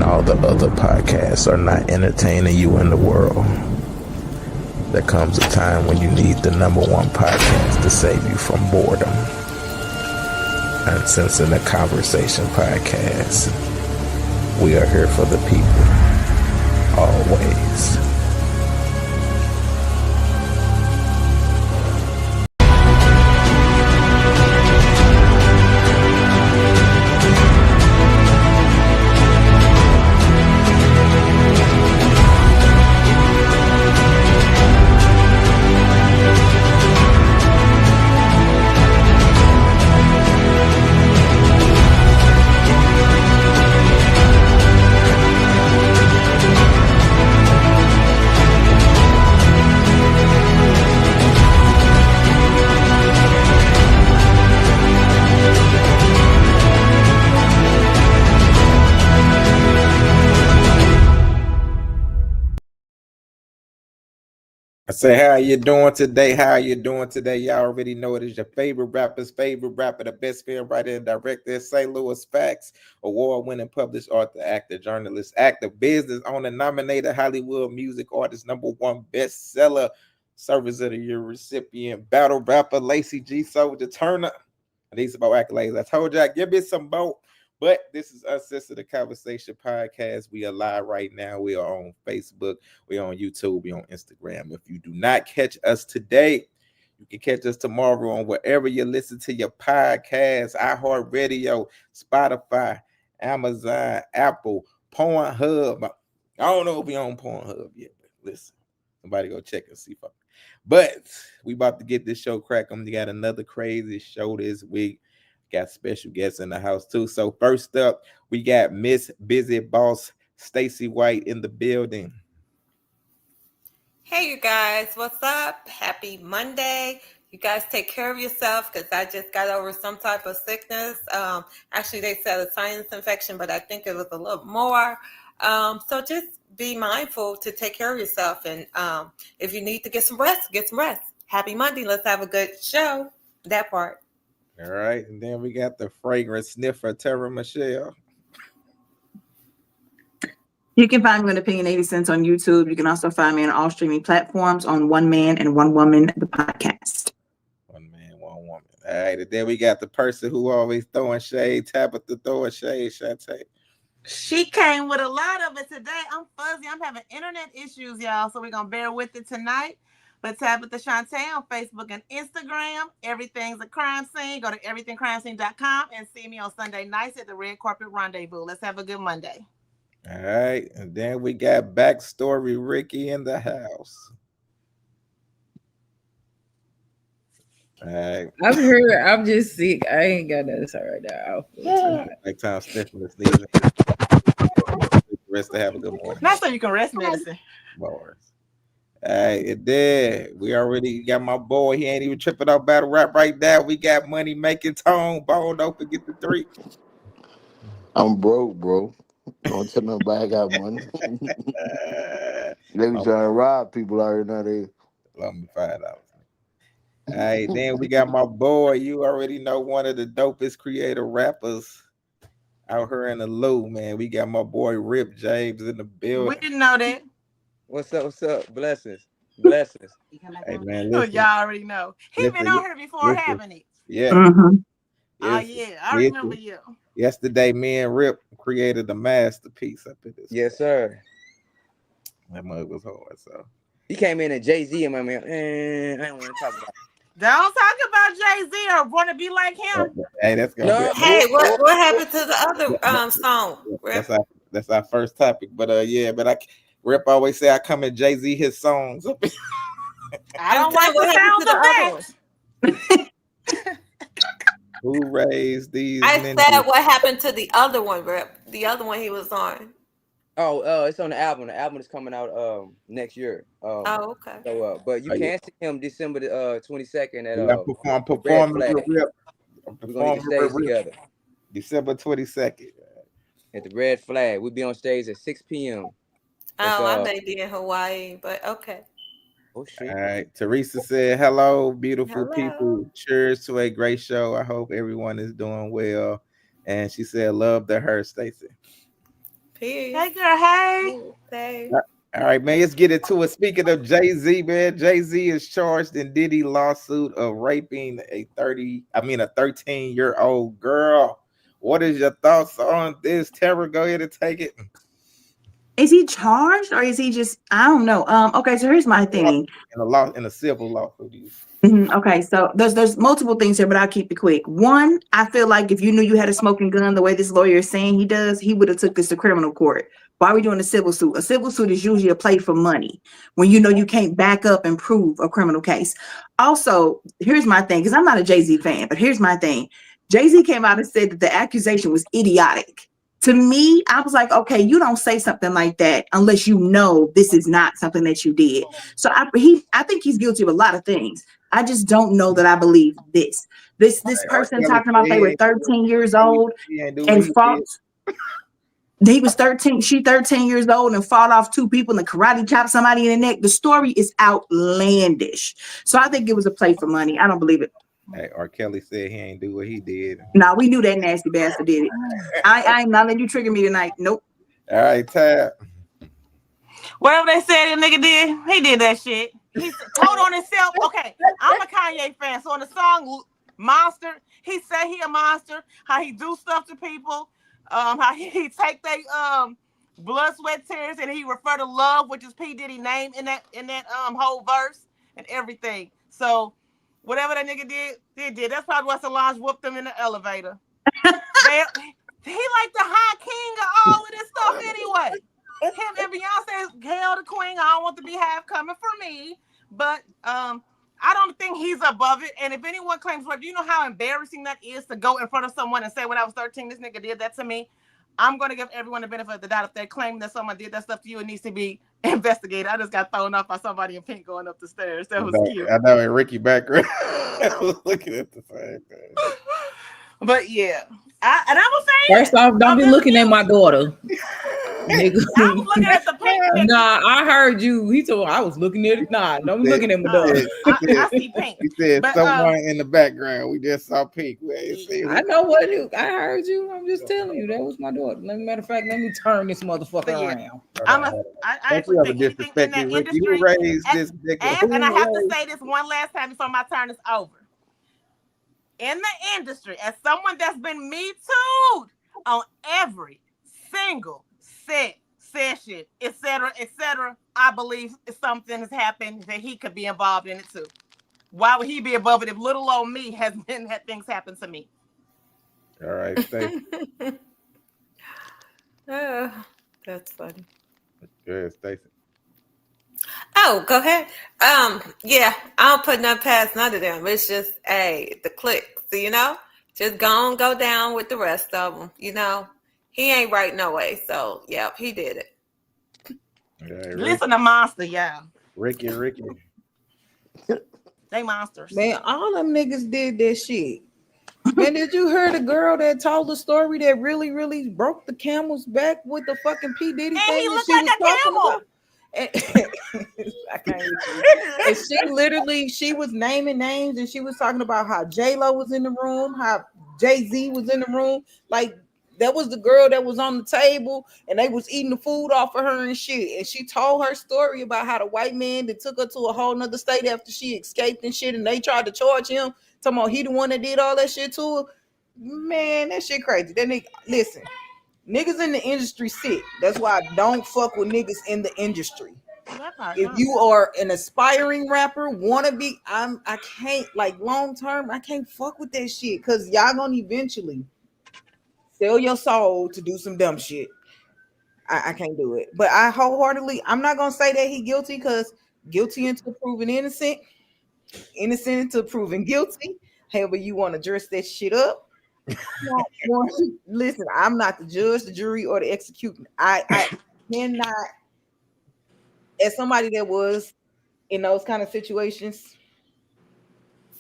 all the other podcasts are not entertaining you in the world, there comes a time when you need the number one podcast to save you from boredom. UnCensor The Conversation Podcast. We are here for the people, always. I say, how you doing today? How you doing today? Y'all already know it is your favorite rapper's favorite rapper, the best film writer and director, St. Louis Facts, award-winning published author, actor, journalist, actor, business owner, nominated Hollywood music artist, #1 bestseller, Service of the Year recipient, battle rapper, Lacey G. Soldier Turner. I need some more accolades. I told y'all, give me some more. But this is UnCensor The Conversation Podcast. We are live right now. We are on Facebook. We are on YouTube. We are on Instagram. If you do not catch us today, you can catch us tomorrow on wherever you listen to your podcast, iHeartRadio, Spotify, Amazon, Apple, Pornhub. I don't know if we on Pornhub yet, but listen, somebody go check and see if But we about to get this show cracking. We got another crazy show this week. Got special guests in the house too. So first up, we got Miss Busy Boss Stacy White in the building. Hey, you guys, what's up? Happy Monday. You guys take care of yourself because I just got over some type of sickness. Actually, they said a sinus infection, but I think it was a little more. So just be mindful to take care of yourself. And if you need to get some rest, get some rest. Happy Monday. Let's have a good show. That part. All right, and then we got the fragrance sniffer, Tara Michelle. You can find me on Opinion 80 Cents on YouTube. You can also find me on all streaming platforms on One Man and One Woman, the podcast. One man, one woman. All right, and then we got the person who always throwing shade, Tabitha throwing shade, Shantae. She came with a lot of it today. I'm fuzzy. I'm having internet issues, y'all, so we're going to bear with it tonight. But Tabitha Shantae on Facebook and Instagram. Everything's a crime scene. Go to everythingcrimescene.com and see me on Sunday nights at the Red Carpet Rendezvous. Let's have a good Monday. All right. And then we got Backstory Ricky in the house. All right. I'm just sick. I ain't got nothing to say right now. Next time Stephanie leaving. Rest to have a good morning. Not so you can rest medicine. Bars. Hey, it did. We already got my boy. He ain't even tripping out battle rap right now. We got money making tone. Bone, don't forget the 3. I'm broke, bro. Don't tell nobody I got money. They be trying to rob people out here now. They let me find out. All right, then we got my boy. You already know one of the dopest creative rappers out here in the Lou, man. We got my boy Rip James in the building. We didn't know that. What's up? What's up? Blessings. Blessings. Hey, man, Oh, listen. y'all already know. He been on here before, haven't he? Yeah. Mm-hmm. Oh, yeah. I remember you. Yesterday, me and Rip created a masterpiece up in this. Yes, sir. That mug was hard, so. He came in at Jay-Z and my man, I don't want to talk about it. Don't talk about Jay-Z or want to be like him. Hey, that's gonna be. Hey, what happened to the other song? That's our first topic, but Rip always say I come in Jay-Z his songs. I don't like the sound of that. Who raised these? I ninjas? said what happened to the other one, Rip. The other one he was on. Oh, it's on the album. The album is coming out next year. Okay. So, but you can see him December 22nd at I'm performing with Rip. We're gonna get stage together. December 22nd at the Red Flag. We'll be on stage at 6 p.m. I may be in Hawaii, but okay. Oh, shit. All right. Teresa said, hello, beautiful people. Cheers to a great show. I hope everyone is doing well. And she said, love to her, Stacey. Peace. Hey, girl. Hey. Hey. All right, man. Let's get into it. Speaking of Jay-Z, man, Jay-Z is charged in Diddy lawsuit of raping a 13-year-old girl. What is your thoughts on this? Tara, go ahead and take it. Is he charged or is he just? I don't know. Okay, so here's my thing. In a civil lawsuit. Okay, so there's multiple things here, but I'll keep it quick. One, I feel like if you knew you had a smoking gun the way this lawyer is saying he does, he would have took this to criminal court. Why are we doing a civil suit? A civil suit is usually a play for money when you know you can't back up and prove a criminal case. Also, here's my thing, because I'm not a Jay-Z fan, but here's my thing. Jay-Z came out and said that the accusation was idiotic. To me, I was like, okay, you don't say something like that unless you know this is not something that you did. So I think he's guilty of a lot of things. I just don't know that I believe this. This person talking about they were 13 years old and fought. He was 13. She 13 years old and fought off two people and karate chopped somebody in the neck. The story is outlandish. So I think it was a play for money. I don't believe it. Hey, R. Kelly said he ain't do what he did. No, we knew that nasty bastard did it. I ain't not letting you trigger me tonight. Nope. All right, Tab. Whatever they said the nigga did, he did that shit. He told on himself. Okay, I'm a Kanye fan, so on the song "Monster," he said he a monster. How he do stuff to people. How he take they blood, sweat, tears, and he refer to love, which is P. Diddy name in that whole verse and everything. So whatever that nigga did. That's probably why Solange whooped him in the elevator. He like the high king of all of this stuff anyway. Him and Beyonce, Hail the Queen. I don't want to be half coming for me, but I don't think he's above it. And if anyone claims rape, do you know how embarrassing that is to go in front of someone and say, when I was 13, this nigga did that to me? I'm going to give everyone the benefit of the doubt. If they claim that someone did that stuff to you, it needs to be investigated. I just got thrown off by somebody in pink going up the stairs. That was cute. I know, in Ricky background. I was looking at the same thing. But yeah, I'm a fan. First off, don't be looking at my daughter. Nigga. I was looking at the pink. Nah, I heard you. He told me I was looking at it. Nah, don't be looking at my daughter. I see pink. He said But, someone in the background. We just saw pink. I know what it is. I heard you. I'm just telling you that was my daughter. Matter of fact, let me turn this motherfucker around. I actually think anything in that industry. You raised this and I have to say this one last time before my turn is over. In the industry, as someone that's been me too'd on every single session, etc., I believe something has happened that he could be involved in it too. Why would he be above it if little old me has had things happen to me? All right, Stacey. That's funny. Good, Stacey. Oh, go ahead. Yeah, I don't put nothing past none of them. It's just, the clicks, just go down with the rest of them, He ain't right no way. So, yeah, he did it. Yeah, Listen to Monster, yeah. Ricky. They monsters. Man, all them niggas did that shit. Man, did you hear the girl that told the story that really, really broke the camel's back with the fucking P. Diddy and thing? He looked like a camel. I can't. And she was naming names, and she was talking about how J-Lo was in the room, how Jay-Z was in the room. Like, that was the girl that was on the table, and they was eating the food off of her and shit. And she told her story about how the white man that took her to a whole nother state after she escaped and shit, and they tried to charge him, talking about he the one that did all that shit to her. Man, that shit crazy. That nigga, listen, niggas in the industry sick. That's why I don't fuck with niggas in the industry. If you are an aspiring rapper, I can't, like, long term, I can't fuck with that shit, because y'all gonna eventually sell your soul to do some dumb shit. I can't do it. But I wholeheartedly, I'm not gonna say that he guilty, because guilty until proven innocent until proven guilty. However you want to dress that shit up. Listen, I'm not the judge, the jury, or the executioner. I cannot, as somebody that was in those kind of situations,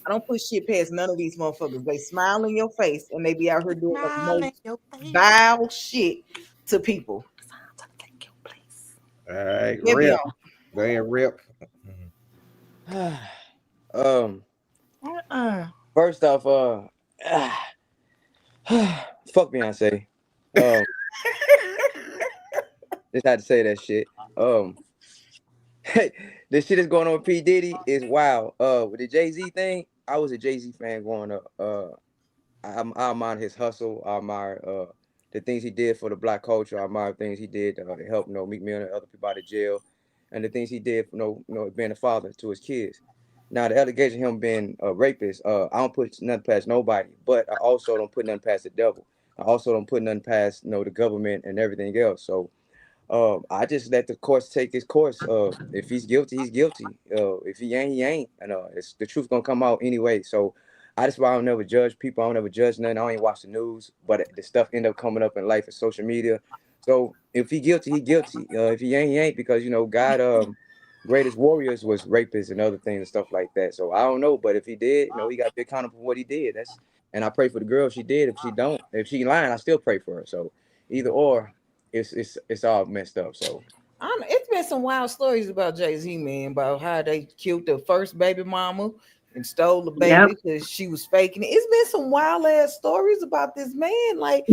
I don't put shit past none of these motherfuckers. They smile in your face and they be out here doing the most vile shit to people. All right, Rip. Go ahead, Rip. First off, fuck Beyonce. Just had to say that shit. The shit that's going on with P. Diddy is wild. With the Jay-Z thing, I was a Jay-Z fan growing up. I admire his hustle. I admire the things he did for the black culture. I admire things he did to help Meek Mill and other people out of jail, and the things he did for being a father to his kids. Now the allegation of him being a rapist, I don't put nothing past nobody, but I also don't put nothing past the devil. I also don't put nothing past the government and everything else. So I just let the course take its course. If he's guilty, he's guilty. If he ain't, he ain't. And the truth gonna come out anyway. So that's why I don't never judge people. I don't ever judge nothing. I don't even watch the news. But the stuff end up coming up in life and social media. So if he guilty, he guilty. If he ain't. Because God, greatest warriors was rapists and other things and stuff like that. So I don't know. But if he did, he got to be accountable for what he did. And I pray for the girl if she did. If she lying, I still pray for her. So either or. It's all messed up. So it's been some wild stories about Jay-Z, man, about how they killed the first baby mama and stole the baby because she was faking it. It's been some wild ass stories about this man. Like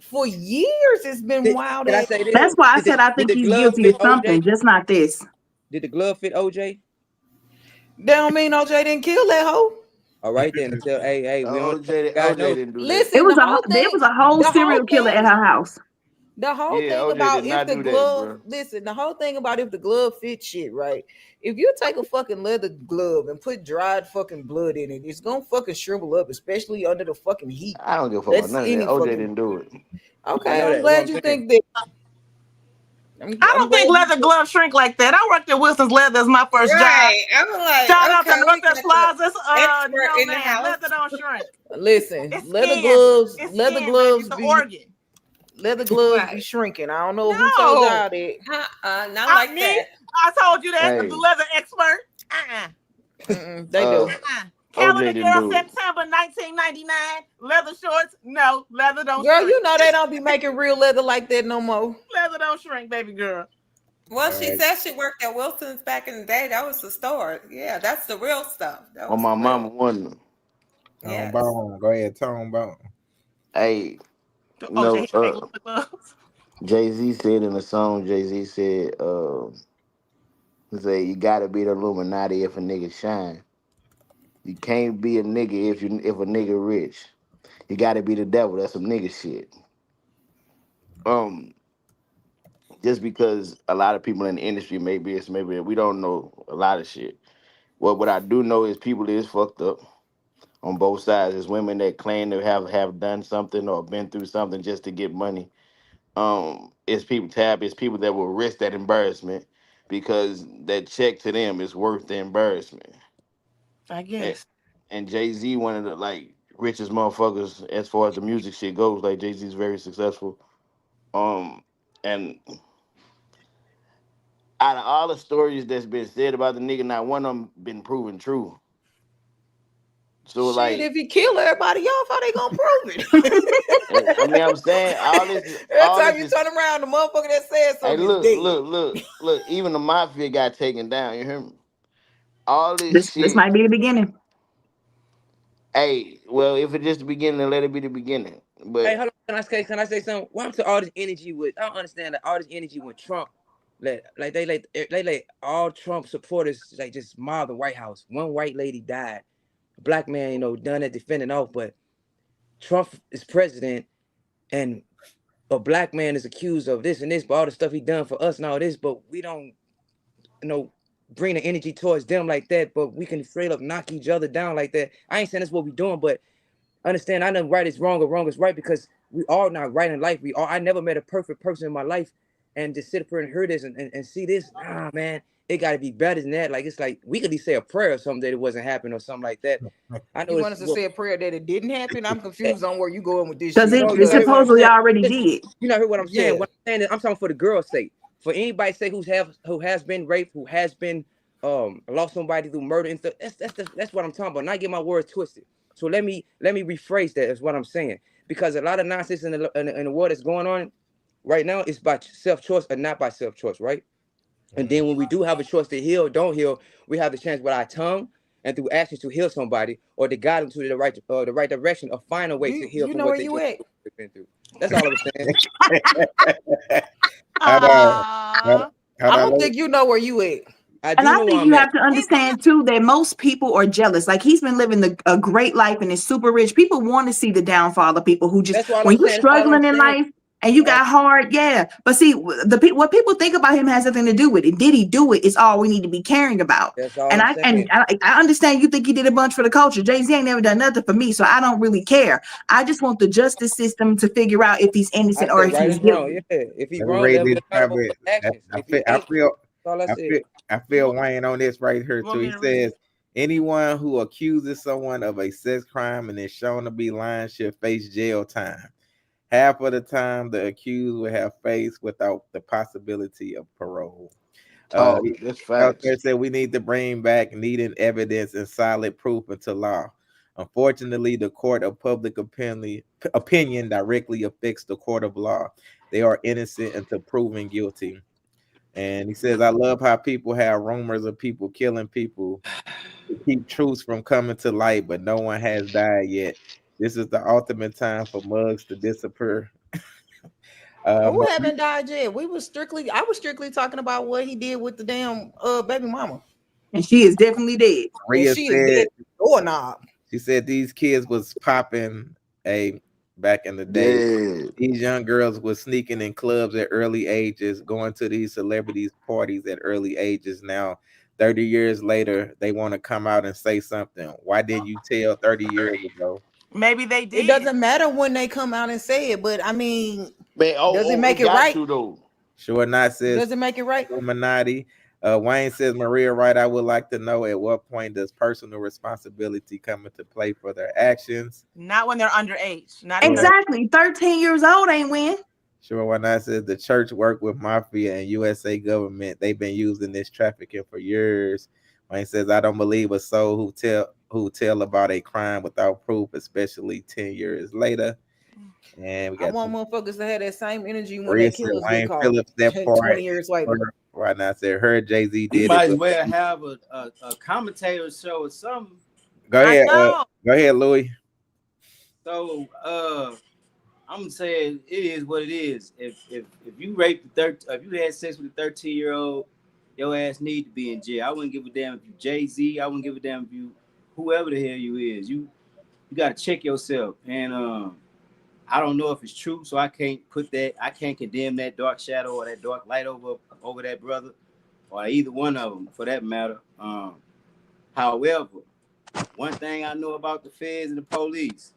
for years, it's been wild. That's why I said I think he's guilty of something, just not this. Did the glove fit OJ? That don't mean OJ didn't kill that hoe. All right then. Hey, we don't. OJ didn't do that. Listen, there was a whole serial killer at her house. The whole thing OJ about did not if the do glove, that, the whole thing about if the glove fits shit, right? If you take a fucking leather glove and put dried fucking blood in it, it's gonna fucking shrivel up, especially under the fucking heat. I don't give a fuck about none of that. OJ didn't do it. Okay, I'm glad you think that. I don't think leather gloves shrink like that. I worked at Wilson's Leather as my first job. I'm like, shout out to Northwest Closets. In the house. Leather don't shrink. Listen, it's leather skin. gloves, It's leather skin, gloves baby. be Organ. leather gloves be shrinking. I don't know who told y'all that. Not like that. I told you that. Hey. The leather expert. They do. Calendar Girl, September 1999. Leather shorts. No, leather don't Girl, shrink. you know they don't be making real leather like that no more. Leather don't shrink, baby girl. Well, she said she worked at Wilson's back in the day. That was the store. Yeah, that's the real stuff. On my mama won. Yes. Go ahead, Tone Bone. Hey, Jay-Z said in the song, Jay-Z said, you gotta be the Illuminati if a nigga shine. You can't be a nigga if a nigga rich. You gotta be the devil. That's some nigga shit. Just because a lot of people in the industry maybe we don't know a lot of shit. Well, what I do know is people is fucked up on both sides. There's women that claim to have done something or been through something just to get money. It's people that will risk that embarrassment because that check to them is worth the embarrassment. I guess. And Jay-Z, one of the richest motherfuckers as far as the music shit goes. Like Jay-Z's very successful. And out of all the stories that's been said about the nigga, not one of them been proven true. So shit, if he kill everybody off, how they gonna prove it? I mean, I'm saying all this. Every time you turn around, the motherfucker that said something is dead. Look. Even the mafia got taken down. You hear me? All this shit. This might be the beginning. Hey, well, if it's just the beginning, then let it be the beginning. But hey, hold on. Can I say something? Why to all this energy with? I don't understand that all this energy with Trump. They let all Trump supporters just mob the White House. One white lady died. A black man, done it defending off, but Trump is president, and a black man is accused of this and this, but all the stuff he done for us and all this, but we don't, bring the energy towards them like that, but we can straight up knock each other down like that. I ain't saying that's what we're doing, but understand I know right is wrong or wrong is right because we all not right in life. I never met a perfect person in my life, and to sit up here and hear this and see this, man, it got to be better than that. Like, it's like we could at least say a prayer or something that it wasn't happening or something like that. I know you want us to say a prayer that it didn't happen? I'm confused on where you going with this. Because it supposedly already did. You know, hear what I'm saying? What I'm saying is, I'm talking for the girl's sake. For anybody say who has been raped, who has been lost somebody through murder and stuff. That's what I'm talking about. Not get my words twisted. So let me rephrase that. Is what I'm saying, because a lot of nonsense in the world that's going on right now is by self-choice or not by self-choice, right? And then when we do have a choice to heal, don't heal, we have the chance with our tongue, and through actions to heal somebody, or to guide them to the right direction, or find a way to heal You from know what where they you at? just been through. That's all I was saying. Hold on. Aw. I don't think you know where you at. I And do I know where think you I'm at. have to understand too that most people are jealous. Like he's been living a great life and is super rich. People want to see the downfall of people who just That's all when I'm you're saying. That's all I'm struggling in saying. life and you got hard, yeah. But see, what people think about him has nothing to do with it. Did he do it? Is all we need to be caring about. That's all And I'm saying. I understand you think he did a bunch for the culture. Jay-Z ain't never done nothing for me, so I don't really care. I just want the justice system to figure out if he's I innocent or said if right he's is wrong. guilty. Yeah. If he Let me wrong, read let him this be accountable comment. for his actions. I If he feel, I ain't, feel, that's all I I said. feel, I feel Wayne on this right here Want too. me He to read says, anyone who accuses someone of a sex crime and is shown to be lying should face jail time. Half of the time, the accused will have faced without the possibility of parole. Oh, that's facts. They said we need to bring back needed evidence and solid proof into law. Unfortunately, the court of public opinion directly affects the court of law. They are innocent until proven guilty. And he says, I love how people have rumors of people killing people to keep truths from coming to light, but no one has died yet. This is the ultimate time for mugs to disappear. Who haven't died yet? I was strictly talking about what he did with the damn baby mama. And she is definitely dead. And Maria she said, is dead doorknob. she said these kids was popping back in the day. Yeah. These young girls was sneaking in clubs at early ages, going to these celebrities parties at early ages. Now, 30 years later, they want to come out and say something. Why didn't you tell 30 years ago? Maybe they did. It doesn't matter when they come out and say it, but I mean, Man, does it make it right? though. Sure not, says Does it make it right? Illuminati. Wayne says, Maria, right? I would like to know at what point does personal responsibility come into play for their actions? Not when they're underage. Not Exactly. 13 years old ain't when. Sure, why not? Says the church worked with mafia and USA government. They've been using this trafficking for years. Wayne says, I don't believe a soul who tell about a crime without proof, especially 10 years later. And we I got want motherfuckers to have that same energy when Maria they said, kill us Wayne get caught. Phillips, that 10, part. 20 years later. Why not? Said her Jay-Z You did might it. as well have a commentator show or something. Go ahead. know. Go ahead, Louis. So I'm saying it is what it is. If you raped if you had sex with a 13-year-old, your ass need to be in jail. I wouldn't give a damn if you Jay-Z. I wouldn't give a damn if you whoever the hell you is. You gotta check yourself. And I don't know if it's true, so I can't condemn that dark shadow or that dark light over that brother, or either one of them for that matter. However, one thing I know about the feds and the police,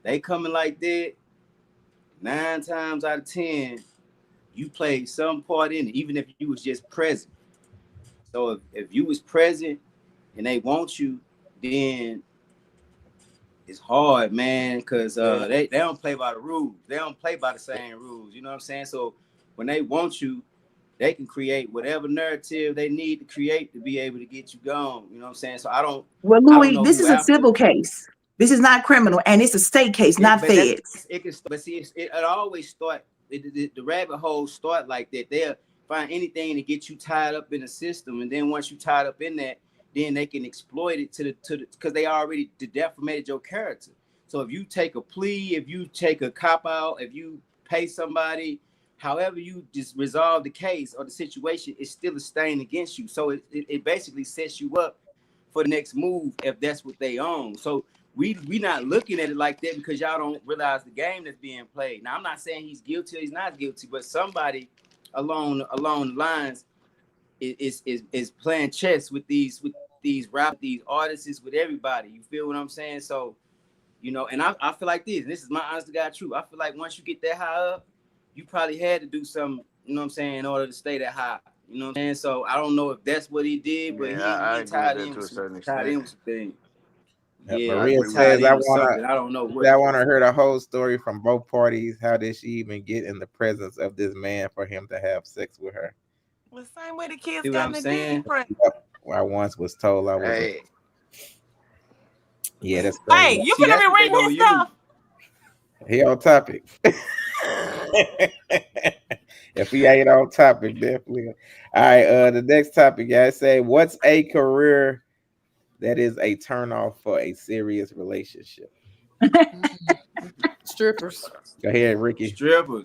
they coming like that, 9 times out of 10, you played some part in it, even if you was just present. So if you was present and they want you, then it's hard, man, because they don't play by the rules. They don't play by the same rules. You know what I'm saying? So when they want you, they can create whatever narrative they need to create to be able to get you gone. You know what I'm saying? So Well, Louis, this is a civil case. This is not criminal, and it's a state case, not feds. It always start. The rabbit holes start like that. They'll find anything to get you tied up in the system, and then once you tied up in that, then they can exploit it to the because they already defamated your character. So if you take a plea, if you take a cop out, if you pay somebody, however you just resolve the case or the situation, it's still a stain against you. So it basically sets you up for the next move if that's what they own. So we not looking at it like that because y'all don't realize the game that's being played. Now I'm not saying he's guilty or he's not guilty, but somebody along the lines is playing chess with these rappers, these artists, with everybody. You feel what I'm saying? So, you know, and I feel like this is my honest to God truth. I feel like once you get that high up, you probably had to do something, you know what I'm saying, in order to stay that high. You know what I'm saying? So I don't know if that's what he did, but Yeah, he tied in with some things. Yeah, Maria says, I don't know what. I want to hear the whole story from both parties. How did she even get in the presence of this man for him to have sex with her? The same way the kids See what got I'm in the saying? Disney press. I once was told I was. Hey, Yeah, that's Hey, crazy. you See, finna that's be what they reading gonna his use. stuff. He on topic. If we ain't on topic, definitely. All right, the next topic, guys, say, what's a career that is a turnoff for a serious relationship? Strippers. Go ahead, Ricky. Strippers.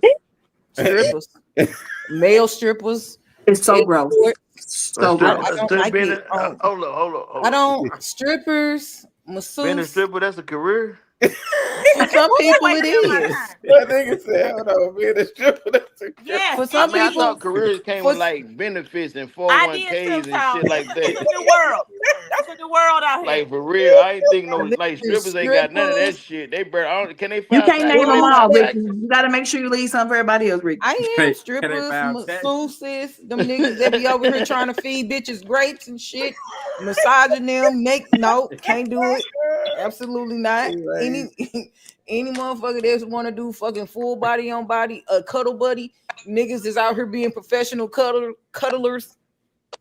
Male strippers. It's so gross. A So gross. I don't like it. Hold on. I don't strippers, Being a masseuse. stripper, that's a career. For some people it is. That nigga said, hold on, being a stripper, that's a Yeah, For some I people, thought careers came with like benefits and I did 401ks too, and Tom. shit like It's that. a new world. It's a new world out here. Like for real, I ain't think no like strippers ain't got none of that shit. They burn. Can they You find? can't name them Well, all, they- Ricky. You got to make sure you leave something for everybody else, Ricky. I Can am they strippers, found that? masseuses, them niggas that be over here trying to feed bitches grapes and shit, massaging them. Can't do it. Absolutely not. Any motherfucker that want to do fucking full body on body, cuddle buddy, niggas is out here being professional cuddlers.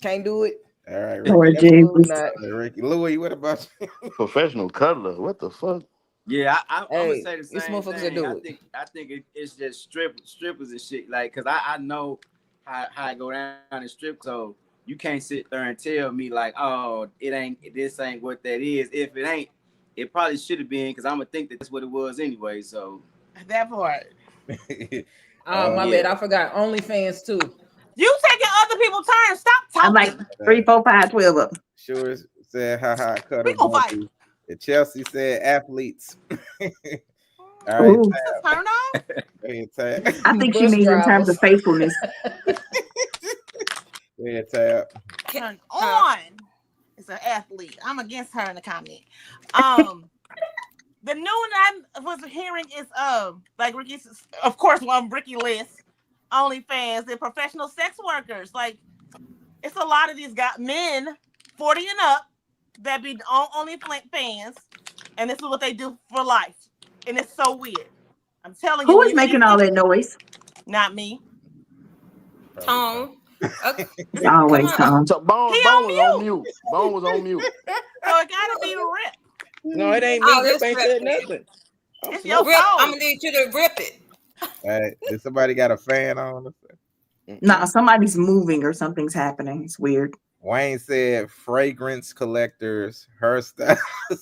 Can't do it. All right, Lord Ricky. Absolutely Jesus. not. Ricky. Louis, what about you? Professional cuddler. What the fuck? Yeah, I'm Hey, gonna say the it's same motherfuckers thing. that do I think it's just strippers and shit. Like, cause I know how I go down and strip. So you can't sit there and tell me like, oh, this ain't what that is. If it ain't, it probably should have been. Cause I'm gonna think that that's what it was anyway. So That part. Oh, my yeah. bad. I forgot. OnlyFans too. You taking other people's turn. Stop I'm talking. like 3, 4, 5, 12 up. Sure said, haha, cut We her gonna fight. bumpy. And Chelsea said, athletes. All right, Ooh. Turn on. go ahead, Tab. I think she Bus means in terms of drivers. faithfulness. Go ahead, Tab. Turn on. It's an athlete. I'm against her in the comment. The new one I was hearing is like Ricky, of course, one Ricky list, OnlyFans, they're professional sex workers. Like, it's a lot of these men 40 and up that be on OnlyFans, and this is what they do for life, and it's so weird. I'm telling you. Who is making all that noise? Not me. Tone. Okay. It's always Tom. So Bone was on mute. Bone was on mute. So it gotta be Rip. No, it ain't me. Oh, Rip this ain't Rip. said nothing. It's your Rip, I'm phone. gonna need you to rip it. All right, did somebody got a fan on? No, somebody's moving or something's happening. It's weird. Wayne said, fragrance collectors, hairstylists,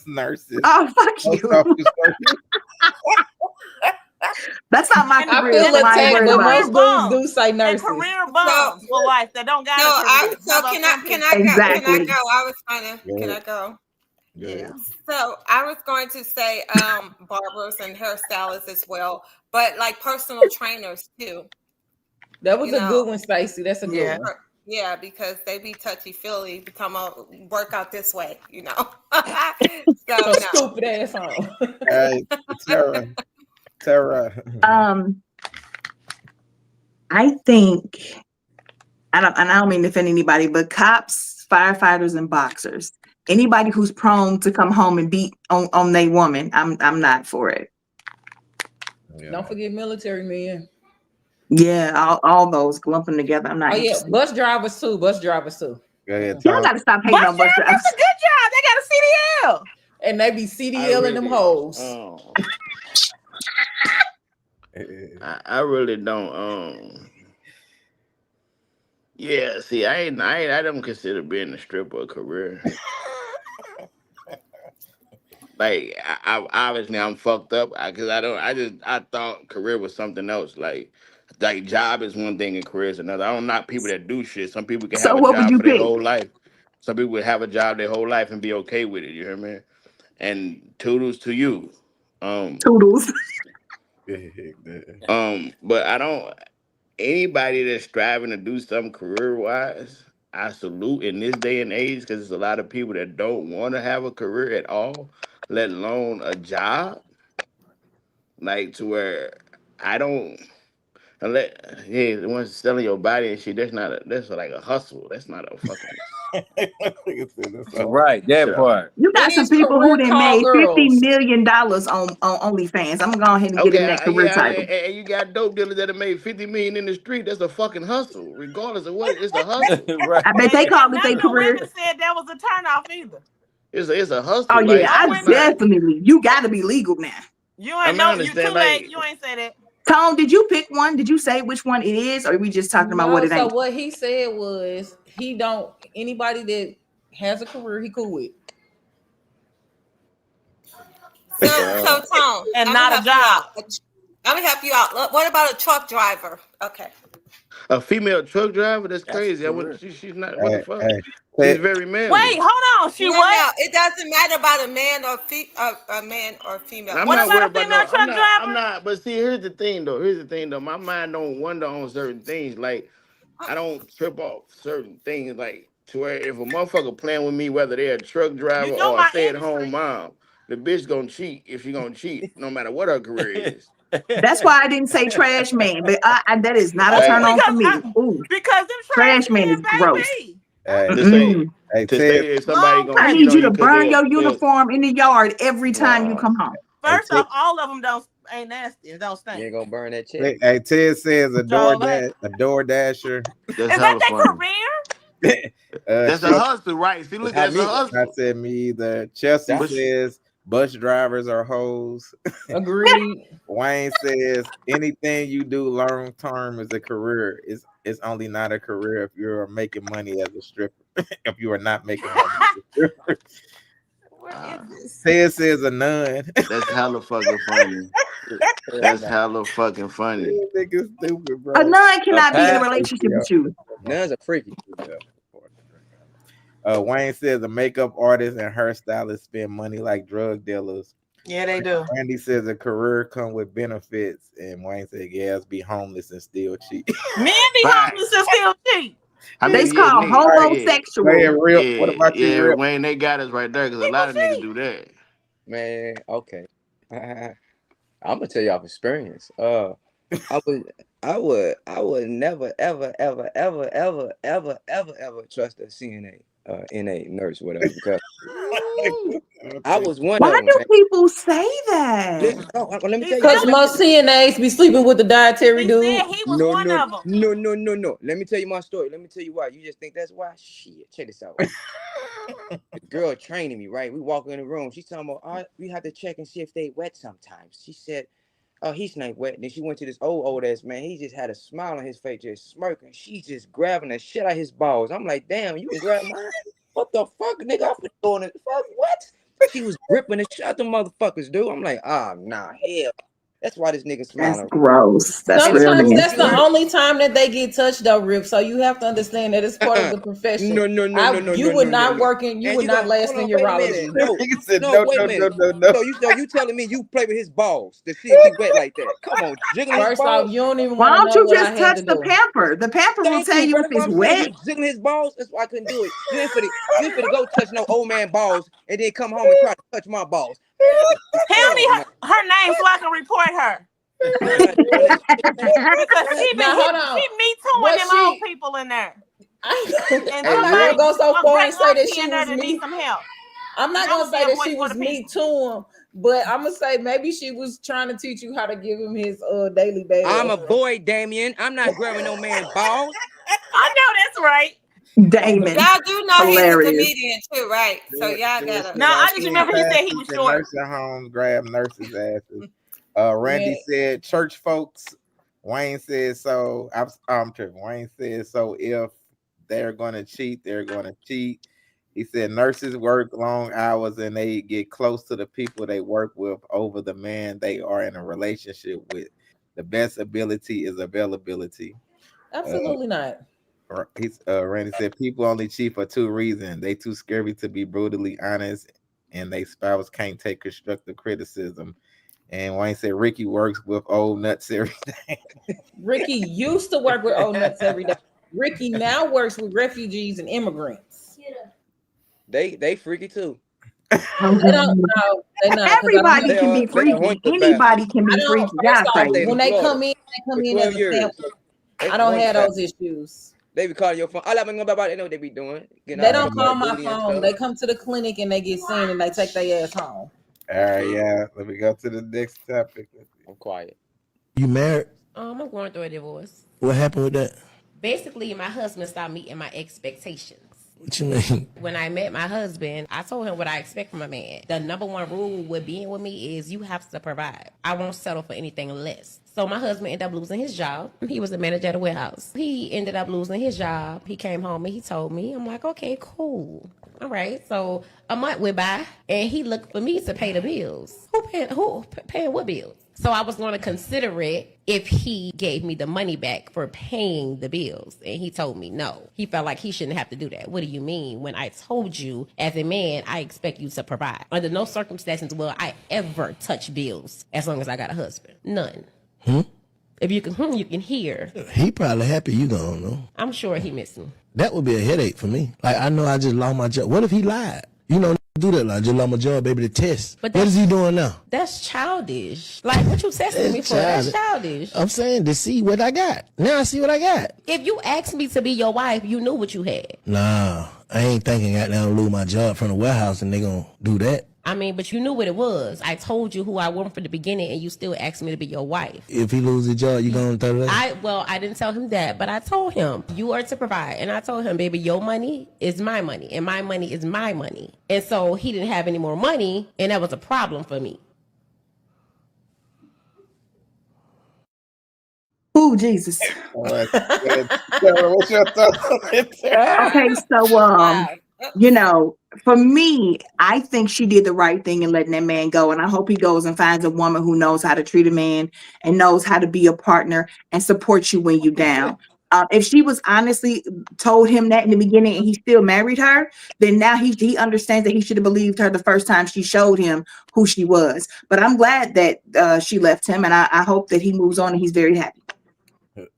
nurses. Oh, fuck you. That's not my I career. I feel so I ain't attacked, worried but about it. most dudes do say And nurses. career bums for life that don't got a career. So can I go? Exactly. Can I go? I was gonna. Go Can I ahead. go? Yeah. So I was going to say barbers and hairstylists as well, but like personal trainers too. That was You a know. good one, Stacey. That's a good Yeah. one. Yeah, because they be touchy feely. Talking about work out this way, you know. So so no. stupid ass on. All right, Tara. I think, and I don't mean to offend anybody, but cops, firefighters, and boxers, anybody who's prone to come home and beat on their woman, I'm not for it. Yeah. Don't forget military men. Yeah, all those lumping together. I'm not. Oh yeah, interested. bus drivers too. Go ahead, Y'all Tom. got to stop hating on bus drivers. That's a good job. They got a CDL. And they be CDL in them hoes. I really don't. Yeah, see, I don't consider being a stripper a career. Like, I obviously I'm fucked up because I thought career was something else. Like job is one thing and career is another. I don't knock people that do shit. Some people can So have a what would job you for their pick? whole life. Some people would have a job their whole life and be okay with it. You hear me? And toodles to you. Toodles. But I don't. Anybody that's striving to do something career-wise, I salute in this day and age because there's a lot of people that don't want to have a career at all, let alone a job. Like to where I don't. The ones selling your body and shit. That's like a hustle. That's not a fucking. Right, that part. You got some These people who career done call made girls. $50 million on OnlyFans. I'm gonna go ahead and get in that career title. And you got dope dealers that have made $50 million in the street. That's a fucking hustle, regardless of what. It's a hustle. Right. I bet they call it None their of the career. women said that was a turnoff either. It's a hustle. Oh yeah, like, I it's not- definitely. You got to be legal now. You I ain't mean, I know. You too understand, late. like- You ain't say that. Tone, did you pick one? Did you say which one it is, or are we just talking about what it So ain't? what he said was anybody that has a career he cool with. So Tom, And I'm not gonna a job. I'm gonna help you out. What about a truck driver? Okay. A female truck driver? That's That's crazy. I for wouldn't. real. She's not. What the fuck? Hey, She's very manly. Wait, hold on. She what? It doesn't matter about a man or a man or female. I'm What not about worried a about female no. truck I'm driver? not. But see, here's the thing, though. My mind don't wonder on certain things. Like I don't trip off certain things. Like to where if a motherfucker playing with me, whether they're a truck driver You know or a my stay-at-home industry. mom, the bitch gonna cheat if she gonna cheat, no matter what her career is. That's why I didn't say trash man, but that is not a Hey, turn on for Because me. Ooh, because them trash trash man is men, gross. baby. hey, to say Mm-mm. hey, to Ted, say if somebody Long gonna I time. cheat need on you you to because burn your they're uniform in the yard every time you nah. come home. First Ted, off, all of them ain't nasty and don't You stink. ain't gonna burn that check. hey, Ted says a Jolene. door dasher. That's Is that hella their funny. career? That's a Chelsea, hustle, right? See, That's look, how that's a me. I hustle. said me either. Chelsea That's says bus drivers are hoes. Agreed. Wayne says anything you do long term is a career. It's only not a career if you're making money as a stripper. If you are not making money as a stripper. Where is this? Ted says a nun. That's hella fucking funny. That's hella fucking funny. This nigga stupid, bro. A nun cannot be in a pastor. relationship with you. Nuns are freaky. Wayne says a makeup artist and hairstylist spend money like drug dealers. Yeah, they do. Randy says a career come with benefits, and Wayne says yes, be homeless and still cheat. Men be homeless and still cheat. I They's mean, yeah, called nigga, homosexual. Wayne, real. What yeah, about you, real? Wayne, they got us right there because a lot of niggas do that. Man, okay. I'm gonna tell you off experience. I would never, ever, ever, ever, ever, ever, ever, ever trust a CNA, NA nurse, whatever. Because I was one Why of them. do Man. people say that? Listen, let me tell you. Because most CNAs be sleeping with the dietary He dude. said he was one of them. No. Let me tell you my story. Let me tell you why. You just think that's why? Shit, check this out. The girl training me, right? We walk in the room. She's talking about, we have to check and see if they wet sometimes. She said, oh, he's not wet. Then she went to this old ass man. He just had a smile on his face, just smirking. She's just grabbing the shit out of his balls. I'm like, damn, you can grab mine? What the fuck, nigga? I've been doing it. Fuck, what? She was gripping the shit out them motherfuckers, dude. I'm like, nah, hell. That's why this nigga That's smiling. gross. That's real Sometimes nasty. that's the only time that they get touched though, Rip. So you have to understand that it's part of the profession. No. You would not work in, you would not last in urology. No, Nigga said wait a minute. no. So you telling me you play with his balls to see if he wet like that? Come on, jiggling his First balls. off, you don't even Why want to don't know you what I just had touch to the do. pamper? The pamper will Thank tell you brother. if it's What I'm saying, wet. you jiggling his balls. That's why I couldn't do it. You ain't finna go touch no old man balls and then come home and try to touch my balls. Tell me her name so I can report her. Because she me too with them old people in there. I'm And not gonna go so far and say that she was need me. some help. I'm not I'ma gonna say be a that voice she for was the me people. to him, but I'm gonna say maybe she was trying to teach you how to give him his daily bath. I'm a boy, Damien. I'm not grabbing no man's balls. I know that's right. Damon. Y'all do know he's a Hilarious. comedian too, right? So y'all gotta. No, I just remember he said he was short. Nursing homes grab nurses' asses. Randy said church folks. Wayne said so. I'm tripping. Wayne said so. If they're gonna cheat, they're gonna cheat. He said nurses work long hours and they get close to the people they work with over the man they are in a relationship with. The best ability is availability. Absolutely not. Randy said people only cheat for two reasons. They too scary to be brutally honest, and they spouse can't take constructive criticism. And Wayne said Ricky works with old nuts every day. Ricky used to work with old nuts every day. Ricky now works with refugees and immigrants. They freaky too. They don't know. They not. Everybody can be They freaky. want the Anybody can be freaky. First God off, crazy. when they Florida come in for as 12 a years. sample. I don't have those issues. They be calling your phone. All I'm about they know what they be doing. They don't call my phone. They come to the clinic and they get seen and they take their ass home. All right, yeah. Let me go to the next topic. I'm quiet. You married? I'm going through a divorce. What happened with that? Basically, my husband stopped meeting my expectations. What you mean? When I met my husband, I told him what I expect from a man. The number one rule with being with me is you have to provide. I won't settle for anything less. So my husband ended up losing his job. He was a manager at a warehouse. He ended up losing his job. He came home and he told me, I'm like, okay, cool. All right. So a month went by and he looked for me to pay the bills. Who paying what bills? So I was going to consider it if he gave me the money back for paying the bills. And he told me no. He felt like he shouldn't have to do that. What do you mean? When I told you, as a man, I expect you to provide. Under no circumstances will I ever touch bills as long as I got a husband. None. If you can hear. He probably happy you gone, though. I'm sure he missed me. That would be a headache for me. Like, I know I just lost my job. What if he lied? You know, do that. Like, I just lost my job, baby, to test. But what is he doing now? That's childish. Like, what you testing me for? That's childish. I'm saying to see what I got. Now I see what I got. If you asked me to be your wife, you knew what you had. Nah, I ain't thinking I gotta lose my job from the warehouse and they gonna do that. I mean, but you knew what it was. I told you who I was from the beginning, and you still asked me to be your wife. If he loses his job, you gonna throw it away? I didn't tell him that, but I told him, you are to provide. And I told him, baby, your money is my money, and my money is my money. And so he didn't have any more money, and that was a problem for me. Oh, Jesus. What's your thoughts? Okay, so you know, for me, I think she did the right thing in letting that man go, and I hope he goes and finds a woman who knows how to treat a man and knows how to be a partner and support you when you're down. If she was honestly told him that in the beginning and he still married her, then now he understands that he should have believed her the first time she showed him who she was. But I'm glad that she left him, and I hope that he moves on and he's very happy.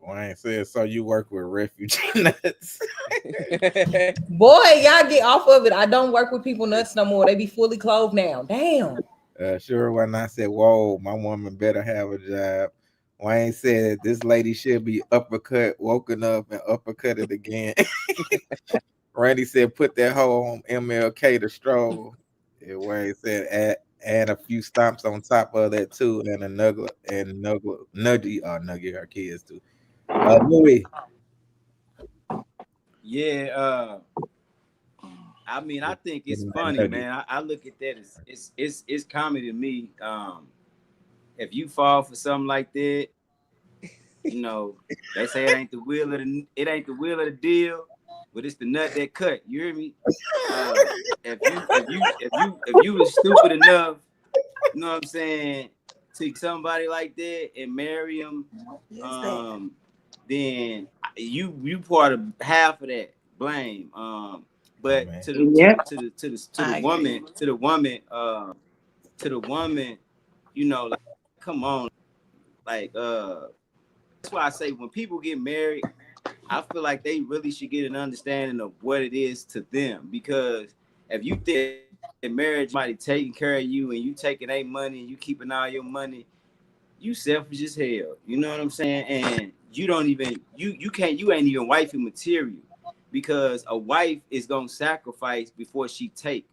Wayne says, so you work with refugee nuts. Boy, y'all get off of it. I don't work with people nuts no more. They be fully clothed now. Damn. Sure, when I said, whoa, my woman better have a job. Wayne said, this lady should be woken up and uppercutted again. Randy said, put that hoe on MLK to stroll. And Wayne said, add a few stomps on top of that too, and a nugget our kids too. Louis. Yeah, I mean, I think it's funny, man. I look at that as it's comedy to me. If you fall for something like that, you know, they say it ain't the wheel of the deal, but it's the nut that cut. You hear me? If you was stupid enough, you know what I'm saying, to somebody like that and marry him, then you part of half of that blame. But to the woman, you know, like, come on, like that's why I say when people get married, I feel like they really should get an understanding of what it is to them. Because if you think that marriage might be taking care of you and you taking their money and you keeping all your money, you selfish as hell. You know what I'm saying? And you don't even you ain't even wifey material, because a wife is gonna sacrifice before she take.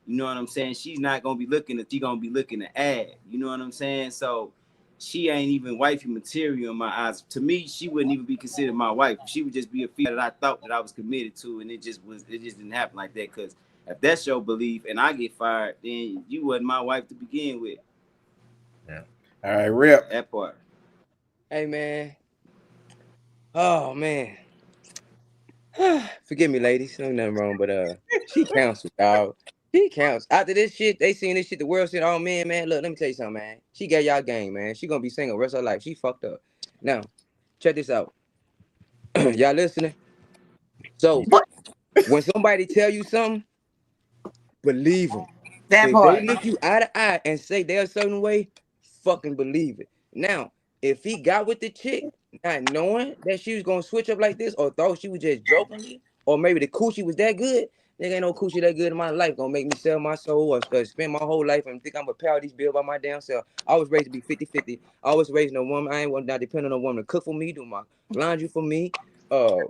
You know what I'm saying? She's not gonna be looking to add. You know what I'm saying? So she ain't even wifey material in my eyes. To me, she wouldn't even be considered my wife. She would just be a female that I thought that I was committed to, and it just didn't happen like that. Because if that's your belief and I get fired, then you wasn't my wife to begin with. Yeah. All right, Rip. That part. Hey, man. Oh, man. Forgive me, ladies. No nothing wrong, but she counts, dog. She counts. After this shit, they seen this shit. The world said, "Oh man, look, let me tell you something, man. She got y'all game, man. She gonna be single the rest of her life. She fucked up." Now, check this out. Y'all listening? So, when somebody tell you something, believe them. That If part. they look you eye to eye and say they're a certain way, fucking believe it. Now, if he got with the chick, not knowing that she was gonna switch up like this, or thought she was just joking, or maybe the coochie was that good, nigga, ain't no coochie that good in my life gonna make me sell my soul or spend my whole life and think I'm gonna pay all these bills by my damn self. I was raised to be 50-50. I was raised a woman. I ain't want to depend on a woman to cook for me, do my laundry for me,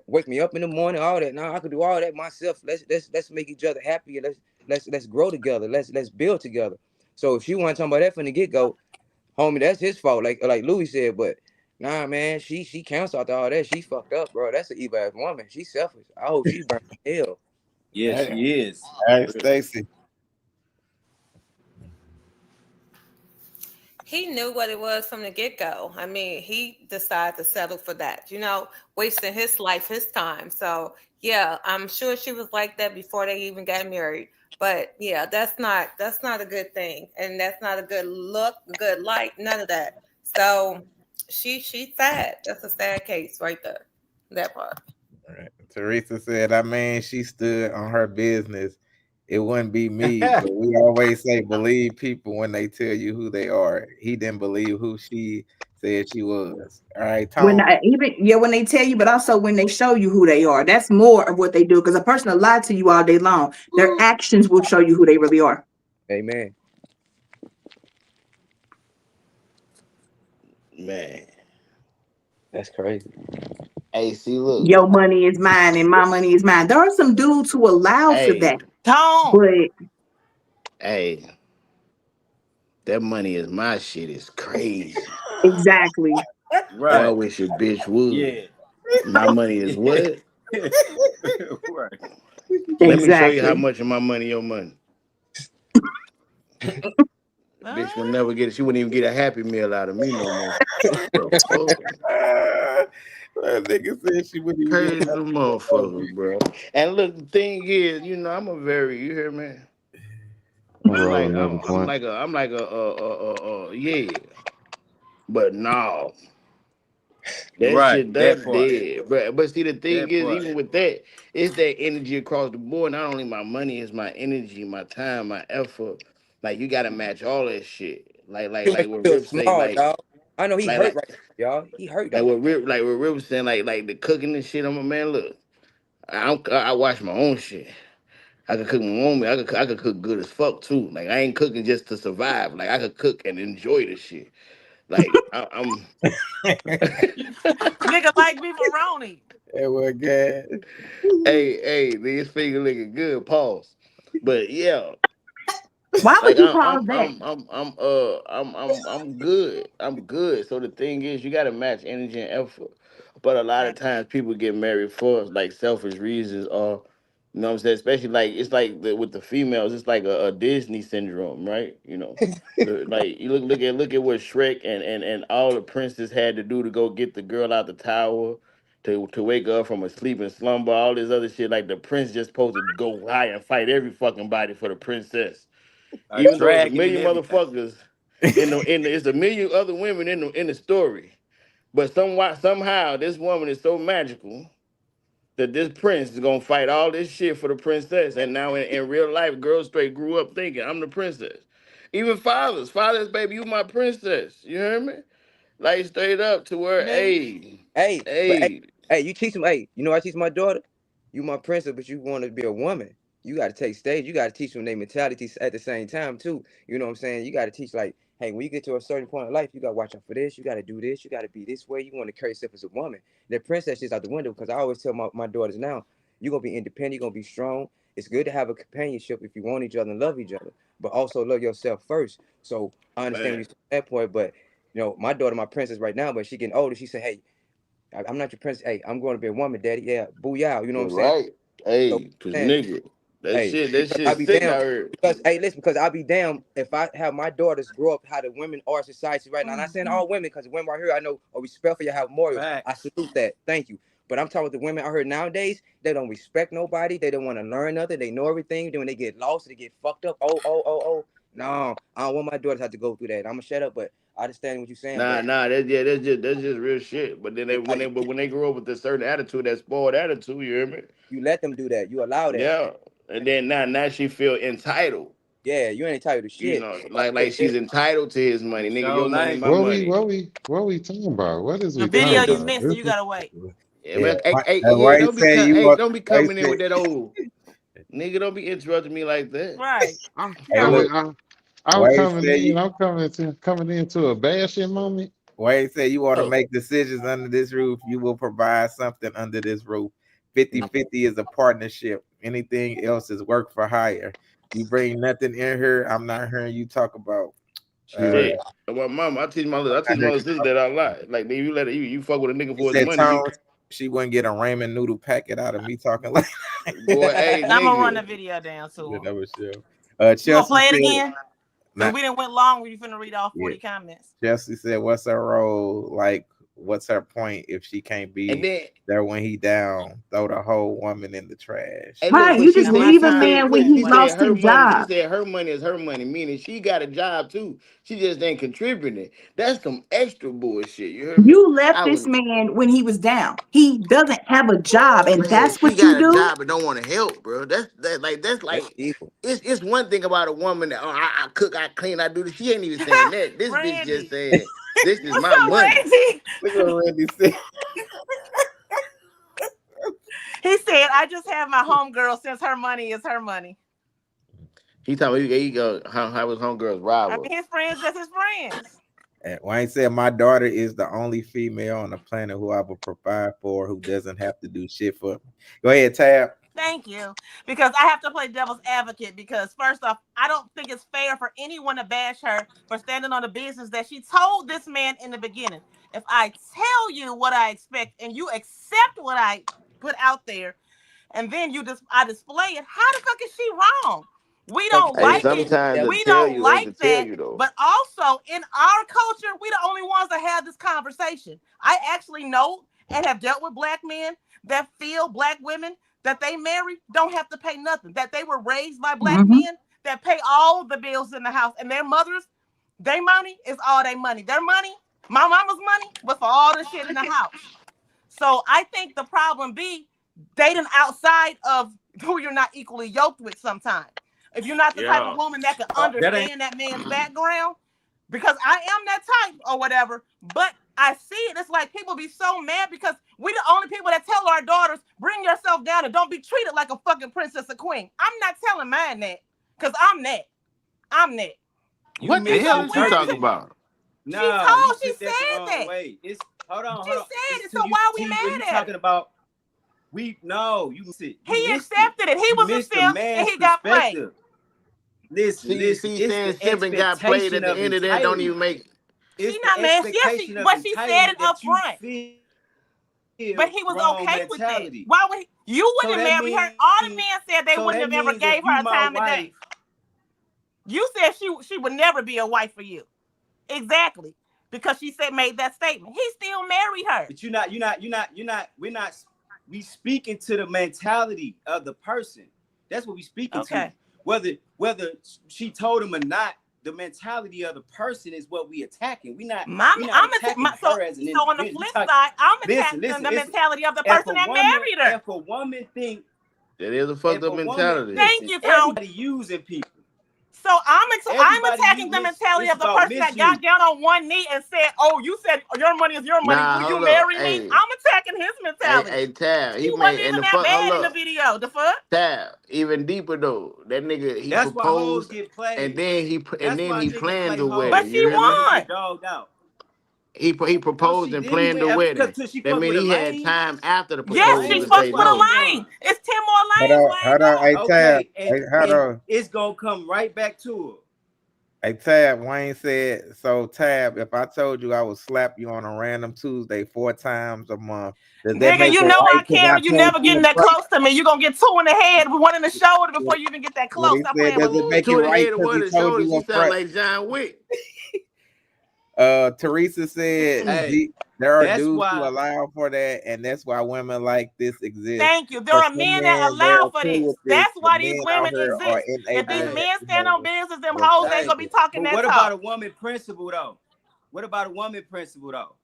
wake me up in the morning, all that. Now I could do all that myself. Let's make each other happy. Let's grow together. Let's build together. So if she wasn't talking about that from the get-go, homie, that's his fault. Like Louis said, but nah, man, she counts out all that. She fucked up, bro. That's an evil ass woman. She's selfish. I hope she burns in hell. Yeah, she is. All right, Stacy. He knew what it was from the get-go. I mean, he decided to settle for that, wasting his life, his time. So yeah, I'm sure she was like that before they even got married. But yeah, that's not a good thing. And that's not a good look, good light, none of that. So she's sad. That's a sad case right there. That part. All right. Teresa said, I mean, she stood on her business. It wouldn't be me, but we always say believe people when they tell you who they are. He didn't believe who she said she was. All right, Tom. When they tell you, but also when they show you who they are, that's more of what they do. Because a person will lie to you all day long. Their actions will show you who they really are. Amen. Man, that's crazy. Hey, see, look. Your money is mine and my money is mine. There are some dudes who allow for that. But hey, that money is my shit. It's crazy. Exactly. Right. I wish a bitch would. Yeah. My money is what? Right. Let me show you how much of my money your money. Bitch will never get it. She wouldn't even get a Happy Meal out of me no more. That nigga said she wouldn't even Crazy motherfucker, bro. And look, the thing is, I'm a very, you hear me? I'm like a yeah. But no. That shit does dead. But see, the thing is, even with that, it's that energy across the board. Not only my money, it's my energy, my time, my effort. Like, you gotta match all that shit. Like what Rip say, like, dog. I know he hurt right now, y'all. He hurt. Like what Rip was saying, like the cooking and shit. I'm a man. Look, I watch my own shit. I could cook my own meal. I could cook good as fuck too. Like, I ain't cooking just to survive. Like, I could cook and enjoy the shit. Like, I'm nigga like beefaroni. It was good. Hey, these finger looking good. Pause. But yeah. Why would you pause that? I'm good. I'm good. So the thing is, you gotta match energy and effort. But a lot of times people get married for like selfish reasons, or you know what I'm saying. Especially like it's like with the females, it's like a Disney syndrome, right? Like you look at what Shrek and all the princes had to do to go get the girl out the tower. To wake up from a sleeping slumber, all this other shit. Like the prince just supposed to go high and fight every fucking body for the princess. Even though it's a million motherfuckers it's a million other women in the story, but somehow this woman is so magical that this prince is gonna fight all this shit for the princess. And now in real life, girls straight grew up thinking I'm the princess. Even fathers, baby, you my princess. You hear me? Like straight up to where, hey, you teach them. Hey, I teach my daughter. You my princess, but you want to be a woman. You got to take stage. You got to teach them their mentality at the same time too. You know what I'm saying? You got to teach like, hey, when you get to a certain point in life, you got to watch out for this. You got to do this. You got to be this way. You want to carry yourself as a woman. The princess is out the window because I always tell my daughters now, you're going to be independent. You're going to be strong. It's good to have a companionship if you want each other and love each other, but also love yourself first. So I understand what you said at that point, but my daughter, my princess right now, but she getting older. She said, hey, I'm not your princess. Hey, I'm going to be a woman, daddy. Yeah, booyah. You know what I'm saying? Right. Hey, cause nigga. That shit sick out here. Because I'll be damned if I have my daughters grow up how the women are society right now. I'm not saying all women, because the women right here, I know are respectful, you have morals. I salute that. Thank you. But I'm talking with the women out here nowadays, they don't respect nobody. They don't want to learn nothing. They know everything. Then when they get lost, they get fucked up. Oh. No, I don't want my daughters to have to go through that. I'm gonna shut up, but I understand what you're saying. Nah, that's just real shit. But then when they grow up with a certain attitude, that spoiled attitude, you hear me? You let them do that. You allow that. Yeah. And then now she feel entitled. Yeah, you ain't entitled to shit. Like she's entitled to his money, nigga. Your money, my money. What we talking about? What is the we video talking you about? missed? So you gotta wait. Don't be coming in with that old nigga. Don't be interrupting me like that. Right. I'm coming into a bashing moment. Wade said you want to make decisions under this roof. You will provide something under this roof. 50-50 is a partnership. Anything else is work for hire. You bring nothing in here, I'm not hearing you talk about. Shit. Well, mama, I teach my little sister that a lot. Like, you fuck with a nigga for his money. She wouldn't get a ramen noodle packet out of me talking like Boy, hey, I'm gonna run the nigga. video down to him. That was sure. You gonna Chelsea play it said, again? nah, We didn't went long. We finna read all 40 comments. Chelsea said, "What's her role? Like, what's her point if she can't And be then, there when he down? Throw the whole woman in the trash." and Right, look, you she just And my said, leave a son man when said he she what said lost her his money. She job. said her money is her money, meaning she got a job too. She just ain't contributing. That's some extra bullshit. You heard me? You left I this would, man when he was down. He doesn't have a job, and man. that's She what you got a do. job and don't want to help, bro. That's That's like evil. it's one thing about a woman that I cook, I clean, I do this. She ain't even saying that. This bitch just Randy. saying this is What's my up, money. Randy? Look what Randy said. He said, I just have my homegirl since her money is her money. He told me he go how his homegirls rob I her. mean, his friends just his friends. And Wayne said, "My daughter is the only female on the planet who I will provide for, who doesn't have to do shit for me." Go ahead, Tab. Thank you. Because I have to play devil's advocate because first off, I don't think it's fair for anyone to bash her for standing on the business that she told this man in the beginning. If I tell you what I expect and you accept what I put out there, and then I display it, how the fuck is she wrong? We Thank you don't for Hey, like that. it. sometimes to We tell don't you ain't to like tell that. you though. But also in our culture, we the only ones that have this conversation. I actually know and have dealt with black men that feel black women that they marry don't have to pay nothing, that they were raised by black Mhm. men that pay all the bills in the house, and their mothers, their money is all their money. Their money, my mama's money, was for all the shit in the house. So I think the problem be dating outside of who you're not equally yoked with sometimes. If you're not the type of Yeah. woman that can That ain't understand that man's background, because I am that type or whatever, but I see it. It's like people be so mad because we the only people that tell our daughters, bring yourself down and don't be treated like a fucking princess or queen. I'm not telling mine that because I'm that. I'm that. you What the hell is you misinterpret talking it. about? No, you She took that the said wrong that. way. It's hold on. She said It's it. to So you. why are we See, mad when you at talking her? about you missed it. He You accepted it. He was a missed the simp and man's he got played. perspective. Listen. See, It's saying the Simpson got played expectation at the of end of that don't entitlement. even make. It's She the not mad. Yes, expectation of but she said it entitlement up that you front. feel But he was wrong okay with that. mentality. Why would you So wouldn't that marry her? means All the men said they so wouldn't that have ever means if gave you her a my time of wife, day. You said she would never be a wife for you. Exactly. Because she said made that statement. He still married her. but we speaking to the mentality of the person. That's what we speaking to. Whether she told him or not, the mentality of the person is what we attacking. We not attacking her as an individual. So on the flip side, I'm attacking the mentality of the person that married her. If a woman think That is a fucked up mentality. Thank you, Tone. Everybody using people. So I'm attacking the mentality of the person that got misuse. down on one knee and said, "Oh, you said your money is your money. Nah, Will you hold up. marry me?" Hey. I'm attacking his mentality. Hey, Tab, He he wasn't made even and the that fuck. bad Hold in the up, video. The fuck? Tab, even deeper though. That nigga he That's why hoes proposed get played. and then he That's why niggas planned play the hoes. wedding. But You she hear me? won. Dogged out. He proposed and planned the wedding. Because she That fuck mean with a he had lane. time after the Yes, proposal she to fucks say with a no. lane. It's 10 more lanes Hold on, hey Tab. Okay, and Hold on. it's gonna come right back to her. Hey Tab, Wayne said, so Tab, if I told you I would slap you on a random Tuesday 4 times a month, does that Nigga, make you it know right? I can. You never getting that close to me. You gonna get 2 in the head, one in the shoulder before you even get that What close. he Stop said, playing with does me. it make it Two in the right head and because one he in the told shoulders. you He up sound front? like John Wick. Teresa said Hey, there are that's dudes why- who allow for that, and that's why women like this exist. Thank you. There For are some men that men, allow they're for cool this. with That's the why these men women out here are exist. If innately these men stand behaving. on business, them hoes ain't gonna be talking but that what talk. about a woman principle though? What about a woman principle though?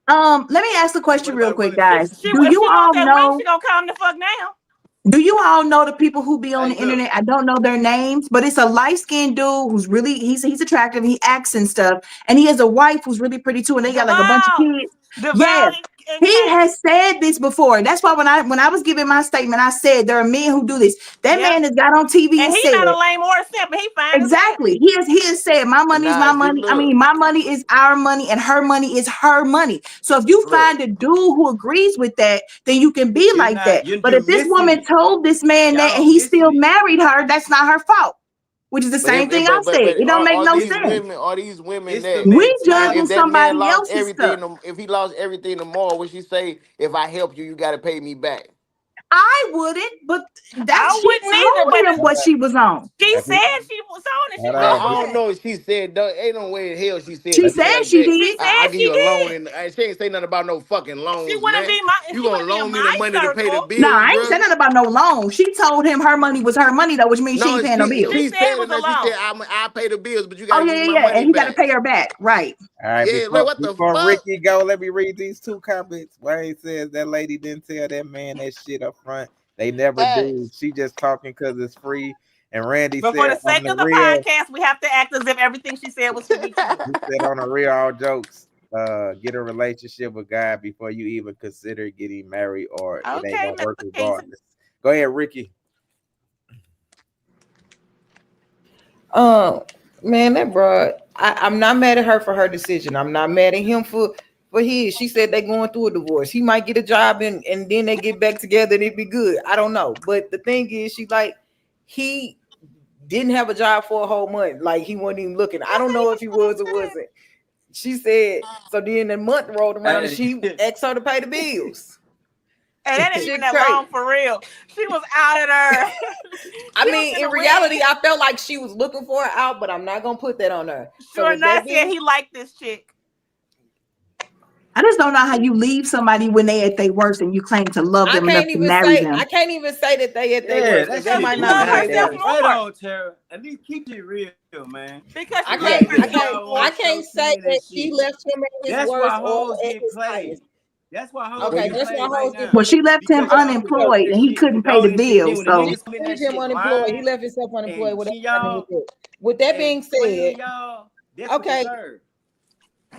Let me ask the question What real about quick, women guys. principle? Do If you she all want that ring, know? she gonna come the fuck now. Do you all know the people who be on Hey, the look. internet? I don't know their names, but it's a light-skinned dude who's really he's attractive. He acts and stuff, and he has a wife who's really pretty too, and they got like a bunch of kids. Yes, he has said this before. That's why when I was giving my statement, I said there are men who do this. That man has got on TV and he's said, not a lame or a simp, but he fine. exactly. He has said, my money is my money. I mean, my money is our money, and her money is her money. So if you find a dude who agrees with that, then you can be like that. But if this woman told this man that and he still married her, that's not her fault. Which is the same thing I said. It don't make no sense. Are these women It's that the We judging if that man somebody lost else's everything, stuff. if he lost everything tomorrow, would she say, if I help you, you got to pay me back? I wouldn't, but I that's wouldn't she either, told but him what she was on. she That's it. said she was on it. She Hold I, on, told I you don't that. know if she said, ain't no way in hell she said She some shit said like she that. did. I She give you a loan, did. and she ain't say nothing about no fucking She loans, wouldn't man. be my. You She gonna wouldn't be in loan me the my money to pay the circle. bills, No, I ain't bro? saying nothing about no loan. She told him her money was her money, though, which means she No, ain't paying no bills. She she said it said was it. a She said loan. I pay the bills, but you Oh gotta yeah, give me yeah, my yeah. money And he got to back. pay her back, right? All right, Yeah, like what the before fuck? Ricky go, let me read these 2 comments. Wayne says that lady didn't tell that man that shit up front. They never do. Facts. She just talking because it's free. And Randy But for said the on sake the of the real, podcast, we have to act as if everything she said was to be true. he said on the real, all jokes, get a relationship with God before you even consider getting married, or it ain't Okay, gonna work Mr. Casey. regardless. Go ahead, Ricky. Man, that bro, I'm not mad at her for her decision. I'm not mad at him for his. She said they going through a divorce. He might get a job and then they get back together and it'd be good. I don't know. But the thing is, he didn't have a job for a whole month. Like he wasn't even looking. I don't know if he was or wasn't. She said, so then the month rolled around and she asked her to pay the bills. And that ain't Shit even that crazy. long for real. She was out at her. I She mean, was in a reality, wig. I felt like she was looking for her out, but I'm not gonna put that on her. So Sure with enough, that said being, he liked this chick. I just don't know how you leave somebody when they at their worst and you claim to love them enough to marry them. I can't even say that they at their worst because that Because might she not loved be their herself worst. more. Right on, Tara. At least keep it real, man. Because she I loved can't herself. I can't say that she left him at his That's worst why or hoes at get his played. highest. That's why hoes Okay, get that's why played right hoes get now. Well, she left him Because y'all put all unemployed this and he shit, couldn't pay all the this shit. Then bills. when the So niggas come in that Leave him shit unemployed. He lying left himself unemployed. and Whatever cheating happened y'all with it. With that being and playing said, y'all, that's okay, what deserve.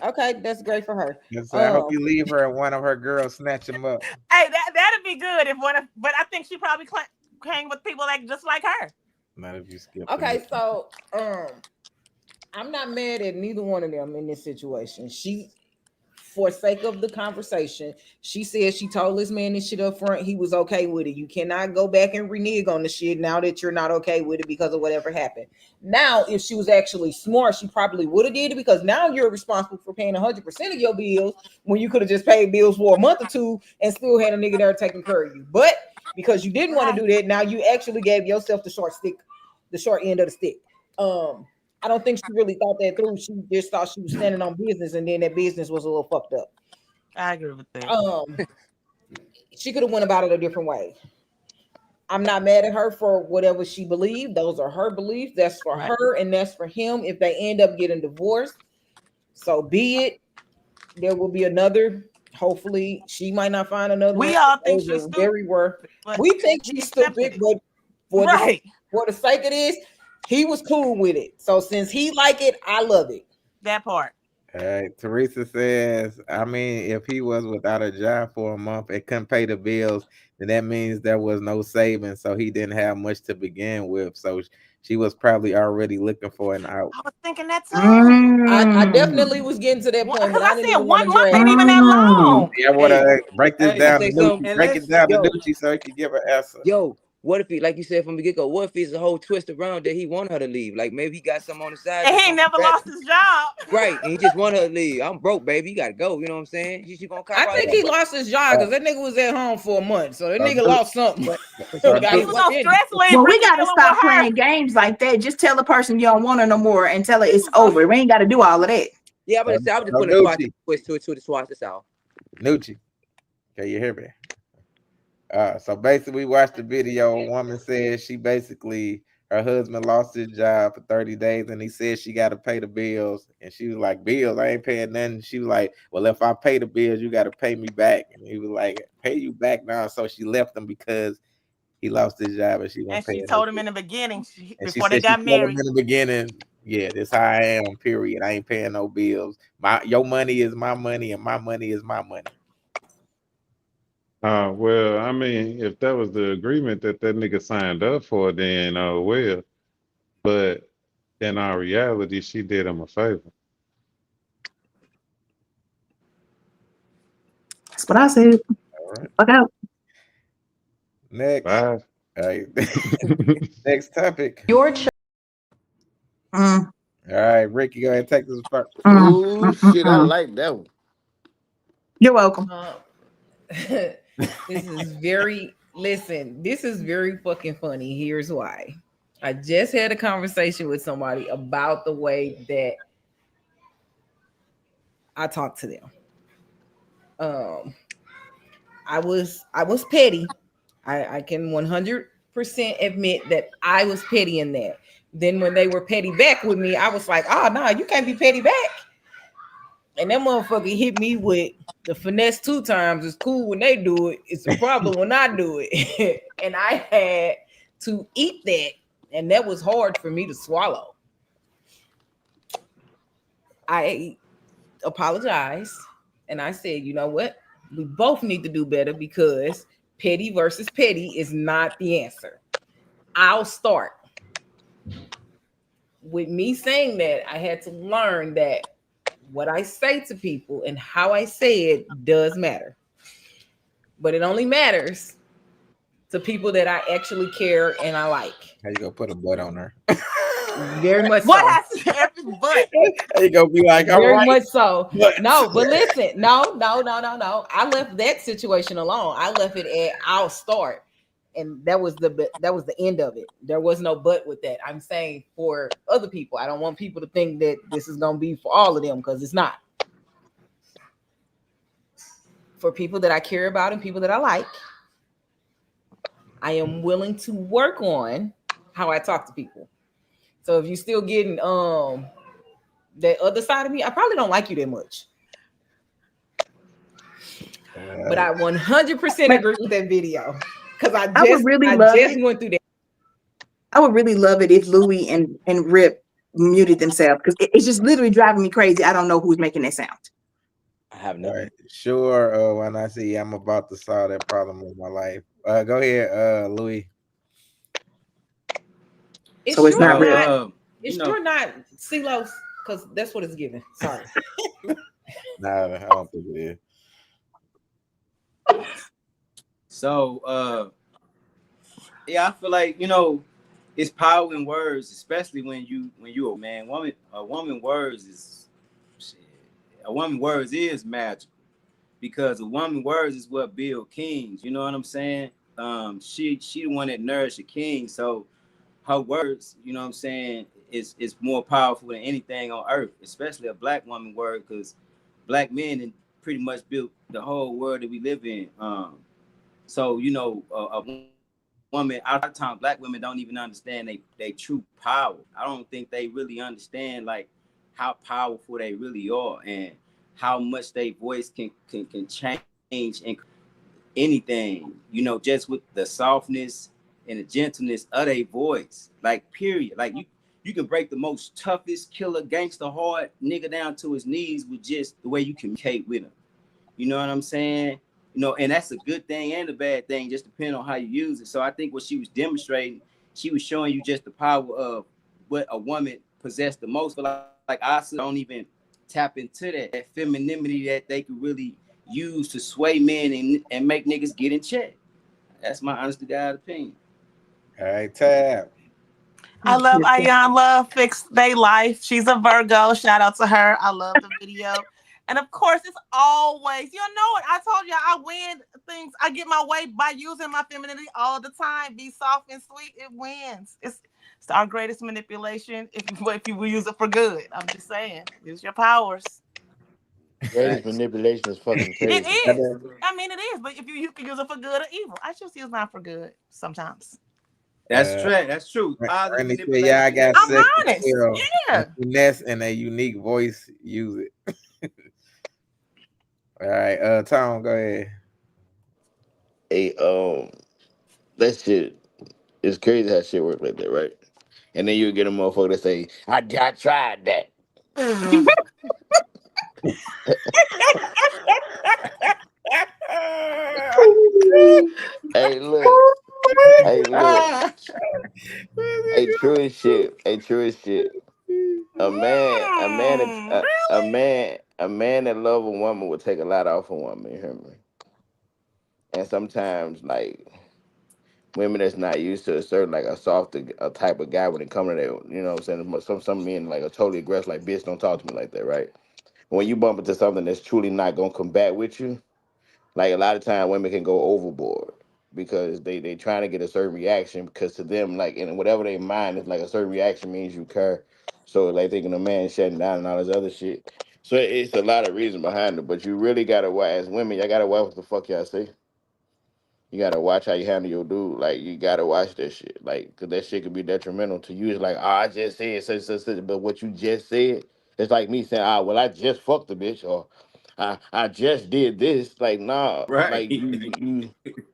okay, that's great for her. Yes, I hope you leave her and one of her girls snatch him up. Hey, that'd be good if one of, but I think she probably hang with people like just like her. Not if you skip. Okay, so I'm not mad at neither one of them in this situation. She, for sake of the conversation, she said she told this man this shit up front. He was okay with it. You cannot go back and renege on the shit now that you're not okay with it because of whatever happened. Now, if she was actually smart, she probably would have did it because now you're responsible for paying 100% of your bills when you could have just paid bills for a month or two and still had a nigga there taking care of you. But because you didn't want to do that, now you actually gave yourself the short end of the stick. I don't think she really thought that through. She just thought she was standing on business, and then that business was a little fucked up. I agree with that. She could have went about it a different way. I'm not mad at her for whatever she believed. Those are her beliefs. That's for her, and that's for him. If they end up getting divorced, so be it. There will be another. Hopefully, she might not find another. We one. all think Those she's are very worth. but We think she she's accepted stupid, but for right. for the sake of this, he was cool with it. So since he like it, I love it. That part. All right, Teresa says, I mean, if he was without a job for a month and couldn't pay the bills, then that means there was no savings, so he didn't have much to begin with. So she was probably already looking for an out. I was thinking that too. I definitely was getting to that point, Because but I I didn't said even 1 want to month drag. ain't even that long. Yeah, I want to break this Hey, down say to something. Nucci. Break it down to Nucci so he can give an answer. Yo, what if he, like you said from the get go, what if it's a whole twist around that he want her to leave? Like maybe he got something on the side. And that's he ain't gonna never be better. lost his job. Right, and he just want her to leave. I'm broke, baby. You gotta go. You know what I'm saying? She gonna cop I out think that. he lost his job because that nigga was at home for a month, so that nigga Nucci, lost something. But He was on stress leave. well, we Ricky gotta dealing stop with her. playing games like that. Just tell the person you don't want her no more and tell her it's over. We ain't got to do all of that. yeah, I'm gonna say I was just putting a twist to the swatch. That's all. Nucci, can you hear me? So basically, we watched the video. A woman said she basically, her husband lost his job for 30 days and he said she got to pay the bills. And she was like, bills? I ain't paying nothing. She was like, well, if I pay the bills, you got to pay me back. And he was like, pay you back now. So she left him because he lost his job and she And wasn't paying she told him bills. in the beginning, And before she they said she got told him married. in the beginning, yeah, this how I am, period. I ain't paying no bills. Your money is my money and my money is my money. Well, I mean, if that was the agreement that nigga signed up for, then well, but in our reality, she did him a favor. That's what I said. All right. Fuck out. Next. Bye. All right. Next topic. Mm, All right, Ricky, go ahead and take this first. Ooh, shit, I like that one. You're welcome. This is very Listen, this is very fucking funny. Here's why. I just had a conversation with somebody about the way that I talk to them. I was petty. I can 100% admit that I was petty in that. Then when they were petty back with me, I was like, oh no, you can't be petty back. And that motherfucker hit me with the finesse 2 times. It's cool when they do it. It's a problem when I do it. And I had to eat that. And that was hard for me to swallow. I apologized. And I said, you know what? We both need to do better because petty versus petty is not the answer. I'll start. With me saying that, I had to learn that what I say to people and how I say it does matter. But it only matters to people that I actually care and I like. How you gonna put a butt on her? Very much What so. has every butt? How you gonna be like, all Very right, much so. but- No, but listen, no. I left that situation alone. I left it at I'll start. And that was the end of it. There was no but with that. I'm saying for other people, I don't want people to think that this is gonna be for all of them because it's not. For people that I care about and people that I like, I am willing to work on how I talk to people. So if you're still getting that other side of me, I probably don't like you that much. But I 100% agree with that video. Because I just went through that. I would really love it if Louis and Rip muted themselves because it's just literally driving me crazy. I don't know who's making that sound. I have no. Right. Sure. When I see I'm about to solve that problem with my life. Go ahead, Louis. It's So it's sure not not. It's sure not CeeLo's because that's what it's giving. Sorry. No, I don't think it is. So yeah, I feel like it's power in words, especially when you a man. A woman words is magical because a woman words is what build kings. You know what I'm saying? She the one that nourished a king. So her words, you know what I'm saying, is more powerful than anything on earth, especially a black woman word, because black men pretty much built the whole world that we live in. So a woman, a lot of times black women don't even understand they true power. I don't think they really understand like how powerful they really are and how much their voice can change and anything, just with the softness and the gentleness of their voice. Like period. Like you can break the most toughest killer gangster hard nigga down to his knees with just the way you communicate with him. You know what I'm saying? And that's a good thing and a bad thing, just depending on how you use it. So I think what she was demonstrating, she was showing you just the power of what a woman possessed the most. But like I don't even tap into that femininity that they could really use to sway men and make niggas get in check. That's my honest to God opinion. All right, Tab. I love Ayan Love Fixed They Life. She's a Virgo. Shout out to her. I love the video. And of course, it's always, I told you I win things. I get my way by using my femininity all the time. Be soft and sweet. It wins. It's our greatest manipulation if you will use it for good. I'm just saying, use your powers. Greatest manipulation is fucking crazy. It is. I mean, it is. But if you can use it for good or evil, I just use mine for good sometimes. That's true. That's true. Yeah, I got I'm honest. Yeah. Finesse and a unique voice. Use it. All right, Tom, go ahead. Hey, that shit is crazy how shit work like that, right? And then you get a motherfucker that say, I tried that. Hey, look. Hey, true as shit. A man that love a woman will take a lot off a woman, you hear me? And sometimes, like, women that's not used to a certain, like, a type of guy when it comes to that, you know what I'm saying? Some men, like, are totally aggressive, like, bitch, don't talk to me like that, right? When you bump into something that's truly not going to come back with you, like, a lot of times women can go overboard. because they trying to get a certain reaction, because to them, like, in whatever they mind is like a certain reaction means you care. So like thinking a man shutting down and all this other shit. So it's a lot of reason behind it, but you really gotta watch, as women, y'all gotta watch what the fuck y'all say. You gotta watch how you handle your dude. Like, you gotta watch that shit. Like, cause that shit could be detrimental to you. It's like, oh, I just said such, but what you just said, it's like me saying, well, I just fucked the bitch, or I just did this. Like, nah, Right. like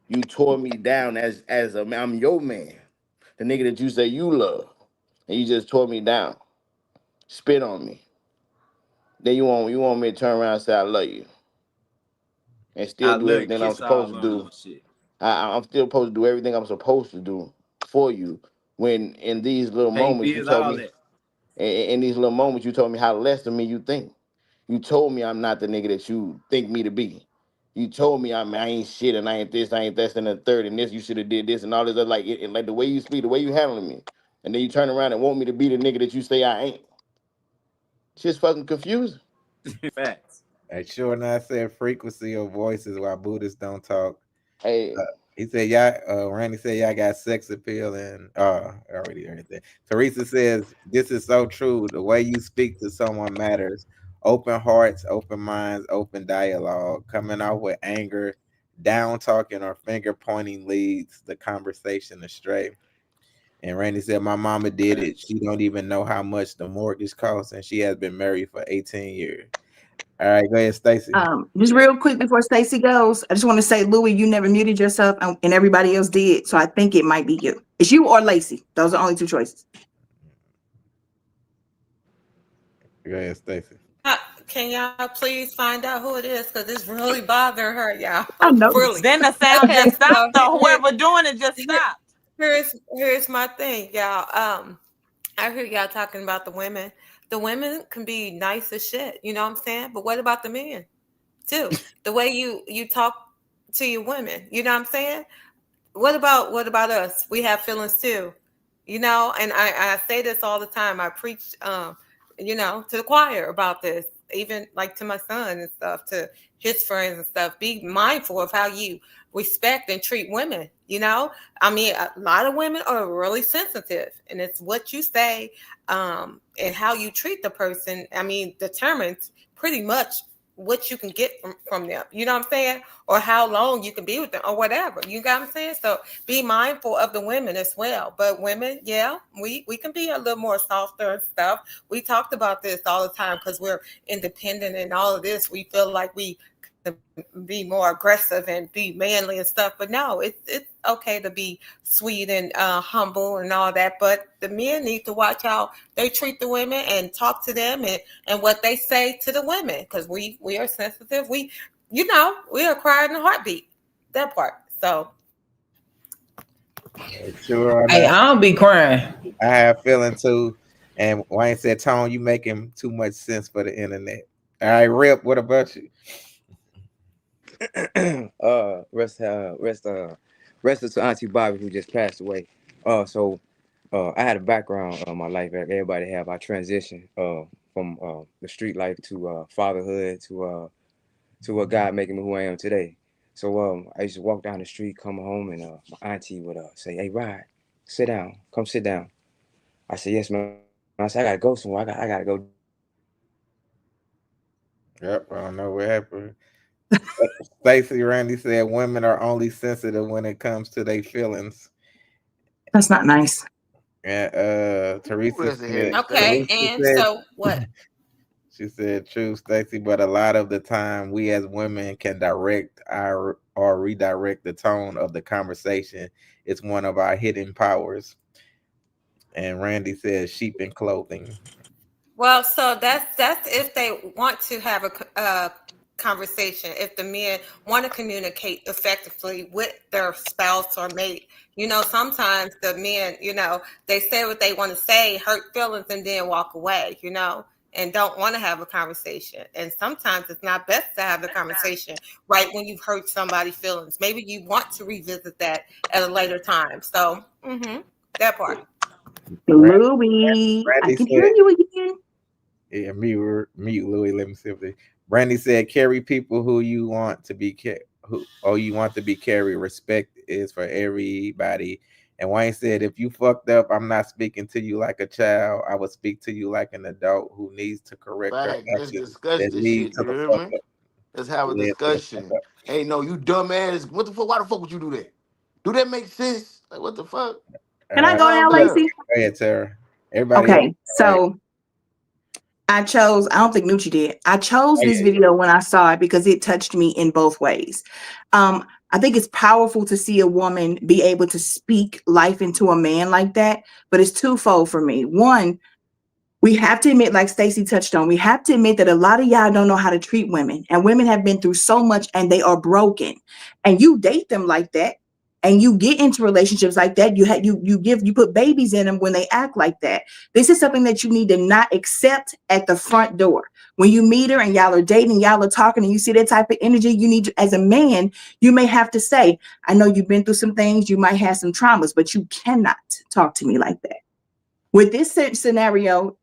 you tore me down as a man. I'm your man, the nigga that you say you love, and you just tore me down, spit on me. Then you want me to turn around and say I love you, and still I do love everything I'm kiss all supposed to on do. them shit. I'm still supposed to do everything I'm supposed to do for you. When in these little Pay moments you bills, told all me, that. in these little moments you told me how less of me you think. You told me I'm not the nigga that you think me to be. You told me I ain't shit and I ain't this, I ain't that, and the third, and this, you should have did this and all this other, like like the way you speak, the way you handling me, and then you turn around and want me to be the nigga that you say I ain't. It's just fucking confusing. Facts. Hey, sure enough, said frequency of voices while Buddhists don't talk. Hey, He said, y'all, Randy said, y'all got sex appeal and, already everything. Teresa says, this is so true. The way you speak to someone matters. Open hearts, open minds, open dialogue. Coming out with anger, down talking, or finger pointing leads the conversation astray. And Randy said, my mama did it. She don't even know how much the mortgage costs, and she has been married for 18 years. All right, go ahead, Stacy. Just real quick before Stacey goes, I just want to say, Louis, you never muted yourself, and everybody else did. So I think it might be you. It's you or Lacey. Those are only two choices. Go ahead, Stacy. Can y'all please find out who it is? Because it's really bothering her, y'all. I know. Really. Then the sound Okay, just stopped. so So whoever doing it just stopped. here's my thing, y'all. I hear y'all talking about the women. The women can be nice as shit, you know what I'm saying? But what about the men too? The way you talk to your women, you know what I'm saying? What about us? We have feelings too, you know. And I say this all the time. I preach, to the choir about this, even like to my son and stuff, to his friends and stuff. Be mindful of how you respect and treat women. You know, I mean, a lot of women are really sensitive, and it's what you say, and how you treat the person. I mean, determines pretty much what you can get from them, you know what I'm saying? Or how long you can be with them or whatever, you got what I'm saying? So be mindful of the women as well. But women, yeah, we can be a little more softer and stuff. We talked about this all the time because we're independent and all of this. We feel like we can be more aggressive and be manly and stuff. But no, it's okay to be sweet and humble and all that. But the men need to watch how they treat the women and talk to them and what they say to the women, because we are sensitive. We are crying in a heartbeat. That part. So Sure. Hey, I don't be crying. I have feeling too. And Wayne said, Tone, you making too much sense for the internet. All right, Rip, what about you? Rest to Auntie Bobby, who just passed away. So I had a background in my life. Everybody have. I transitioned from the street life to fatherhood to what God making me who I am today. So I used to walk down the street, come home, and my auntie would say, "Hey, Rod, sit down. Come sit down." I said, "Yes, ma'am." I said, "I gotta go somewhere. I gotta go." Yep, I don't know what happened. Stacey Randy said women are only sensitive when it comes to their feelings. That's not nice. And Teresa said, okay, and so what? She said, true, Stacey, but a lot of the time we as women can direct or redirect the tone of the conversation. It's one of our hidden powers. And Randy says sheep in clothing. Well, so that's if they want to have a conversation. If the men want to communicate effectively with their spouse or mate, sometimes the men, they say what they want to say, hurt feelings, and then walk away, and don't want to have a conversation. And sometimes it's not best to have the conversation right when you've hurt somebody's feelings. Maybe you want to revisit that at a later time. So that part. Louis, I can hear you again. Yeah, mute Louis. Let me see if Brandy said, carry people who you want to be you want to be carried. Respect is for everybody. And Wayne said, if you fucked up, I'm not speaking to you like a child. I would speak to you like an adult who needs to correct her Fact. Let's actions discuss that this lead shit. to You the hear fuck me? up. Let's have a Yeah, to the fuck discussion. up. Hey, no, you dumbass. What the fuck? Why the fuck would you do that? Do that make sense? Like, what the fuck? Can I go Calm now, down. Lacey? Go ahead, Tara. Everybody else, Okay, all right. so I don't think Nucci did. I chose Oh, this yeah. video when I saw it because it touched me in both ways. I think it's powerful to see a woman be able to speak life into a man like that, but it's twofold for me. One, we have to admit, like Stacey touched on, we have to admit that a lot of y'all don't know how to treat women, and women have been through so much and they are broken. And you date them like that, and you get into relationships like that. You put babies in them when they act like that. This is something that you need to not accept at the front door. When you meet her and y'all are dating, y'all are talking, and you see that type of energy, you need to, as a man, you may have to say, I know you've been through some things, you might have some traumas, but you cannot talk to me like that. With this scenario,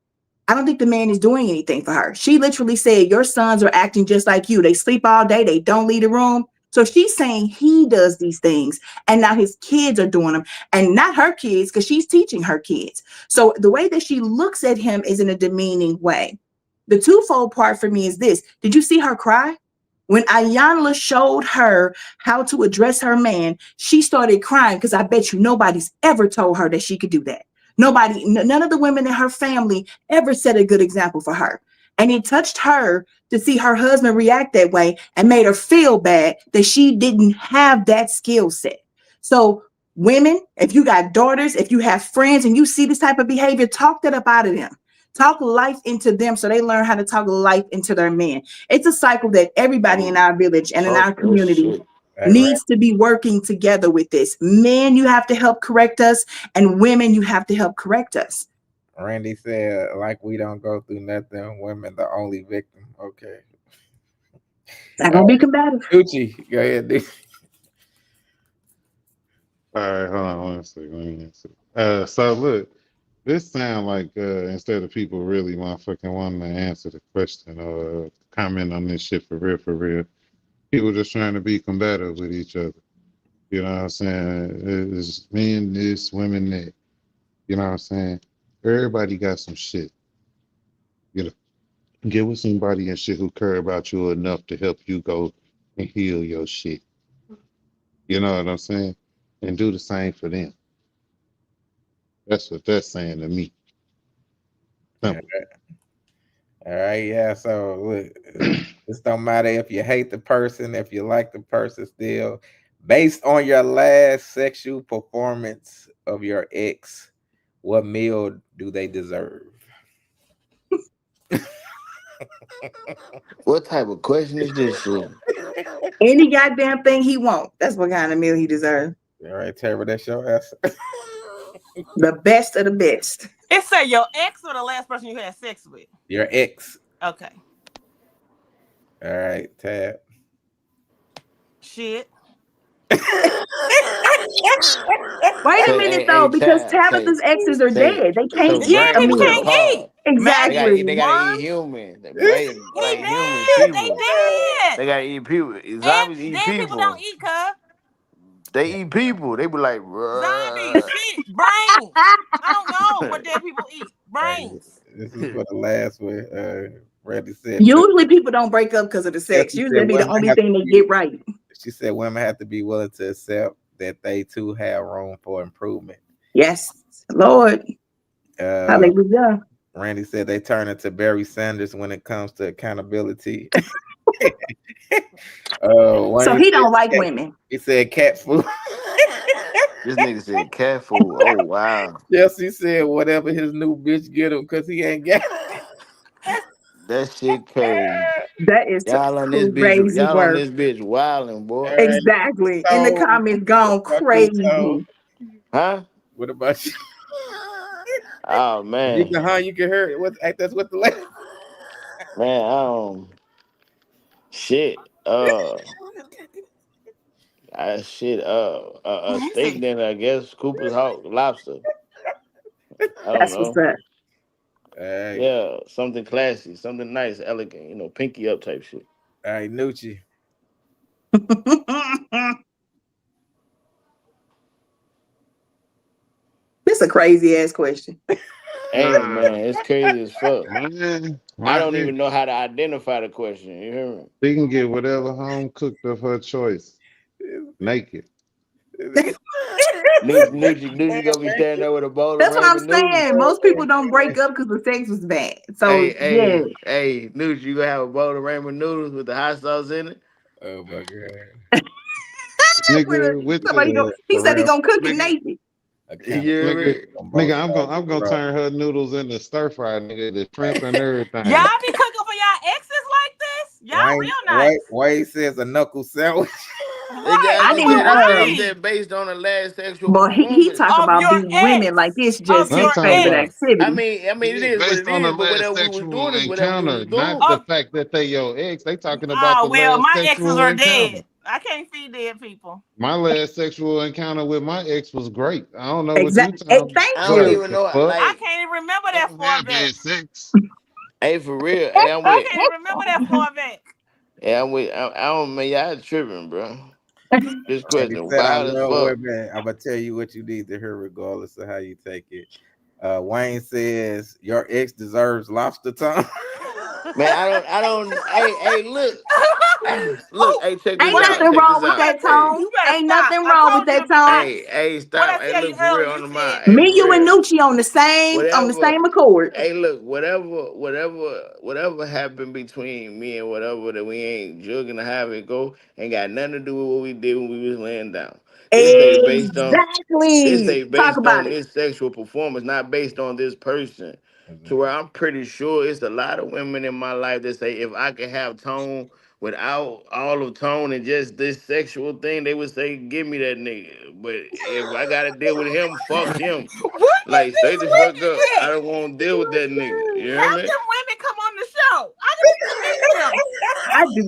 I don't think the man is doing anything for her. She literally said, your sons are acting just like you. They sleep all day. They don't leave the room. So she's saying he does these things, and now his kids are doing them, and not her kids, because she's teaching her kids. So the way that she looks at him is in a demeaning way. The twofold part for me is this. Did you see her cry? When Ayanla showed her how to address her man, she started crying because I bet you nobody's ever told her that she could do that. None of the women in her family ever set a good example for her. And it touched her to see her husband react that way and made her feel bad that she didn't have that skill set. So women, if you got daughters, if you have friends and you see this type of behavior, talk that up out of them. Talk life into them so they learn how to talk life into their men. It's a cycle that everybody in our village and in our community needs to be working together with this. Men, you have to help correct us, and women, you have to help correct us. Randy said, like we don't go through nothing. Women, the only victim. Okay. I'm gonna be combative. Gucci, go ahead, dude. All right, hold on one second. Let me answer. So look, this sound like instead of people really motherfucking wanting to answer the question or comment on this shit for real, people just trying to be combative with each other. You know what I'm saying? It's men this, women that. You know what I'm saying? Everybody got some shit. You know, get with somebody and shit who care about you enough to help you go and heal your shit. You know what I'm saying? And do the same for them. That's what that's saying to me. Simple. All right, yeah. So look, this don't matter if you hate the person, if you like the person still. Based on your last sexual performance of your ex, what meal do they deserve? What type of question is this shit? Any goddamn thing he wants. That's what kind of meal he deserves. All right, Tara, that's your answer. The best of the best. It say your ex or the last person you had sex with? Your ex. Okay. All right, Tab. Shit. Wait a minute though, because Tabitha's exes are dead. They can't eat a people meal. can't eat. Exactly. They gotta eat human. They human people. They gotta eat people. Zombies eat dead people. don't eat, cuz. They eat people. They be like, zombies, shit, brains. I don't know what dead people eat. Brains. This is for the last one. Randy said. Usually people don't break up because of the sex. Usually that'd be the only thing they get right. She said women have to be willing to accept that they too have room for improvement. Yes, Lord. Hallelujah. Randy said they turn into Barry Sanders when it comes to accountability. So he don't like women. He said cat food. This nigga said cat food. Oh wow. Yes, he said whatever his new bitch get him because he ain't got. That shit crazy. That is y'all on this crazy bitch. Y'all work. on this bitch wilding, boy. Exactly. In the comments, gone crazy. Huh? What about you? Oh man. You can hear it. That's what the lady. Man, shit. A steak dinner, I guess. Cooper's Hawk lobster. I don't know. What's up. Yeah, something classy, something nice, elegant, pinky up type shit. All right, Nucci. This a crazy ass question. Hey man, it's crazy as fuck. Man, I my don't ex, even know how to identify the question. You hear me? she can get whatever home cooked of her choice, naked. Nucci gonna be standing there with a bowl of That's what I'm ramen noodles. saying. Most people don't break up because the sex was bad. So yeah, Hey, Nucci, you gonna have a bowl of ramen noodles with the hot sauce in it? Oh my god. Nigga, with somebody go. the He For said he real. gonna cook it nigga, naked. You hear nigga, me? I'm gonna turn her noodles into stir fry, nigga, the shrimp and Y'all everything. be cooking for y'all exes like this? Y'all real nice. Wayne says a knuckle sandwich. Right. I didn't. I said based on the last sexual But he performance. talk Of about your beating women ex. like it's Of just his your I'm talking favorite about ex. activity. I mean, it is what based it on the is. But last whatever we was sexual doing is whatever we encounter, was not doing. the fact that they your ex. They talking about the Well, last my exes sexual are encounter. dead. I can't feed dead people. My last sexual encounter with my ex was great. I don't know what you Exactly. talking Thank I don't about. you. even The know. fuck? I Like, can't even remember that I've far had back. bad sex. hey, for real. Hey, I'm I with. can't even remember that far back. Hey, I'm with. I don't man. Y'all tripping, bro. This Randy question said, I wild as love fuck. women. I'm gonna tell you what you need to hear, regardless of how you take it. Wayne says your ex deserves lobster tongue. Man, I don't. Hey, look. Look, hey, check this Ain't Wait, out. nothing Check wrong this with out. that Hey, tone. you better Ain't stop. nothing I wrong with told you that to be tone. nice. hey, What stop. I Hey, tell you look, for real, earlier, on you the mind. said Hey, Me, for you, and real. Nucci on the Whatever. same accord. Hey, look, whatever happened between me and whatever that we ain't jugging to have it go ain't got nothing to do with what we did when we was laying down. This day based on Exactly. Talk about it. this sexual performance, not based on this person. To where I'm pretty sure it's a lot of women in my life that say if I could have tone without all of tone and just this sexual thing, they would say, give me that nigga. But if I gotta deal with him, fuck him. where did Like straight these the fuck women up. I at? don't want to deal with that nigga. You hear Have me? them women come on the show. I need to meet them. I do.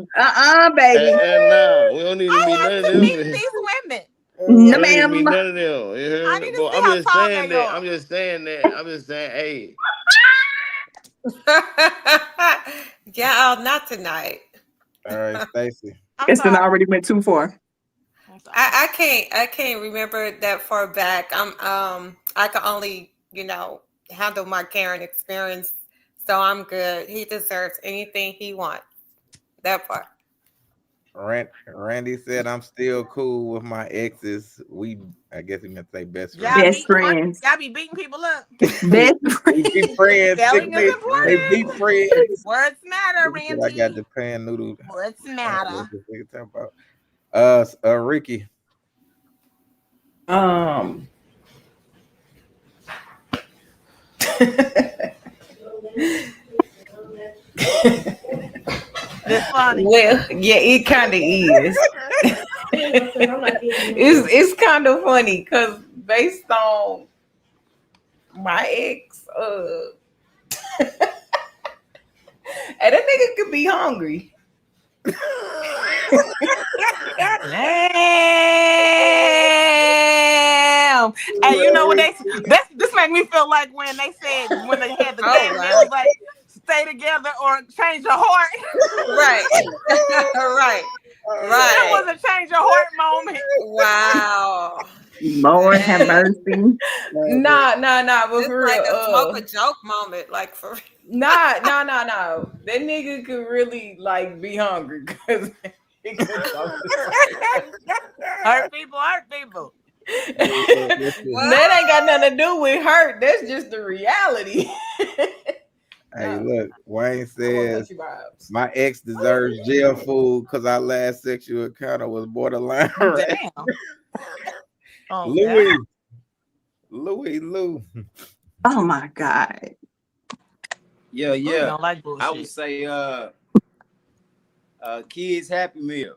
Baby. And nah, we don't need to I meet want none of to them. meet these women. No, We don't need to meet ma'am. none of them. You hear I me? need to But see I'm how just tall saying they that. are. I'm just saying, hey. Yeah, not tonight. All right, Stacy. I'm It's been sorry. already went too far. I'm sorry. I can't remember that far back. I can only, handle my current experience. So I'm good. He deserves anything he wants. That part. Randy said I'm still cool with my exes. I guess he meant to say best Y'all friends. Best beat one. friends. Y'all be beating people up. Best We be friends, Spelling is they be important. friends. Words matter, I got Randy. the pan noodle. Words What matter. this nigga talking about? Ricky. Um, That's funny. well, yeah, it kind of is. It's kind of funny because based on my ex, and that nigga could be hungry. Damn. And you know what this make me feel like when they said when they had the Oh game, they wow. was like, stay together or change your heart. Right. Right. That was Right. a change your heart moment. Wow. Lord have Dang. mercy. Nah. But It's for like a smoke real, a joke moment. Like for nah. That nigga could really like be hungry because he could talk to Hurt people. what? That ain't got nothing to do with hurt. That's just the reality. Hey, look, Wayne I want says country vibes. my ex deserves jail food because our last sexual encounter was borderline rape. Damn. Oh, Louis. Lou. Oh my God. Yeah, We yeah. don't like I bullshit. would say kids Happy Meal.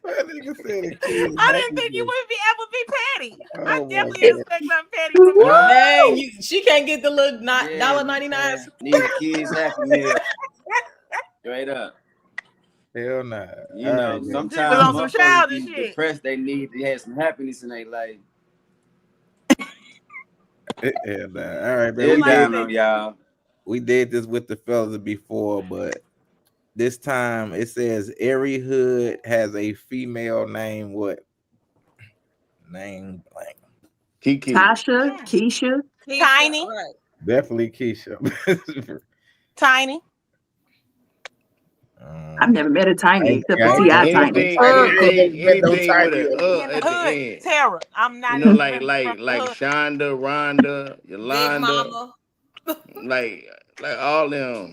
That nigga said a kid. I didn't think you would ever be petty. I Oh my definitely God. expect something petty from you. Dang, she can't get the little Yeah, $1.99. need a kids Happy Meal. Straight up. Hell nah. You All know, right, man. She was sometimes on some motherfuckers childish be shit. depressed. They need to have some happiness in their life. Hell nah. All right, man. Still like down that. on y'all. We did this with the fellas before, but This time it says every hood has a female name. What name blank? Kiki. Tasha, Keisha. Tiny. Right. Definitely Keisha. Tiny. I've never met a Tiny except for I T.I. ain't Tiny. Anything with Tiny. a In at the the hood. end. Tara. I'm not You know, even from like the hood. Shonda, Rhonda, Big Yolanda, Mama. like all them.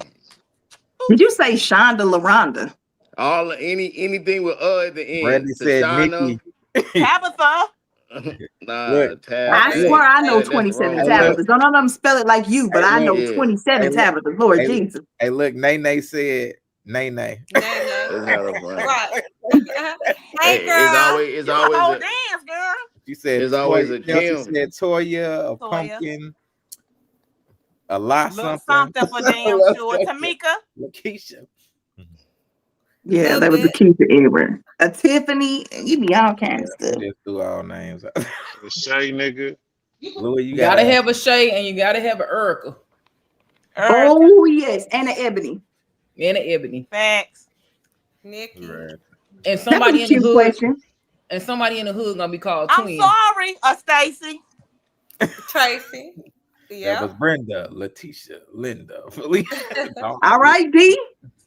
Did you say Shonda LaRonda? All anything with at the end. Brandy said Tashana. Nikki. Tabitha. Look, Tab. I swear I know That's 27 wrong. Tabithas. Don't know them spell it like you, but Hey, I look. know Yeah. 27 Hey, look. Tabithas. Lord Hey, Jesus. Hey, look, Nene said Nene. Nene. That's hella funny. Right. Hey, girl. It's You always a whole a, dance, girl. She said it's always a Chelsea Kim. said Toya, a Toya. pumpkin, a lot Little something. something for damn Little sure. something. Tamika. Lakeisha. Yeah, Little that was a bit. Keisha Edward. A Tiffany. You be all kind of We stuff. just threw all names out. The Shay nigga. Louis, you You gotta gotta have a Shay and you gotta have an Erica Erica. Oh, yes. And an Ebony. and an Ebony. Facts. Nikki. Right. And That was somebody a in the cute hood. question. And somebody in the hood gonna be called I'm Twin. sorry, Stacy. Tracy. That Yeah. was Brenda, Letitia, Linda, Felicia. All right, D.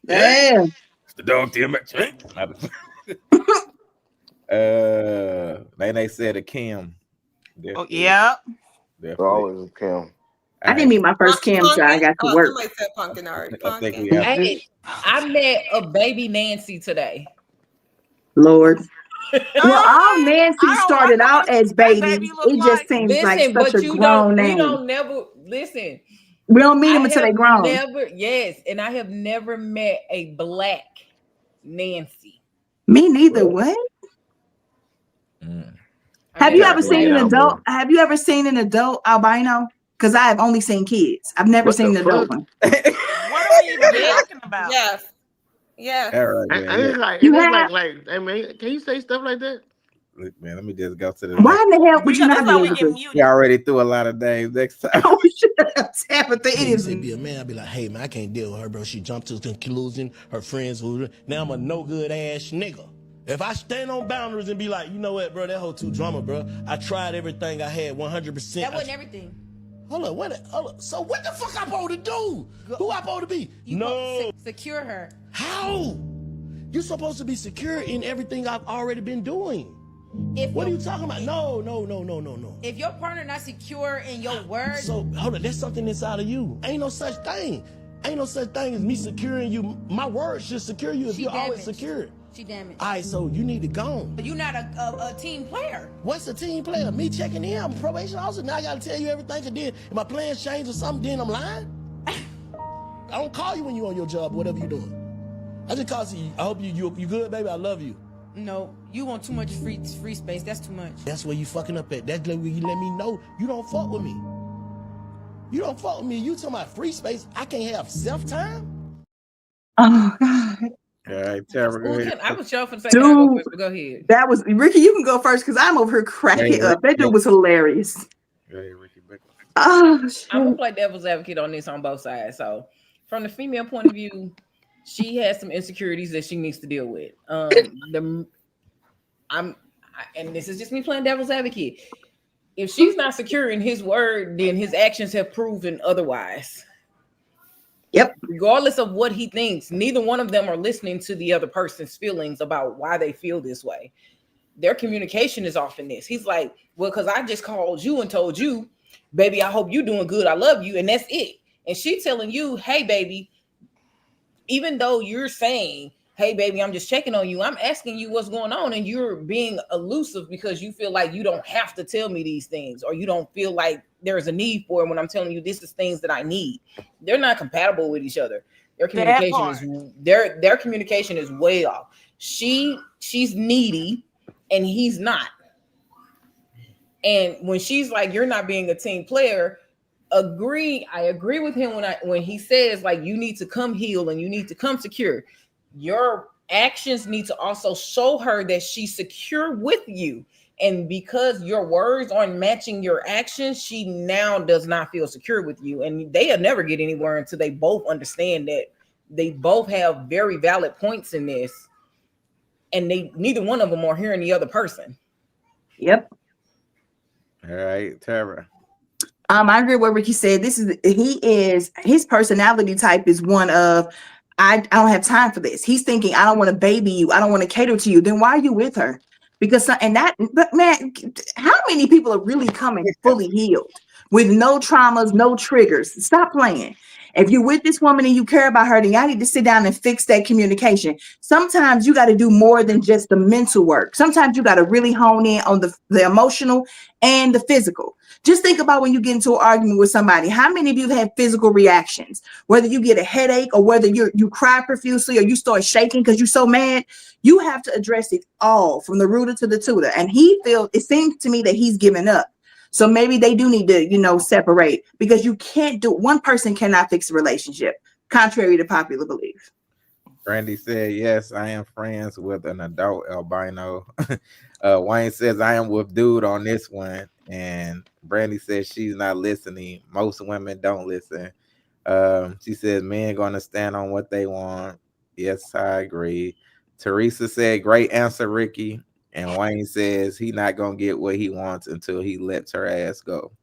Damn. It's the dog Tim. Nene said a Kim. Oh, yeah. Definitely. Always a Kim. I didn't meet my first Kim till I got to Oh, work. somebody said pumpkin already. I think we Pumpkin. have. Hey, I met a baby Nancy today. Lord. Well, all I Nancy don't started know out what as that baby. baby look It just like. seems like Listen, such but a you grown don't. We name. don't never listen. We don't meet them I until they have grown. never. Yes, and I have never met a black Nancy. Me neither. What? Mm. I Have met you a ever seen black- an adult? Have you ever seen an adult albino? Because I have only seen kids. I've never What seen the an adult fuck? one. What are we even Yes. talking about? Yes. Yes. All right, And man. it's like, You it's have? like, I mean, can you say stuff like that? Look, man, let me just go to the Why next. in the hell would you Because not that's be how we able get to? We muted. already threw a lot of names. Next time. Oh shit! Tabitha, it You is. say be a man, I'd be like, hey man, I can't deal with her, bro. She jumped to the conclusion, her friends who now I'm a no good ass nigga. If I stand on boundaries and be like, you know what, bro, that whole too drama, bro. I tried everything I had 100%. That wasn't everything. Hold up. So what the fuck I supposed to do? Who I supposed to be? No. Secure her. How? You're supposed to be secure in everything I've already been doing. If What are your- you talking about? No. If your partner not secure in your word, So hold on, there's something inside of you. Ain't no such thing. Ain't no such thing as me securing you. My word should secure you if She you're always damaged. secure. she damaged. All right, so you need to go. You're not a team player. What's a team player? Me checking in. I'm a probation officer. Now I gotta tell you everything. And then if my plans change or something, then I'm lying. I don't call you when you on your job, whatever you're doing. I just call you. I hope you good, baby. I love you. No, you want too much free space. That's too much. That's where you fucking up at. That's where you let me know you don't fuck with me. You don't fuck with me. You talking about free space? I can't have self-time? Oh god, All right, Tara, go Ooh, ahead. I was sure for saying I go first, but go ahead. that was Ricky. You can go first because I'm over here cracking up. That dude was hilarious. Go ahead, Ricky. Oh I'm shit! gonna play devil's advocate on this on both sides. So, from the female point of view, she has some insecurities that she needs to deal with. And this is just me playing devil's advocate. If she's not secure in his word, then his actions have proven otherwise. Yep. Regardless of what he thinks, neither one of them are listening to the other person's feelings about why they feel this way. Their communication is off in this. He's like, well, because I just called you and told you, baby, I hope you're doing good. I love you. And that's it. And she telling you, hey, baby, even though you're saying, hey, baby, I'm just checking on you, I'm asking you what's going on. And you're being elusive because you feel like you don't have to tell me these things, or you don't feel like there's a need for it when I'm telling you this is things that I need. They're not compatible with each other. Their communication is way off. She's needy and he's not. And when she's like, you're not being a team player, I agree with him when he says, like, you need to come heal and you need to come secure. Your actions need to also show her that she's secure with you. And because your words aren't matching your actions, she now does not feel secure with you. And they'll never get anywhere until they both understand that they both have very valid points in this, and neither one of them are hearing the other person. Yep. All right, Tara. I agree with what Ricky said. His personality type is one of, I don't have time for this. He's thinking, I don't want to baby you. I don't want to cater to you. Then why are you with her? But man, how many people are really coming fully healed with no traumas, no triggers? Stop playing. If you're with this woman and you care about her, then y'all need to sit down and fix that communication. Sometimes you got to do more than just the mental work. Sometimes you got to really hone in on the emotional and the physical. Just think about when you get into an argument with somebody. How many of you have had physical reactions? Whether you get a headache or whether you cry profusely or you start shaking because you're so mad, you have to address it all from the rooter to the tutor. And it seems to me that he's given up. So maybe they do need to, separate, because one person cannot fix a relationship, contrary to popular belief. Brandy said, yes, I am friends with an adult albino. Wayne says, I am with dude on this one. And Brandy says she's not listening. Most women don't listen. She says, men going to stand on what they want. Yes, I agree. Teresa said, great answer, Ricky. And Wayne says he not going to get what he wants until he lets her ass go.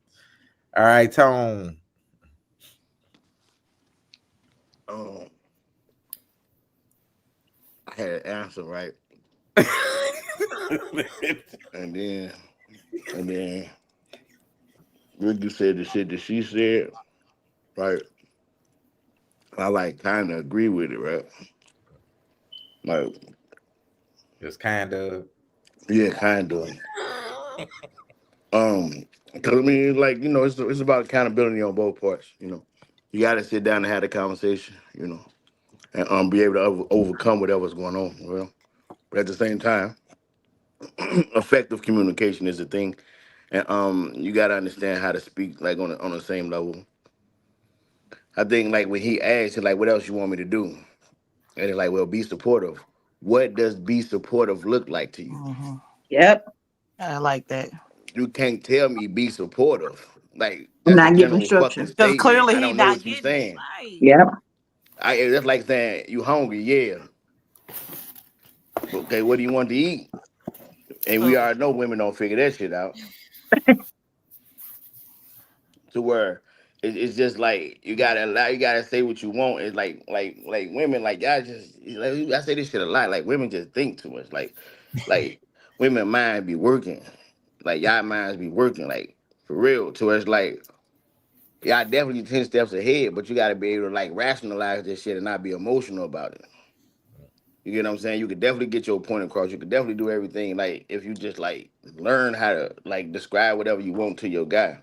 All right, Tone. I had an answer, right? and then Ricky said the shit that she said, right? I kind of agree with it, right? Just kind of. Yeah, kind of. Because I mean, it's about accountability on both parts. You got to sit down and have a conversation. And be able to overcome whatever's going on. Well, but at the same time, effective communication is the thing, and you got to understand how to speak on the same level. I think when he asked, what else you want me to do, and it's well, be supportive. What does be supportive look like to you? Mm-hmm. Yep. I like that. You can't tell me be supportive. I'm That's not a giving general fucking structure. Because statement. clearly I he's don't know not what you're getting it. saying. Right. Yep. That's like saying you hungry, yeah. Okay, what do you want to eat? And we already know women don't figure that shit out. To where it's just you gotta say what you want. It's like women, y'all just I say this shit a lot. Women just think too much. Like women mind be working. Y'all minds be working, for real. To where it's y'all definitely 10 steps ahead, but you gotta be able to rationalize this shit and not be emotional about it. You get what I'm saying? You could definitely get your point across. You could definitely do everything if you just learn how to describe whatever you want to your guy.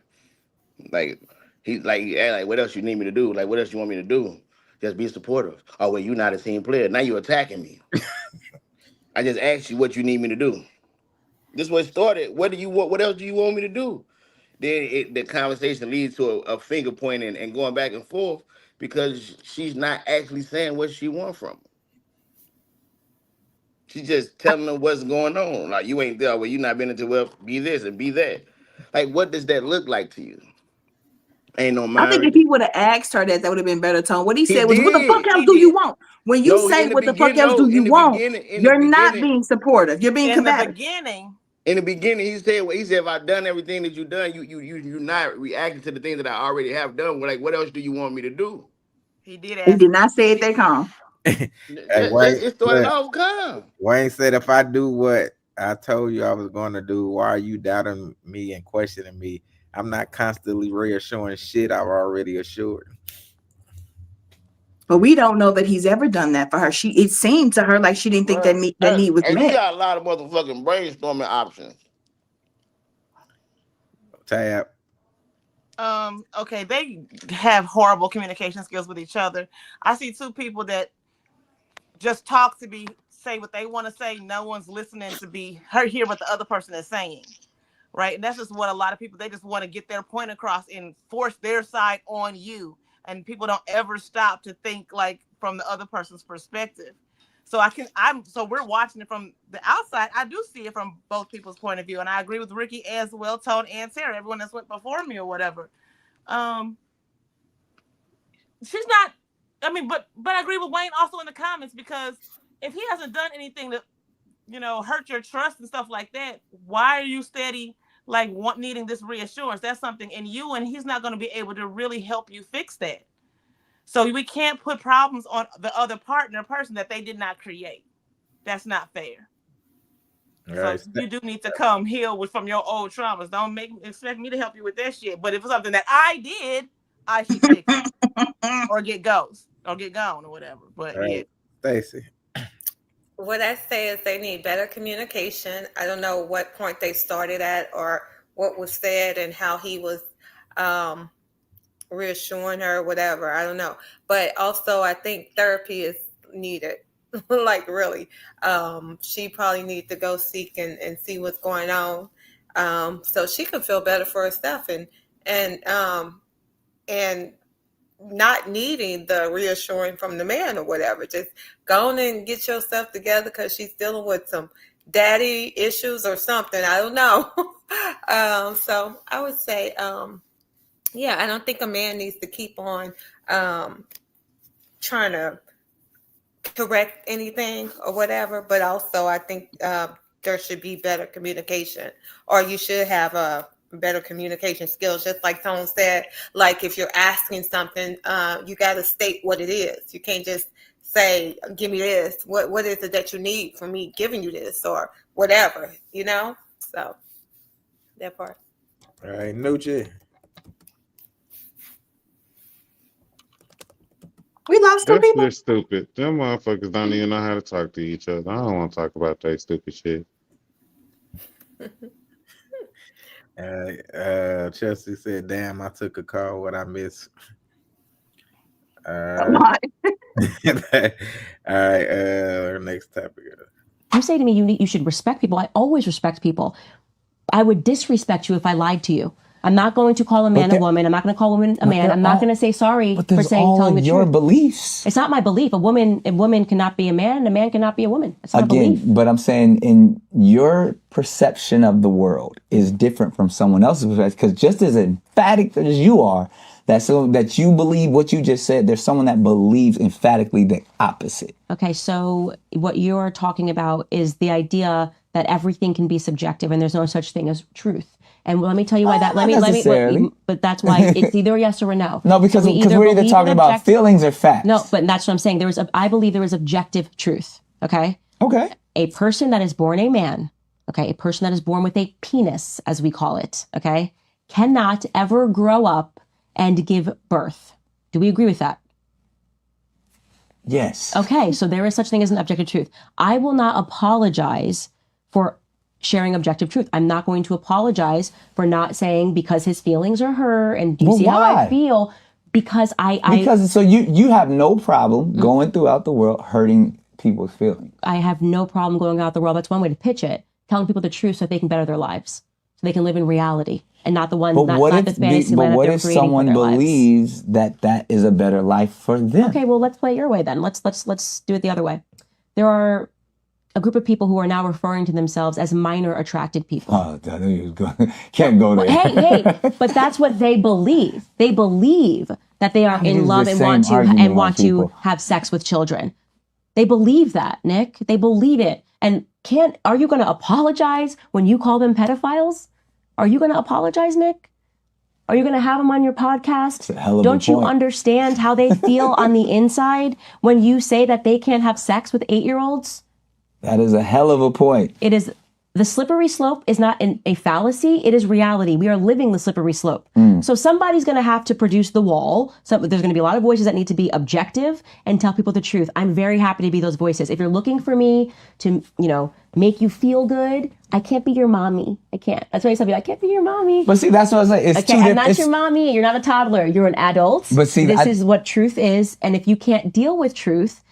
He's what else you need me to do? What else you want me to do? Just be supportive. Oh, well, you're not a team player. Now you're attacking me. I just asked you what you need me to do. This was started. What do you want? What else do you want me to do? Then the conversation leads to a finger pointing and going back and forth because she's not actually saying what she wants from him. She's just telling them what's going on. You ain't there. Well, you not been into, well, be this and be that. What does that look like to you? Ain't no I think if marriage. he would have asked her that would have been better, Tone. What he said was, what the fuck else He do you did. want? When you No, say in the what the fuck beginning, else do you want, in you're the not beginning, being supportive. You're being In the combative. beginning, he said, if I've done everything that you've done, you're not reacting to the things that I already have done. What else do you want me to do? he did He ask. did not say it that calm. Hey, Wayne, It started off calm. Wayne said, if I do what I told you I was going to do, why are you doubting me and questioning me? I'm not constantly reassuring shit I've already assured. But we don't know that he's ever done that for her. It seemed to her like she didn't think that need was And met. she got a lot of motherfucking brainstorming options. Tab. Okay, they have horrible communication skills with each other. I see two people that just talk to say what they want to say. No one's listening to hear what the other person is saying. Right. And that's just what a lot of people, they just want to get their point across and force their side on you. And people don't ever stop to think from the other person's perspective. So we're watching it from the outside. I do see it from both people's point of view. And I agree with Ricky as well, Tone and Sarah, everyone that's went before me or whatever. She's not I mean, but I agree with Wayne also in the comments, because if he hasn't done anything to, hurt your trust and stuff like that, why are you steady needing this reassurance? That's something in you, and he's not going to be able to really help you fix that. So we can't put problems on the other person that they did not create. That's not fair. Right. So you do need to come heal from your old traumas. Don't expect me to help you with that shit. But if it's something that I did, I should fix it. Or get gone or whatever. But right. yeah. Stacey. What I say is they need better communication. I don't know what point they started at or what was said and how he was reassuring her, whatever. I don't know. But also, I think therapy is needed. Like, really. She probably needs to go seek and see what's going on, so she can feel better for herself and not needing the reassuring from the man or whatever. Just go on and get yourself together, because she's dealing with some daddy issues or something. I don't know. So I would say, yeah, I don't think a man needs to keep on trying to correct anything or whatever. But also, I think there should be better communication, or you should have a better communication skills. Just like someone said, like if you're asking something, you got to state what it is. You can't just say, give me this. What is it that you need from me giving you this or whatever, So that part. All right, Nucci. We lost two people. They're stupid. Them motherfuckers don't even know how to talk to each other. I don't want to talk about that stupid shit. Chelsea said, damn, I took a call. What I miss? Come on. All right, next topic. You say to me, you should respect people. I always respect people. I would disrespect you if I lied to you. I'm not going to call a man a woman. I'm not going to call a woman a man. I'm not going to say sorry for telling the your truth. Beliefs. It's not my belief. A woman cannot be a man, and a man cannot be a woman. It's not a belief. But I'm saying in your perception of the world is different from someone else's perspective, because just as emphatic as you are, that you believe what you just said, there's someone that believes emphatically the opposite. Okay, so what you're talking about is the idea that everything can be subjective and there's no such thing as truth. And let me tell you why that. But that's why it's either a yes or a no. No, because we're either talking about feelings or facts. No, but that's what I'm saying. I believe there is objective truth. Okay. Okay. A person that is born a man, okay, a person that is born with a penis, as we call it, okay, cannot ever grow up and give birth. Do we agree with that? Yes. Okay, so there is such thing as an objective truth. I will not apologize for sharing objective truth. I'm not going to apologize for not saying because his feelings are hurt and do you see how I feel? Because so you have no problem going throughout the world hurting people's feelings. I have no problem going out the world. That's one way to pitch it. Telling people the truth so they can better their lives. So they can live in reality and not the one, not the fantasy land that they're creating for their lives. But what if someone believes that is a better life for them? Okay, well, let's play it your way then. Let's do it the other way. There are a group of people who are now referring to themselves as minor attracted people. Oh, I knew you was going. Can't go there. Hey, but that's what they believe. They believe that they are in love and want to have sex with children. They believe that, Nick. They believe it. And are you going to apologize when you call them pedophiles? Are you going to apologize, Nick? Are you going to have them on your podcast? Don't you understand how they feel on the inside when you say that they can't have sex with 8-year-olds? That is a hell of a point. It is. The slippery slope is not a fallacy. It is reality. We are living the slippery slope. So somebody's going to have to produce the wall. So there's going to be a lot of voices that need to be objective and tell people the truth. I'm very happy to be those voices. If you're looking for me to, make you feel good, I can't be your mommy. I can't. That's why I tell people, I can't be your mommy. But see, that's what I was like. I'm not your mommy. You're not a toddler. You're an adult. But see, this is what truth is. And if you can't deal with truth,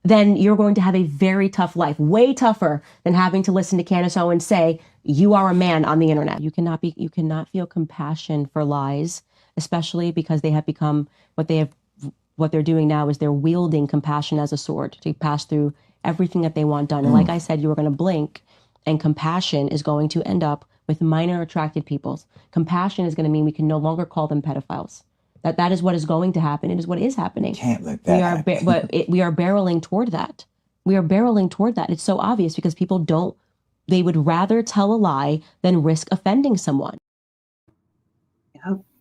then you're going to have a very tough life, way tougher than having to listen to Candace Owens say, you are a man on the internet. You cannot feel compassion for lies, especially because they have become what they're doing now is they're wielding compassion as a sword to pass through everything that they want done. And like I said, you were going to blink and compassion is going to end up with minor attracted peoples. Compassion is going to mean we can no longer call them pedophiles. That is what is going to happen. It is what is happening. Can't let that happen. We are barreling toward that. We are barreling toward that. It's so obvious because they would rather tell a lie than risk offending someone.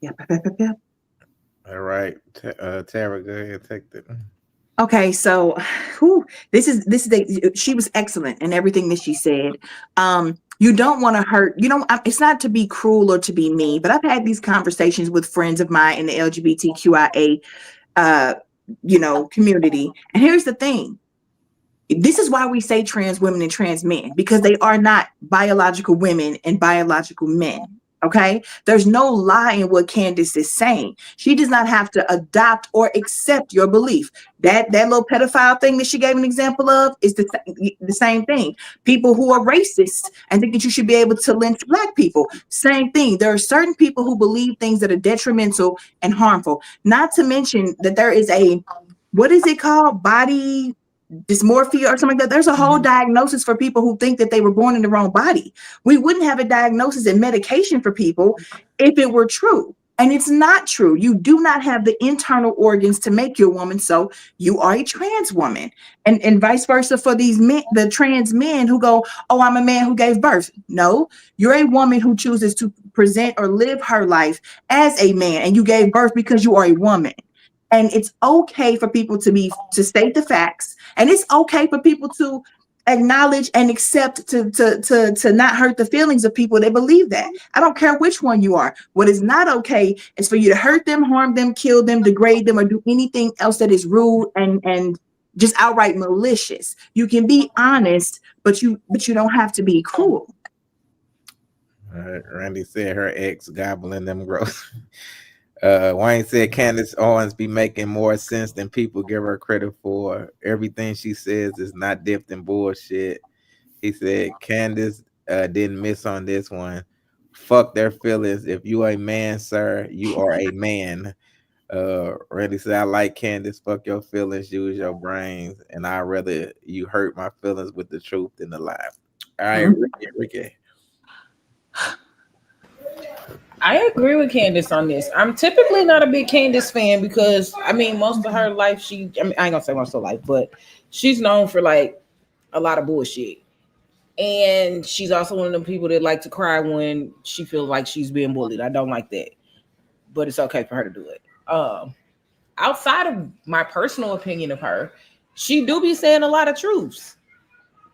Yep. All right, Tara, go ahead and take that. Okay, so she was excellent in everything that she said. You don't want to hurt, it's not to be cruel or to be mean, but I've had these conversations with friends of mine in the LGBTQIA community. And here's the thing. This is why we say trans women and trans men, because they are not biological women and biological men. Okay, there's no lie in what Candace is saying. She does not have to adopt or accept your belief. That little pedophile thing that she gave an example of is the same thing. People who are racist and think that you should be able to lynch Black people, same thing. There are certain people who believe things that are detrimental and harmful. Not to mention that there is what is it called? Body dysmorphia or something like that. There's a whole diagnosis for people who think that they were born in the wrong body. We wouldn't have a diagnosis and medication for people if it were true. And it's not true. You do not have the internal organs to make you a woman, so you are a trans woman. And vice versa for these men, the trans men who go, oh, I'm a man who gave birth. No, you're a woman who chooses to present or live her life as a man, and you gave birth because you are a woman. And it's okay for people to state the facts, and it's okay for people to acknowledge and accept to not hurt the feelings of people that believe that. I don't care which one you are. What is not okay is for you to hurt them, harm them, kill them, degrade them, or do anything else that is rude and just outright malicious. You can be honest, but you don't have to be cruel. Randy said her ex gobbling them gross. Wayne said Candace Owens be making more sense than people give her credit for. Everything she says is not dipped in bullshit. He said Candace didn't miss on this one. Fuck their feelings. If you a man, sir, you are a man. Randy said, I like Candace. Fuck your feelings. Use your brains. And I'd rather you hurt my feelings with the truth than the lie. All right, Ricky. I agree with Candace on this. I'm typically not a big Candace fan because most of her life, I ain't gonna say most of her life, but she's known for like a lot of bullshit. And she's also one of them people that like to cry when she feels like she's being bullied. I don't like that, but it's okay for her to do it. Outside of my personal opinion of her, she do be saying a lot of truths.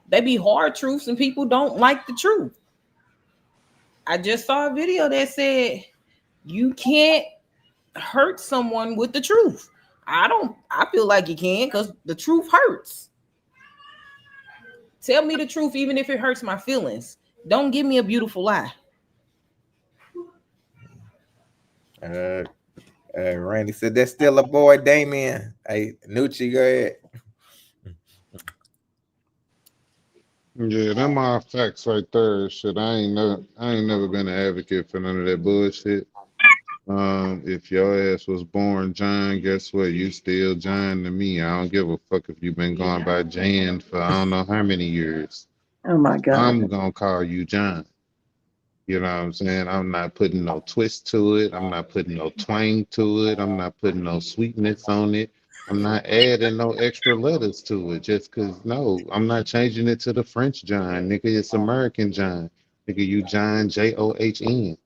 They be hard truths and people don't like the truth. I just saw a video that said you can't hurt someone with the truth. I feel like you can because the truth hurts. Tell me the truth even if it hurts my feelings. Don't give me a beautiful lie. Randy said that's still a boy, Damien. Hey, Nucci, go ahead. Yeah, them all facts right there. Shit, I ain't never been an advocate for none of that bullshit. If your ass was born John, guess what? You still John to me. I don't give a fuck if you've been going by Jan for I don't know how many years. Oh my God. I'm gonna call you John. You know what I'm saying? I'm not putting no twist to it. I'm not putting no twang to it. I'm not putting no sweetness on it. I'm not adding no extra letters to it just because, no, I'm not changing it to the French John. Nigga, it's American John. Nigga, you John, John. What the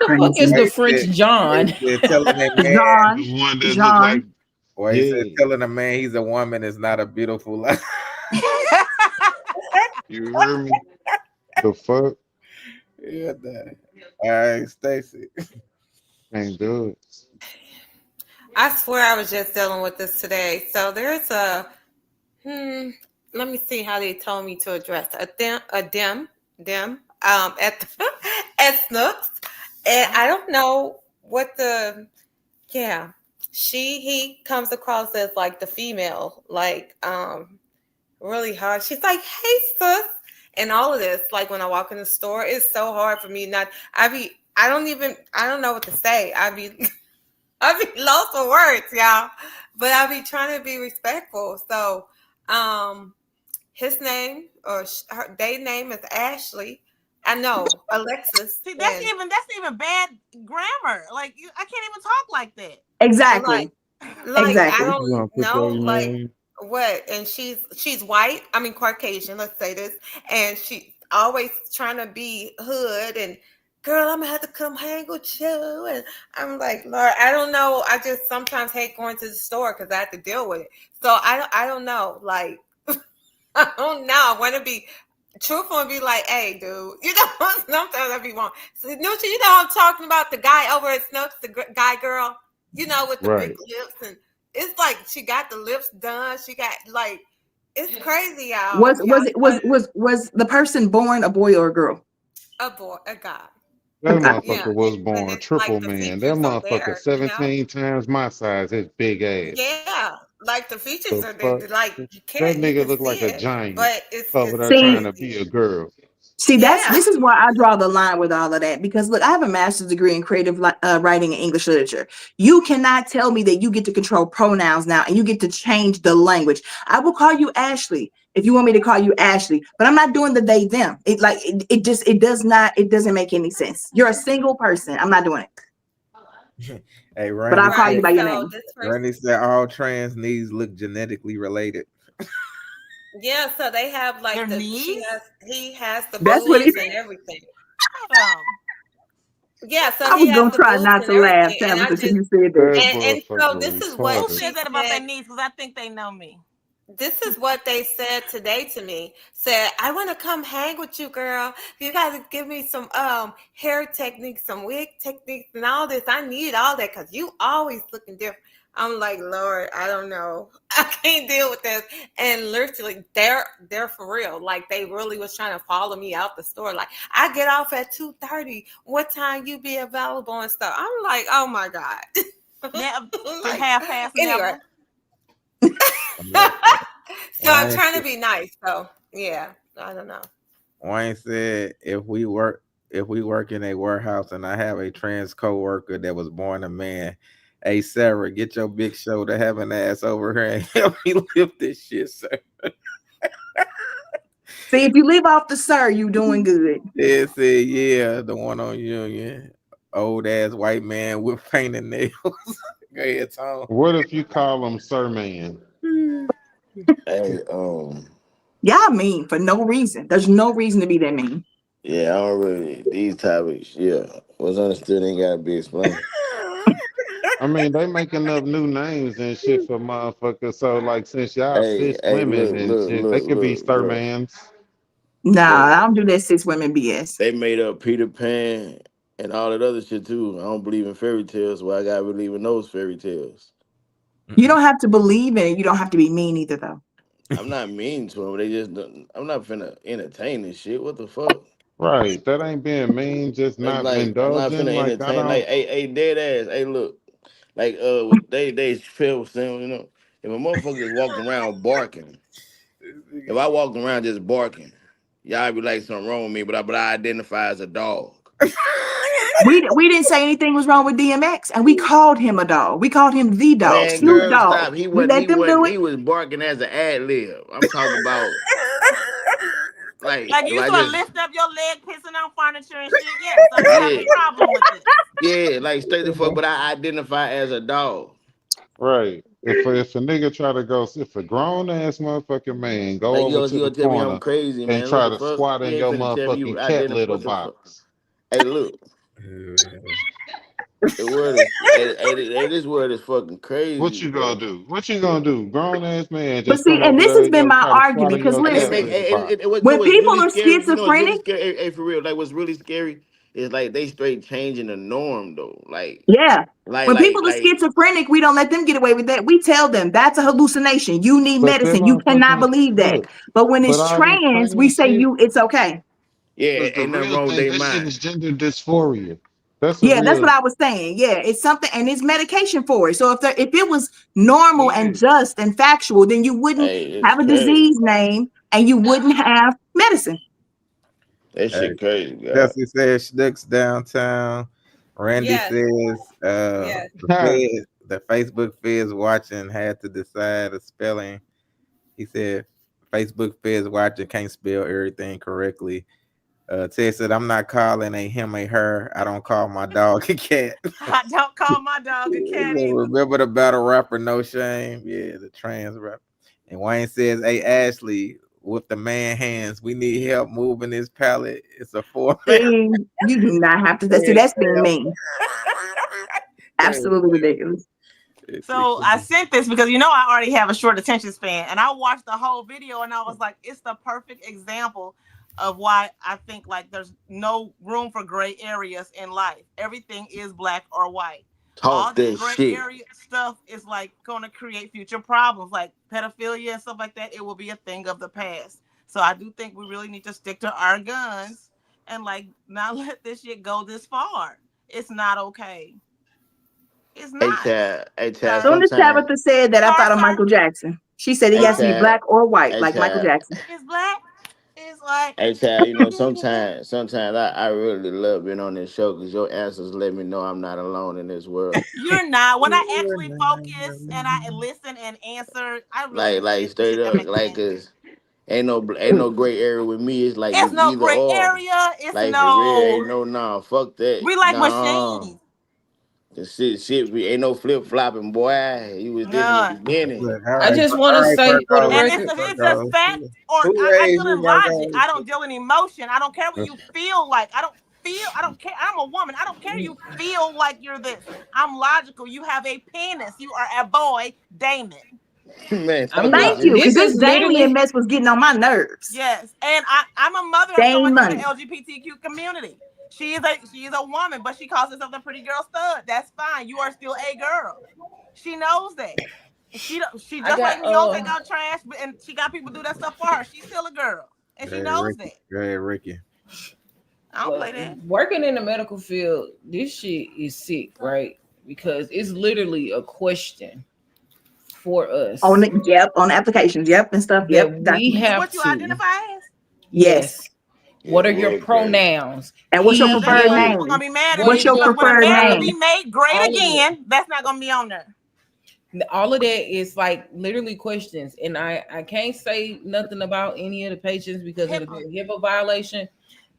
fuck is the French John? Telling that man, one that John. look like, or he said telling a man he's a woman is not a beautiful life. You heard me? The fuck? Yeah, all right, Stacy. Ain't good. I swear I was just dealing with this today. So there's let me see how they told me to address a dim at Snooks, and I don't know what he comes across as like the female, like really hard. She's like, hey sis, and all of this, like when I walk in the store, it's so hard for me I don't know what to say. I be lost for words, y'all. But I be trying to be respectful. So, his name their name is Ashley. I know, Alexis. See, that's And even bad grammar. Like I can't even talk like that. Exactly. like I Exactly. What you gonna don't put your know, like name? what? And she's white. I mean Caucasian. Let's say this, and she always trying to be hood and. Girl, I'm gonna have to come hang with you, and I'm like, Lord, I don't know. I just sometimes hate going to the store because I have to deal with it. So I don't know. Like, I don't know. I want to be truthful and be like, hey, dude, you know, sometimes I be wrong. So, you know I'm talking about the guy over at Snooks, the guy girl, you know, with the big Right. lips. And it's like she got the lips done. She got like, it's crazy, y'all. Was the person born a boy or a girl? A boy, a guy. That Yeah. motherfucker was But born it's like triple the man. That features are motherfucker there, you know? 17 times my size. His big ass. Yeah. Like the features The are there. fuck? Like That you nigga can look like see a it, giant but over it's there trying See, to be crazy. a girl. Yeah. this is why I draw the line with all of that, because look, I have a master's degree in creative writing and English literature. You cannot tell me that you get to control pronouns now and you get to change the language. I will call you Ashley if you want me to call you Ashley, but I'm not doing the they them. It doesn't make any sense. You're a single person. I'm not doing it, Hey, but I'll Randy call said, you Right. by your So name. this person, Randy said all trans needs look genetically related. yeah, so they have Their like knees. he has the That's what boobs it. and everything. Um, Yeah, so I he was has gonna the try boobs not and to laugh, everything. And I Tabitha, till just you said that. That and so motherfucker this is what who retarded. said she that about their said. knees? Because I think they know me. This is what they said today to me. Said, I want to come hang with you, girl. You gotta give me some hair techniques, some wig techniques, and all this. I need all that because you always looking different. I'm like, Lord, I don't know. I can't deal with this. And literally, they're for real. Like they really was trying to follow me out the store. Like, I get off at 2:30. What time you be available and stuff? I'm like, oh my God. Like, Half past anyway. never. So I'm Wayne, trying to be nice. So yeah, I don't know. Wayne said if we work in a warehouse and I have a trans coworker that was born a man, hey Sarah, get your big shoulder having ass over here and help me lift this shit, sir. See, if you leave off the sir, you doing good. It said, yeah, the one on Union. Old ass white man with painted nails. Go ahead, Tom. What if you call him Sir Man? Hey, Y'all mean for no reason. There's no reason to be that mean. yeah, I don't really these topics. Yeah, what's understood ain't gotta be explained. I mean, they making up new names and shit for motherfuckers. So, like, since y'all Hey, cis hey, women look, and look, shit, they look, could be look, Sir look, Mans. Nah, look. I don't do that cis women BS. They made up Peter Pan and all that other shit too. I don't believe in fairy tales, so I gotta believe in those fairy tales. You don't have to believe in it. You don't have to be mean either, though. I'm not mean to them. They just, I'm not finna entertain this shit. What the fuck? Right. That ain't being mean, just That's not like I'm not indulging. finna Like, I entertain. Like, don't. hey, dead ass. Hey, look, like what they feel saying, you know, if a motherfucker just walked around barking, if I walked around just barking, y'all be like something wrong with me, but I identify as a dog. We didn't say anything was wrong with DMX, and we called him a dog. We called him the dog, Man, Snoop girl, Dogg. stop. He We wasn't. let He them do wasn't. it. He was barking as an ad lib. I'm talking about like Like if you I sort of just lift up your leg, pissing on furniture and shit. Yes, I don't have yeah a problem with it. yeah like straight the fuck. But I identify as a dog. Right. If a nigga try to go, if a grown ass motherfucking man go Like over to you the gonna tell me I'm corner crazy, and man? What try the to fuck? squat You in ain't your finna tell me you motherfucking cat identify. litter What the fuck? box. Hey, look, the word is this word is fucking What crazy, you gonna bro. do? What you gonna do? Grown ass man But just see, come and over this there has and been go my try to squat in argument because your And cat listen, litter box. when what's people really are scary, you know what's really schizophrenic, scary? Hey, for real, like what's really scary is like they straight changing the norm though. yeah. Like, When like, people are like, schizophrenic, we don't let them get away with that. We tell them that's a hallucination. You need But them medicine. You cannot motherfuckers, believe that. look, But when but it's all this trans, we trans say shit, it's okay. yeah, because the ain't nothing real wrong with thing, their that shit mind. is gender dysphoria. That's a Yeah, that's what real, I was saying. Yeah, it's something, and it's medication for it. So if it was normal yeah. and just and factual, then you wouldn't Hey, it's have a crazy. disease name and you wouldn't have medicine. That Hey, shit crazy, God. Jesse says Schnucks downtown. Randy Yes, says yes. the Facebook feds watching had to decide a spelling. He said Facebook feds watching can't spell everything correctly. Ted said, I'm not calling a him a her. I don't call my dog a cat. I don't call my dog a cat either. Remember the battle rapper No Shame? Yeah, the trans rapper. And Wayne says, hey, Ashley, with the man hands, we need help moving this pallet. It's a 4. You do not have to. See, that's being mean. Absolutely ridiculous. So I sent this because I already have a short attention span, and I watched the whole video and I was like, it's the perfect example of why I think like there's no room for gray areas in life. Everything is black or white. All this gray area stuff is like going to create future problems like pedophilia and stuff like that. It will be a thing of the past. So I do think we really need to stick to our guns and like not let this shit go this far. It's not okay. It's not. As soon as Tabitha said that, I thought of Michael Jackson. She said it has to be black or white, like Michael Jackson. It's black. It's like. Hey, Chad, sometimes I really love being on this show because your answers let me know I'm not alone in this world. You're not. When I actually focus and I listen and answer, I really like straight up, like cause ain't no gray area with me. It's like it's no gray area. It's like no. Ain't no fuck that. We like machines. The shit, we ain't no flip flopping, boy. You was this in the beginning. I just want to say for the record, it's a fact, or I deal in logic. I don't deal in emotion. I don't care what you feel like. I don't care. I'm a woman. I don't care you feel like you're this. I'm logical. You have a penis. You are a boy, Damon. Man, thank you. Because this Damien mess was getting on my nerves. Yes, and I'm a mother of someone in the LGBTQ community. She is a woman, but she calls herself a pretty girl stud. That's fine. You are still a girl. She knows that. She just like me don't take out trash, and she got people do that stuff for her. She's still a girl, and she knows that. Go ahead, Ricky. I don't play that. Working in the medical field, this shit is sick, right? Because it's literally a question for us. On applications, and stuff. We have what you identify as? Yes. What are your pronouns? And what's your preferred name? We're gonna be mad at what's your preferred name? Be made great again. That's not gonna be on there. All of that is like literally questions, and I can't say nothing about any of the patients because it'll be a HIPAA violation.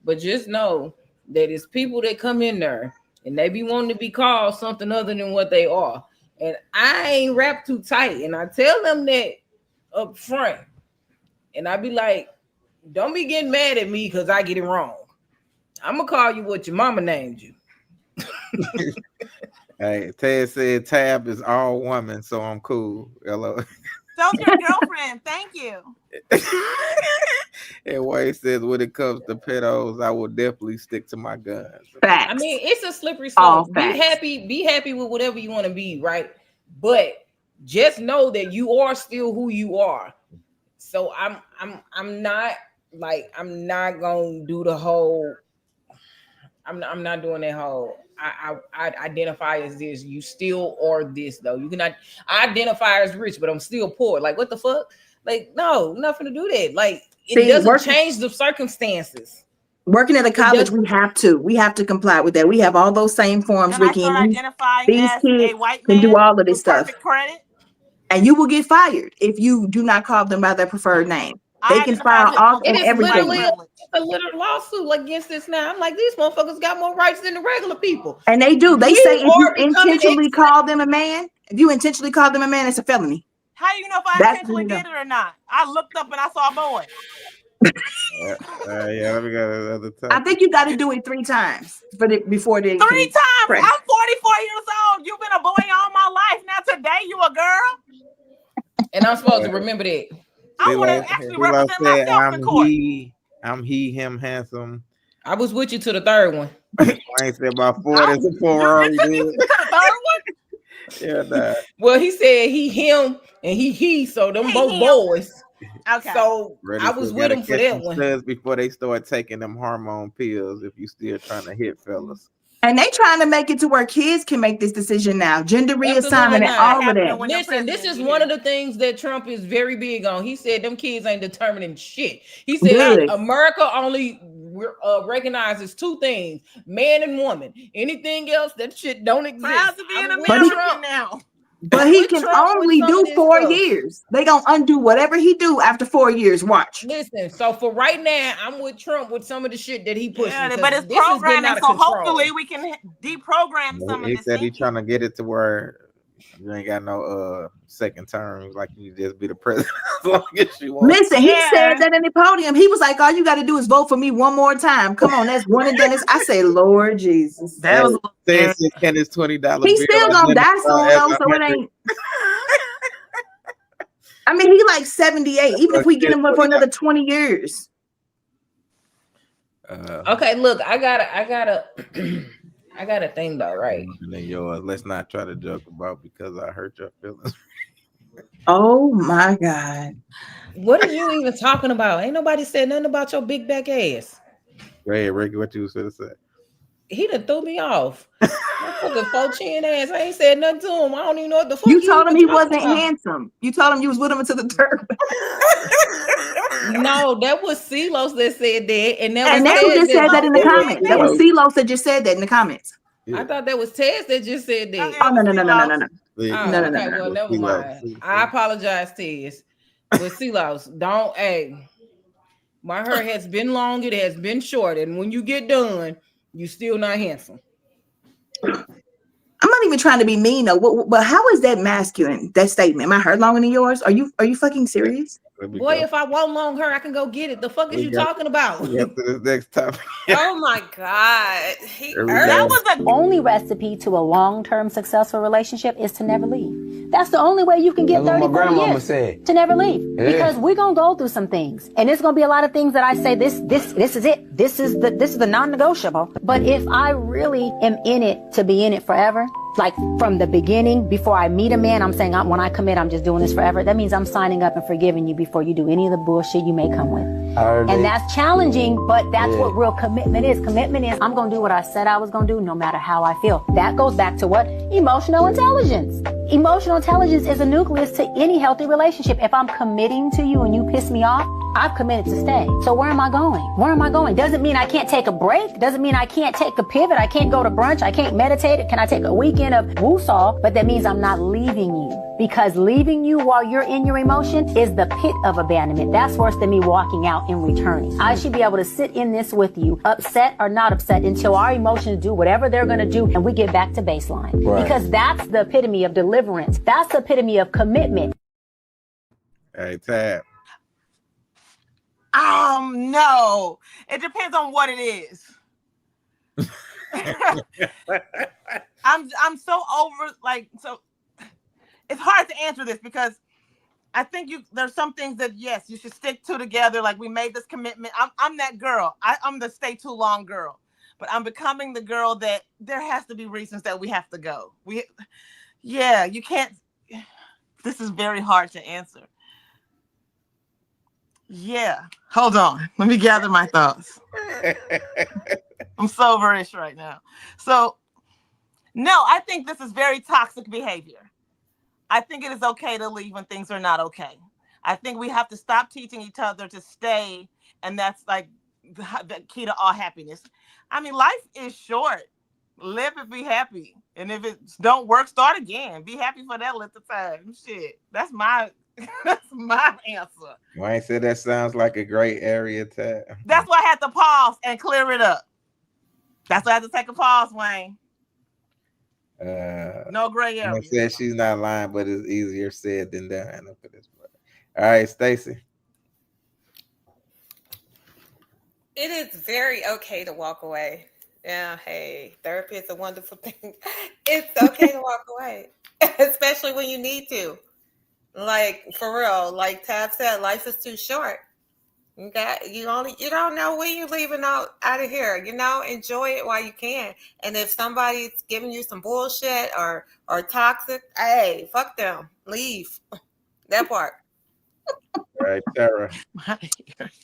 But just know that it's people that come in there and they be wanting to be called something other than what they are. And I ain't wrapped too tight, and I tell them that up front, and I be like, don't be getting mad at me because I get it wrong. I'm gonna call you what your mama named you. Hey, Ted said Tab is all woman, so I'm cool. Hello. So's your girlfriend. Thank you. And Wade says, when it comes to pedos, I will definitely stick to my guns. Facts. I mean, it's a slippery slope. Be happy with whatever you want to be, right? But just know that you are still who you are. So I'm not gonna do the whole. I'm not doing that whole. I identify as this. You still are this though. You cannot identify as rich, but I'm still poor. Like what the fuck? Like no, nothing to do that. Like it doesn't change the circumstances. Working at a college, we have to comply with that. We have all those same forms, Ricky. And these kids can do all of this stuff. Credit. And you will get fired if you do not call them by their preferred name. They can file off on everything. A little lawsuit against this now. I'm like, these motherfuckers got more rights than the regular people. And they do. They say if you intentionally call them a man, it's a felony. How do you know if I intentionally did it or not? I looked up and I saw a boy. Yeah, let me go to the other time. I think you got to do it 3 times before they. 3 times. I'm 44 years old. You've been a boy all my life. Now today you a girl. And I'm supposed to remember that. I want to actually represent myself in court. I'm him, handsome. I was with you to the third one. I ain't said about 4. That's a 4. You took me to the third one? Yeah, nah. Well, he said he, him, and he. So them both boys. Okay. So I was with him for that one. Before they start taking them hormone pills, if you still trying to hit fellas. And they trying to make it to where kids can make this decision now. Gender reassignment and all of that. Listen, this is one of the things that Trump is very big on. He said them kids ain't determining shit. He said America only recognizes 2 things: man and woman. Anything else, that shit don't exist. Proud to be an American now. But he can Trump with only some do of this 4 stuff. years. They gonna undo whatever he do after 4 years. Watch. Listen, so for right now, I'm with Trump with some of the shit that he pushing. Yeah, 'cause but it's this is getting programming, out of so control. hopefully we can deprogram some of He this said he's thinking. trying to get it to where you ain't got no second terms, like you just be the president as long as you want. Listen, he said that in the podium. He was like, all you got to do is vote for me one more time. Come on, that's one and done. I say, Lord Jesus. That was Says and his $20 He's still gonna die soon though, so it ain't. I mean, he like 78. Even if we get him up for another 20 years. Okay, look, I got a thing though, right? Yours. Let's not try to joke about because I hurt your feelings. Oh my God. What are you even talking about? Ain't nobody said nothing about your big back ass. Go ahead, Ricky, what you was gonna say? He done threw me off. My fucking 4-chin ass. I ain't said nothing to him. I don't even know what the fuck. You told him he even talking wasn't about. handsome. You told him you was with him until the third. No, that was Silos that said that, and that And was that's who Tez just said that in the comments. That was CeeLo that just said that in the comments. I thought that was Tez that just said that. Oh no. Oh, No. okay, well, never mind. I apologize, Tez. But Silos, don't. Hey, my hair has been long. It has been short, and when you get done, you still not handsome. I'm not even trying to be mean though. But how is that masculine? That statement. My hair longer than yours? Are you fucking serious? Boy, if I want long hair, I can go get it. The fuck is you talking about? We got to this next topic. Oh my God. That was the only recipe to a long-term successful relationship is to never leave. That's the only way you can get 30, 40 years. To never leave. Yeah. Because we're gonna go through some things. And it's gonna be a lot of things that I say, this is it. This is the non-negotiable. But if I really am in it to be in it forever, like from the beginning, before I meet a man, I'm saying when I commit, I'm just doing this forever. That means I'm signing up and forgiving you before you do any of the bullshit you may come with. And that's challenging, but that's what real commitment is. Commitment is I'm going to do what I said I was going to do no matter how I feel. That goes back to what? Emotional intelligence. Emotional intelligence is a nucleus to any healthy relationship. If I'm committing to you and you piss me off, I've committed to stay. So where am I going? Where am I going? Doesn't mean I can't take a break. Doesn't mean I can't take a pivot. I can't go to brunch. I can't meditate. Can I take a weekend of woosah? But that means I'm not leaving you. Because leaving you while you're in your emotion is the pit of abandonment. That's worse than me walking out and returning. I should be able to sit in this with you, upset or not upset, until our emotions do whatever they're going to do and we get back to baseline. Right. Because that's the epitome of deliverance. That's the epitome of commitment. Hey, Tab. No. It depends on what it is. I'm so over, so it's hard to answer this because I think there's some things that yes, you should stick to together. Like we made this commitment. I'm that girl. I'm the stay too long girl. But I'm becoming the girl that there has to be reasons that we have to go. You can't. This is very hard to answer. Yeah. Hold on. Let me gather my thoughts. I'm soberish right now. So, no, I think this is very toxic behavior. I think it is okay to leave when things are not okay. I think we have to stop teaching each other to stay, and that's like the key to all happiness. I mean, life is short. Live and be happy. And if it don't work, start again. Be happy for that length of time. Shit. That's my answer. Wayne said that sounds like a great area, Tab. That's why I had to pause and clear it up. That's why I had to take a pause, Wayne. No gray area. Said she's not lying, but it's easier said than done. All right, Stacy. It is very okay to walk away. Yeah, hey, therapy is a wonderful thing. It's okay to walk away, especially when you need to. Like for real, like Tab said, life is too short. You don't know when you're leaving out of here. Enjoy it while you can. And if somebody's giving you some bullshit or toxic, hey, fuck them. Leave. That part. All right, Tara.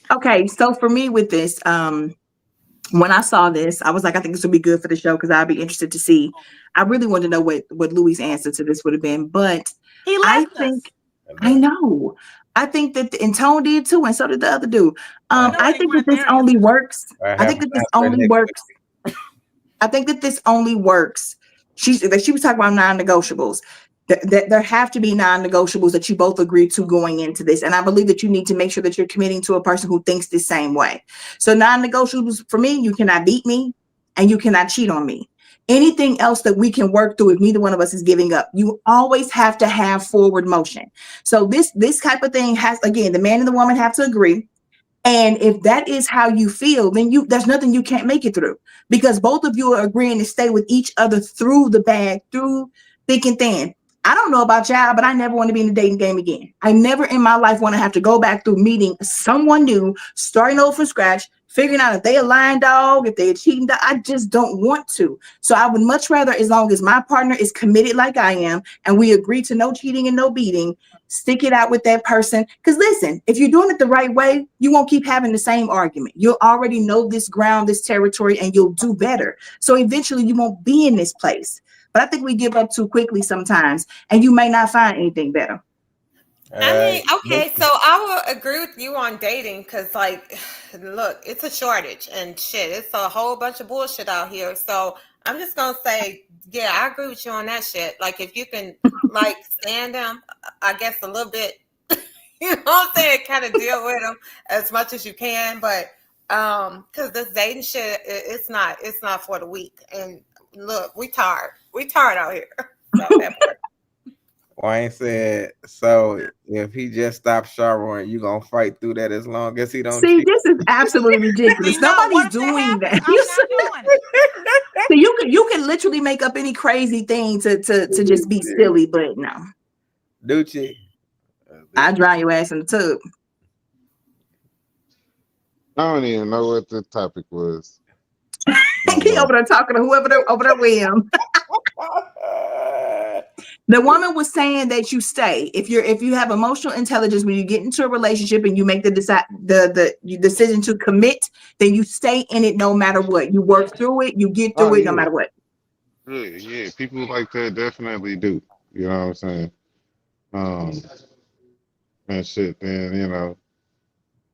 Okay, so for me with this, when I saw this, I was like, I think this would be good for the show because I'd be interested to see. I really wanted to know what Louis' answer to this would have been, but I know. I think that, and Tone did too, and so did the other dude. I think that this only works. I think that this only works. I think that this only works. She was talking about non-negotiables. There have to be non-negotiables that you both agree to going into this. And I believe that you need to make sure that you're committing to a person who thinks the same way. So non-negotiables for me, you cannot beat me and you cannot cheat on me. Anything else that we can work through if neither one of us is giving up, you always have to have forward motion. So this type of thing has, again, the man and the woman have to agree. And if that is how you feel, then there's nothing you can't make it through, because both of you are agreeing to stay with each other through the bad, through thick and thin. I don't know about y'all, but I never want to be in the dating game again. I never in my life want to have to go back through meeting someone new, starting over from scratch, figuring out if they a lying dog, if they a cheating dog. I just don't want to. So I would much rather, as long as my partner is committed like I am, and we agree to no cheating and no beating, stick it out with that person. Because listen, if you're doing it the right way, you won't keep having the same argument. You'll already know this ground, this territory, and you'll do better. So eventually you won't be in this place. But I think we give up too quickly sometimes, and you may not find anything better. I mean, okay, so I will agree with you on dating, because, like, look, it's a shortage and shit. It's a whole bunch of bullshit out here. So I'm just going to say, yeah, I agree with you on that shit. Like, if you can, like, stand them, I guess, a little bit, you know what I'm saying, kind of deal with them as much as you can. But because this dating shit, it's not for the weak. And look, we tired out here. Wayne said, so if he just stops showering, you gonna fight through that as long as he don't see cheat? This is absolutely ridiculous. Nobody's doing that. So you can literally make up any crazy thing to just be silly, but no. Ducci, I dry your ass in the tub. I don't even know what the topic was. He over there talking to whoever over there with him. The woman was saying that you stay if you have emotional intelligence when you get into a relationship and you make the decision to commit, then you stay in it no matter what. You work through it, you get through it no matter what. Yeah, people like that definitely do. You know what I'm saying? And shit. Then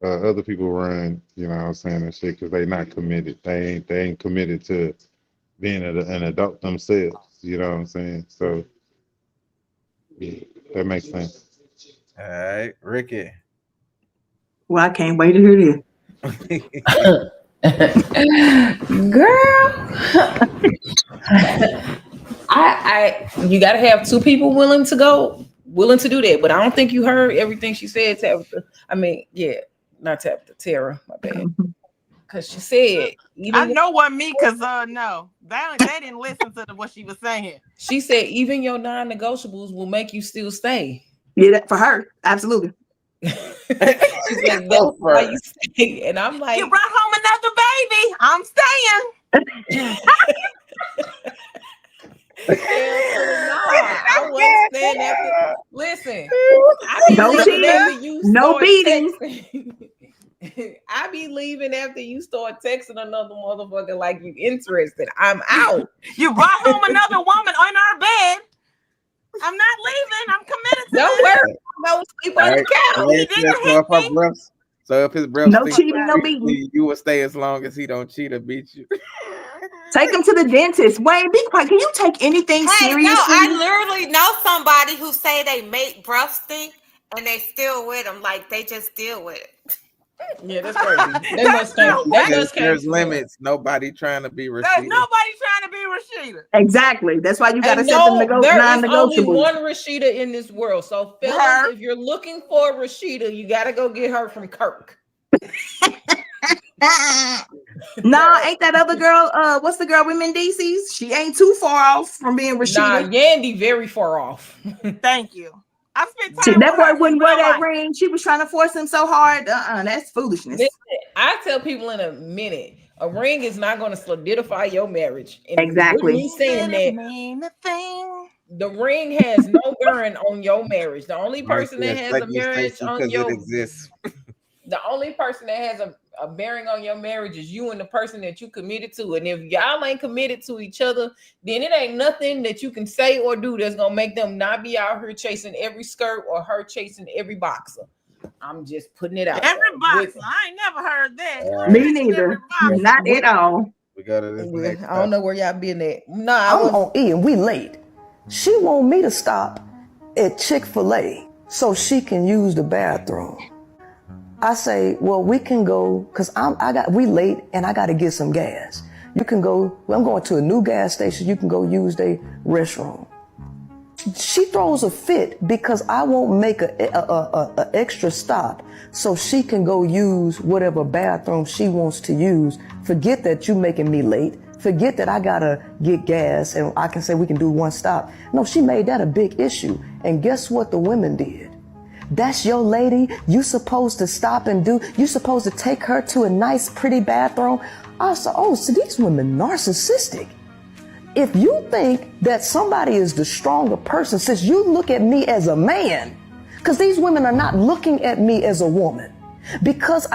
other people run. You know what I'm saying, and shit, because they not committed. They ain't committed to being an adult themselves. You know what I'm saying? So. Yeah, that makes sense. All right, Ricky. Well, I can't wait to hear this. Girl, you gotta have two people willing to do that. But I don't think you heard everything she said, Tabitha. I mean, yeah, not Tabitha, Tara, my bad. Because she said, I know what me, because no, they didn't listen to what she was saying. She said even your non-negotiables will make you still stay. Yeah, that for her, absolutely. She's like, that's why you stay. And I'm like, you brought home another baby. I'm staying. I wasn't staying after. Listen, no cheating, no beating. I be leaving after you start texting another motherfucker like you interested. I'm out. You brought home another woman on our bed. I'm not leaving. I'm committed to Don't worry. I'm gonna sleep on the couch. So if his breath no cheating, no beating, you will stay as long as he don't cheat or beat you. Take him to the dentist. Wayne, be quiet. Can you take anything seriously? No, I literally know somebody who say they make breath stink and they still with them. Like they just deal with it. Yeah, that's crazy. They must think. There's limits. Nobody trying to be Rashida. There's nobody trying to be Rashida. Exactly. That's why you got to set them non-negotiables. There's only one Rashida in this world. So, fellas, if you're looking for Rashida, you got to go get her from Kirk. No, ain't that other girl? What's the girl with Mendices? She ain't too far off from being Rashida. Nah, Yandy very far off. Thank you. I spent time that boy wouldn't wear that ring. She was trying to force him so hard. That's foolishness. Listen, I tell people in a minute, a ring is not going to solidify your marriage. And exactly. Me saying that, the ring has no bearing on your marriage. The only person that has a marriage on your the only person that has a bearing on your marriage is you and the person that you committed to. And if y'all ain't committed to each other, then it ain't nothing that you can say or do that's gonna make them not be out here chasing every skirt or her chasing every boxer. I'm just putting it out. Every boxer. I ain't never heard that. Me neither. Not at all. We got it. I don't know where y'all been at. Nah, I'm on E and we late. She want me to stop at Chick-fil-A so she can use the bathroom. I say, well, we can go, cause we late and I gotta get some gas. You can go, well, I'm going to a new gas station. You can go use the restroom. She throws a fit because I won't make a extra stop so she can go use whatever bathroom she wants to use. Forget that you making me late. Forget that I gotta get gas and I can say we can do one stop. No, she made that a big issue. And guess what the women did? That's your lady. You supposed to stop and do. You supposed to take her to a nice, pretty bathroom. I said, oh, so these women narcissistic. If you think that somebody is the stronger person, since you look at me as a man, because these women are not looking at me as a woman, because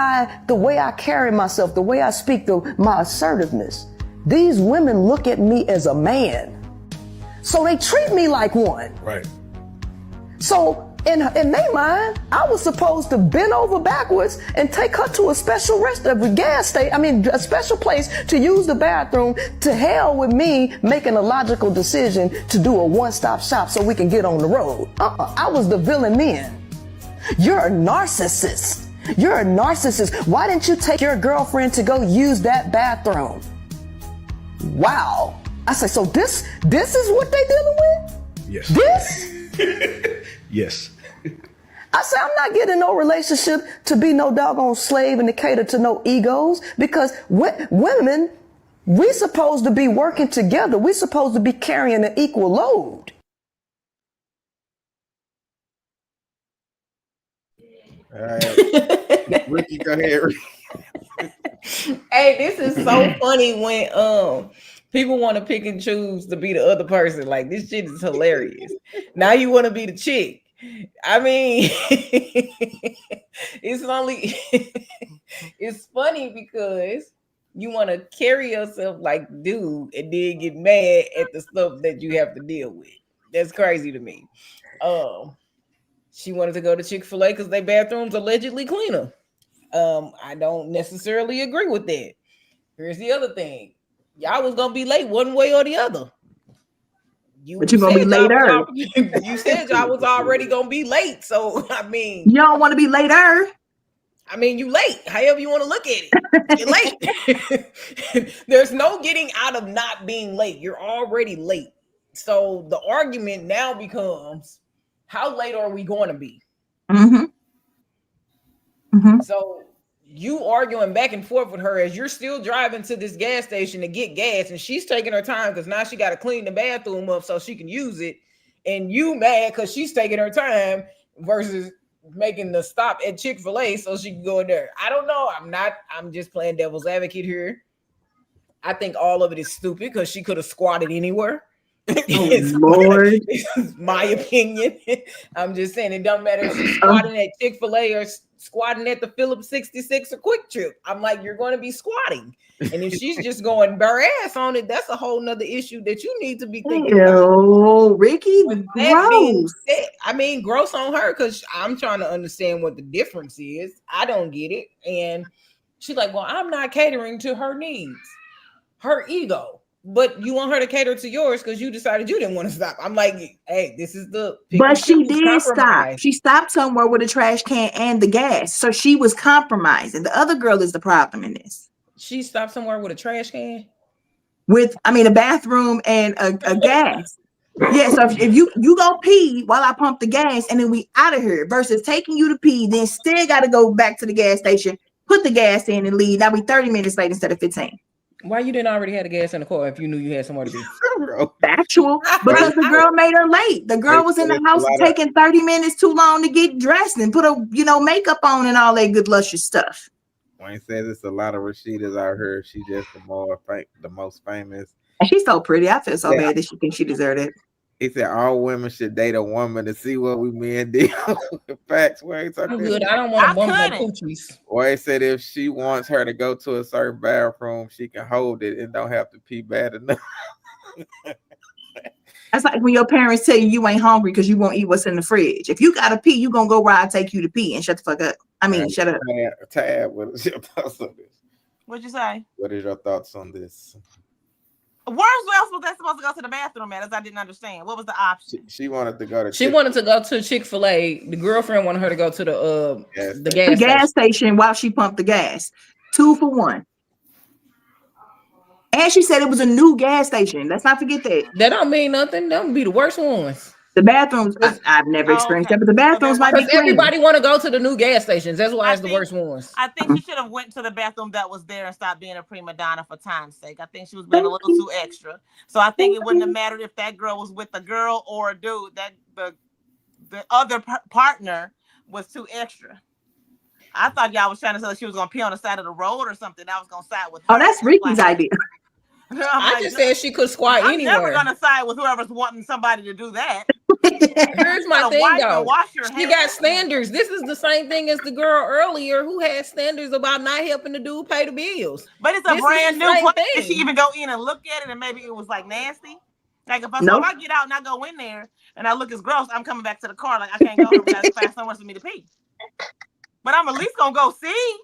the way I carry myself, the way I speak, my assertiveness, these women look at me as a man. So they treat me like one. Right. So in their mind, I was supposed to bend over backwards and take her to a special a special place to use the bathroom. To hell with me making a logical decision to do a one-stop shop so we can get on the road. I was the villain then. You're a narcissist. You're a narcissist. Why didn't you take your girlfriend to go use that bathroom? Wow. I say, so this is what they dealing with? Yes. This? Yes. I say, I'm not getting no relationship to be no doggone slave and to cater to no egos, because women, we supposed to be working together. We supposed to be carrying an equal load. All right. Ricky, go ahead. Hey, this is so funny when people want to pick and choose to be the other person. Like, this shit is hilarious. Now you want to be the chick. I mean, it's funny because you want to carry yourself like dude and then get mad at the stuff that you have to deal with. That's crazy to me. She wanted to go to Chick-fil-A because their bathrooms allegedly cleaner. I don't necessarily agree with that. Here's the other thing. Y'all was gonna be late one way or the other. But you're gonna be later. You said y'all was already gonna be late. So I mean, you don't want to be later. I mean, you late. However you want to look at it. You're late. There's no getting out of not being late. You're already late. So the argument now becomes, how late are we going to be? Mm-hmm. Mm-hmm. So you arguing back and forth with her as you're still driving to this gas station to get gas, and she's taking her time because now she got to clean the bathroom up so she can use it, and you mad because she's taking her time versus making the stop at Chick-fil-A so she can go in there. I don't know. I'm just playing devil's advocate here. I think all of it is stupid because she could have squatted anywhere. Lord. It's my opinion. I'm just saying it doesn't matter if she's squatting at Chick-fil-A or squatting at the Phillips 66 or Quick Trip. I'm like, you're going to be squatting. And if she's just going bare ass on it, that's a whole nother issue that you need to be thinking about. Ricky, gross. I mean, gross on her because I'm trying to understand what the difference is. I don't get it. And she's like, well, I'm not catering to her needs, her ego. But you want her to cater to yours because you decided you didn't want to stop. I'm like, hey, this is the. But she did stop. She stopped somewhere with a trash can and the gas. So she was compromising. The other girl is the problem in this. She stopped somewhere with a trash can? A bathroom and a gas. Yeah, so if you go pee while I pump the gas and then we out of here versus taking you to pee, then still got to go back to the gas station, put the gas in and leave. Now we 30 minutes late instead of 15. Why you didn't already have the gas in the car if you knew you had somewhere to be? Factual. Because the girl made her late. The girl was in the house taking 30 minutes too long to get dressed and put makeup on and all that good luscious stuff. Wayne says it's a lot of Rashidas out here. She's just the most famous. And she's so pretty. I feel so bad that she thinks she deserved it. He said all women should date a woman to see what we men deal with. Facts. Wayne talking. Good. I don't want a woman like coochies. Wayne said if she wants her to go to a certain bathroom, she can hold it and don't have to pee bad enough. That's like when your parents tell you ain't hungry because you won't eat what's in the fridge. If you gotta pee, you gonna go where I take you to pee and shut the fuck up. Shut up. Tab, what is your thoughts on this? What'd you say? What is your thoughts on this? Where else was that supposed to go to the bathroom at? As I didn't understand. What was the option? She wanted to go to. She wanted to go to Chick-fil-A. The girlfriend wanted her to go to the gas station while she pumped the gas. 2 for 1. And she said it was a new gas station. Let's not forget that. That don't mean nothing. Them be the worst ones. The bathrooms, I've never experienced that, but the bathrooms might be clean. Everybody want to go to the new gas stations. That's why it's the worst ones. I think she should have went to the bathroom that was there and stopped being a prima donna for time's sake. I think she was being a little too extra. So I think it wouldn't have mattered if that girl was with a girl or a dude. That the other partner was too extra. I thought y'all was trying to say she was gonna pee on the side of the road or something. I was gonna side with her. Oh, that's Ricky's idea. I just said she could squat anywhere. I'm never gonna side with whoever's wanting somebody to do that. Here's my thing though. She got hands. standards. This is the same thing as the girl earlier who had standards about not helping the dude pay the bills. But it's a brand new place. Did she even go in and look at it and maybe it was like nasty? Like if I get out and I go in there and I look as gross, I'm coming back to the car like I can't go because I find somewhere for me to pee. But I'm at least gonna go see.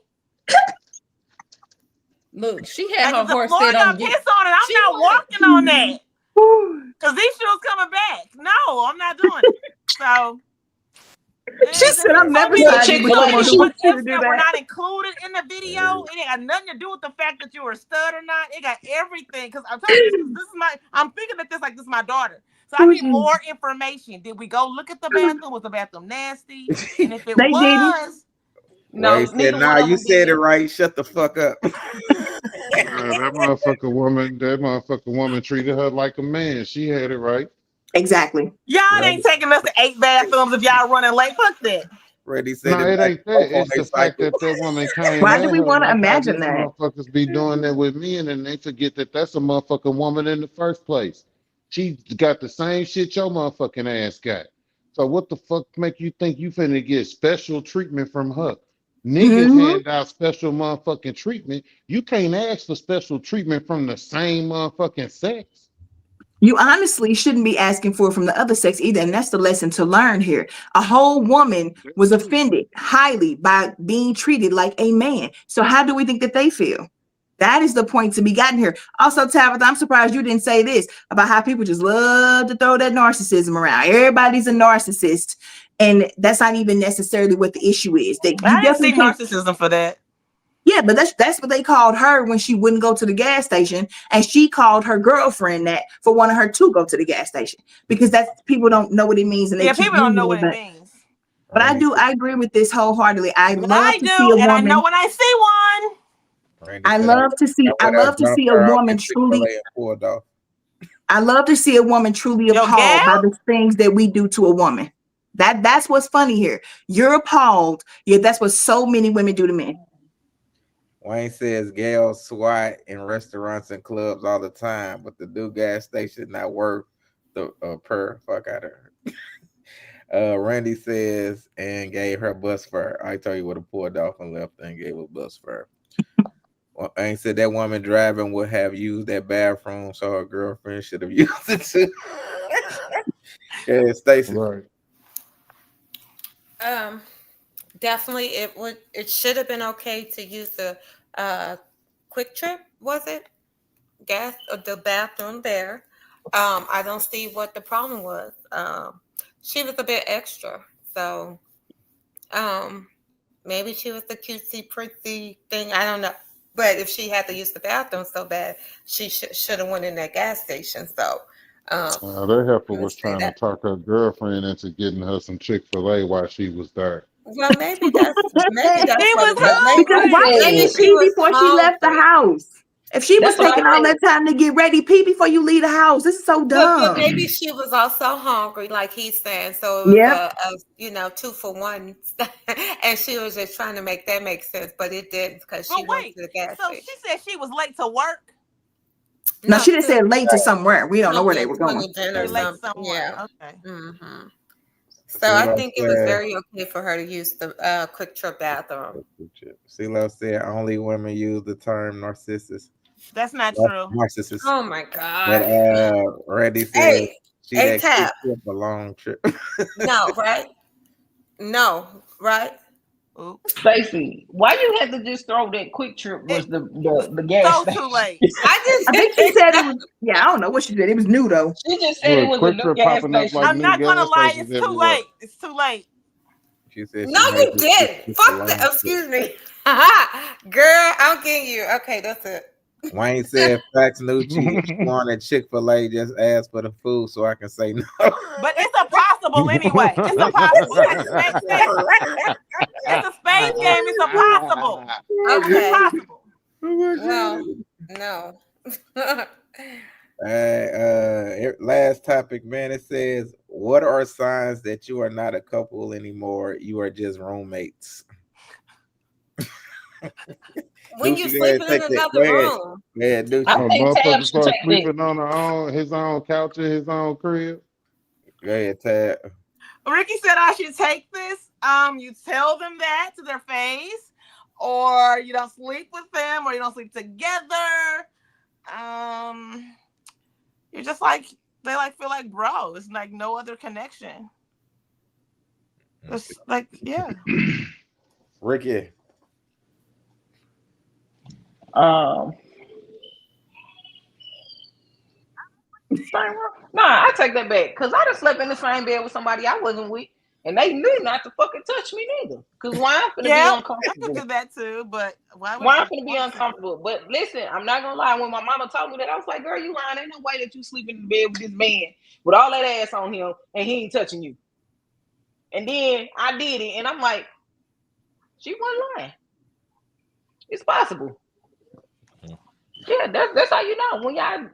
Look, she had like her horse set on piss on it. I'm not walking on that. Because these shoes coming back. No, I'm not doing it. So she said I'm never siding with someone who wants to do that. We're not included in the video. It ain't got nothing to do with the fact that you were a stud or not. It got everything. Because I'm telling you, I'm thinking that this is my daughter. So I need more information. Did we go look at the bathroom? Was the bathroom nasty? And if it was, no, you said it right. Shut the fuck up. That motherfucker woman treated her like a man. She had it right. Exactly. Y'all ain't taking us to 8 bathrooms if y'all running late. Fuck that. Ready, said no, it ain't that. It's the fact that woman came. Why do we want to imagine that? Motherfuckers be doing that with men and they forget that that's a motherfucking woman in the first place. She got the same shit your motherfucking ass got. So what the fuck make you think you finna get special treatment from her? Niggas hand out special motherfucking treatment. You can't ask for special treatment from the same motherfucking sex. You honestly shouldn't be asking for it from the other sex either. And that's the lesson to learn here. A whole woman was offended highly by being treated like a man. So how do we think that they feel? That is the point to be gotten here. Also, Tabitha, I'm surprised you didn't say this about how people just love to throw that narcissism around. Everybody's a narcissist. And that's not even necessarily what the issue is. That you I didn't see narcissism for that. Yeah, but that's what they called her when she wouldn't go to the gas station, and she called her girlfriend that for wanting her to go to the gas station because that's people don't know what it means, and people don't know what it means. But I agree with this wholeheartedly. I love to see a woman. And I know when I see one. I love to see a woman truly. I love to see a woman truly appalled by the things that we do to a woman. That's what's funny here. You're appalled. Yeah, that's what so many women do to men. Wayne says gals swat in restaurants and clubs all the time, but the new gas station not worth the per fuck out of her. Randy says and gave her bus fare. I tell you what, a pulled off and left and gave a bus fare. Wayne said that woman driving would have used that bathroom, so her girlfriend should have used it too. Yeah, Stacey. Right. Definitely it should have been okay to use the Quick Trip, was it? Gas or the bathroom there. I don't see what the problem was. She was a bit extra, so maybe she was the cutesy pretty thing. I don't know. But if she had to use the bathroom so bad, she should have went in that gas station. So that heifer was trying to talk her girlfriend into getting her some Chick-fil-A while she was there. Well, maybe that's what it was. Because why didn't she pee before she left the house? If she was taking all that time to get ready, pee before you leave the house. This is so dumb. But maybe she was also hungry, like he's saying. So it was a 2 for 1, and she was just trying to make that make sense, but it didn't because she went to the gas station. So she said she was late to work. No, she just said late to somewhere. We don't know where they were going. Late somewhere. Yeah. Okay. Mm-hmm. So I think it was very okay for her to use the Quick Trip bathroom. CeeLo said only women use the term narcissist. That's not true. Narcissist. Oh my God. But Randy said she had Tap. a long trip. No, right? No, right? Stacey, why you had to just throw that Quick Trip was the gas station? Too late. I think she said it was. Yeah, I don't know what she said. It was new though. She just said it was a new gas station. I'm not gonna lie, it's too late. It's too late. She said no, you did. Fuck that. Excuse me. Girl, I'm getting you. Okay, that's it. Wayne said, "Facts, Nucci. If you want a Chick-fil-A, just ask for the food so I can say no." But it's impossible anyway. It's impossible. It's a space game. It's impossible. Okay. It's impossible. No. Last topic, man. It says, "What are signs that you are not a couple anymore? You are just roommates." When you sleeping in another room. Yeah, dude. I think Tab should take sleeping on his own couch in his own crib. Go ahead, Tab. Ricky said I should take this. You tell them that to their face, or you don't sleep with them, or you don't sleep together. You're just like they feel like bro. It's like no other connection. It's like Ricky. I take that back because I done slept in the same bed with somebody I wasn't with, and they knew not to fucking touch me neither. Because why I'm gonna be uncomfortable? I could do that too, but why I'm gonna be uncomfortable? But listen, I'm not gonna lie. When my mama told me that, I was like, "Girl, you lying? Ain't no way that you sleep in the bed with this man with all that ass on him, and he ain't touching you." And then I did it, and I'm like, "She wasn't lying. It's possible." Yeah, that's how you know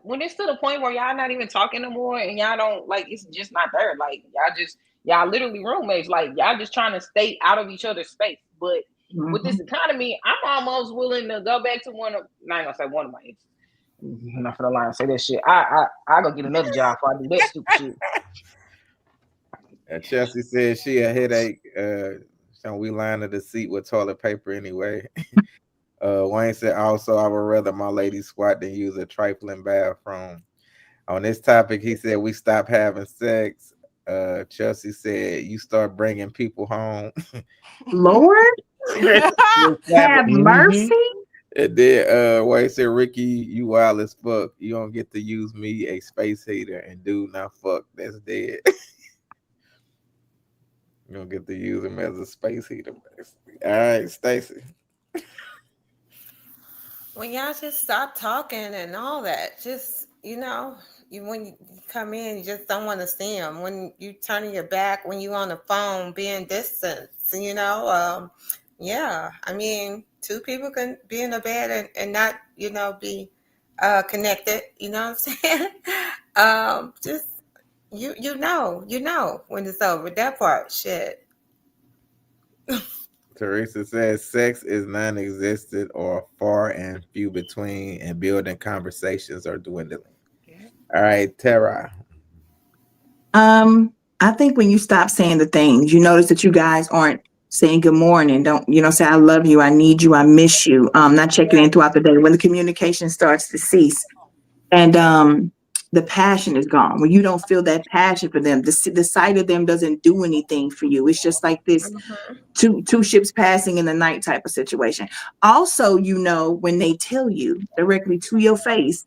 when it's to the point where y'all not even talking no more and y'all don't it's just not there. Like y'all literally roommates. Like y'all just trying to stay out of each other's space. But with this economy, I'm almost willing to go back to one of my exes. I'm not gonna lie and say that shit. I go get another job before I do that stupid shit. And Chelsea said she a headache. So we line of the seat with toilet paper anyway. Wayne said also I would rather my lady squat than use a trifling bathroom. On this topic, he said we stop having sex. Chelsea said you start bringing people home. Lord, have mercy. And then Wayne said, Ricky, you wild as fuck. You don't get to use me, a space heater, and dude, not fuck. That's dead. You don't get to use him as a space heater. All right, Stacey. When y'all just stop talking and all that, just when you come in, you just don't want to see them. When you turning your back, when you on the phone, being distant, I mean, two people can be in a bed and not, be connected. You know what I'm saying? Just you know when it's over. That part, shit. Teresa says sex is non-existent or far and few between, and building conversations are dwindling. All right, Tara. I think when you stop saying the things, you notice that you guys aren't saying good morning. Don't say I love you, I need you, I miss you. Not checking in throughout the day. When the communication starts to cease, and the passion is gone. When you don't feel that passion for them, the sight of them doesn't do anything for you. It's just like this two ships passing in the night type of situation. Also, when they tell you directly to your face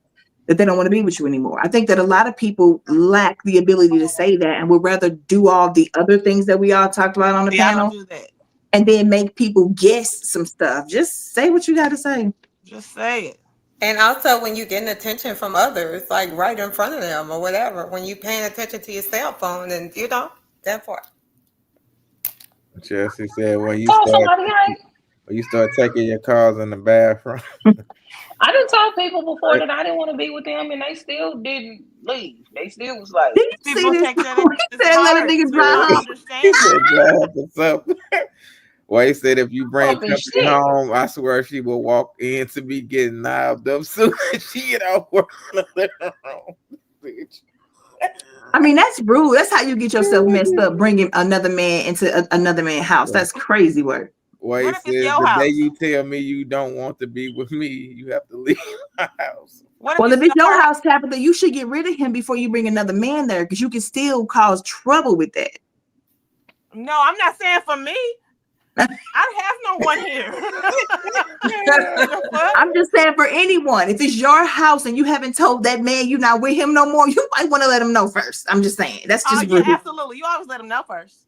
that they don't want to be with you anymore. I think that a lot of people lack the ability to say that and would rather do all the other things that we all talked about on the panel and then make people guess some stuff. Just say what you got to say. Just say it. And also when you're getting attention from others, like right in front of them or whatever, when you're paying attention to your cell phone and that part. Chelsea said when you start taking your calls in the bathroom. I done told people before that I didn't want to be with them and they still didn't leave. They still was like, people take that understand. Wade said if you bring company home, I swear she will walk in to be getting knobbed up soon as she get out work. I mean, that's rude. That's how you get yourself messed up, bringing another man into another man's house. That's crazy work. Wade said the day you tell me you don't want to be with me, you have to leave my house. Well, if it's your house, Tabitha, you should get rid of him before you bring another man there, because you can still cause trouble with that. No, I'm not saying for me. I have no one here. I'm just saying for anyone, if it's your house and you haven't told that man you're not with him no more, you might want to let him know first. I'm just saying. That's just yeah, absolutely. You always let him know first.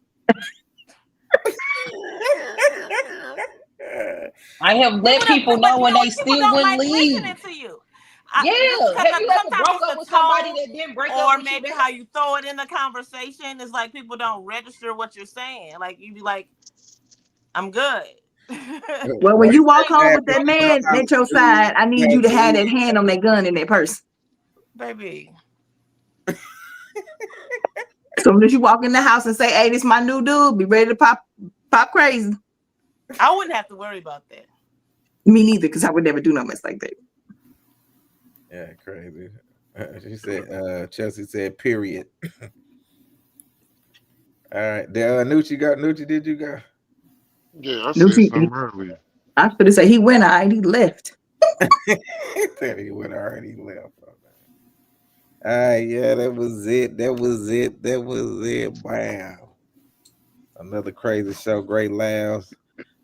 I have let people know when they still wouldn't leave. Listening to you. Have you ever broke up with somebody that didn't break up or with maybe you? how you throw it in the conversation is like people don't register what you're saying. Like you be like, I'm good. Well, when you walk home with that man at your side, I need you to have that hand on that gun in that purse. Baby. So as you walk in the house and say, hey, this is my new dude, be ready to pop crazy. I wouldn't have to worry about that. Me neither, because I would never do no mess like that. Yeah, crazy. She said, Chelsea said, period. All right. Nucci go. Nucci, did you go? Yeah, I said something earlier. I was going to say he went, he left. He went already left. All right, yeah, that was it. Wow. Another crazy show. Great laughs.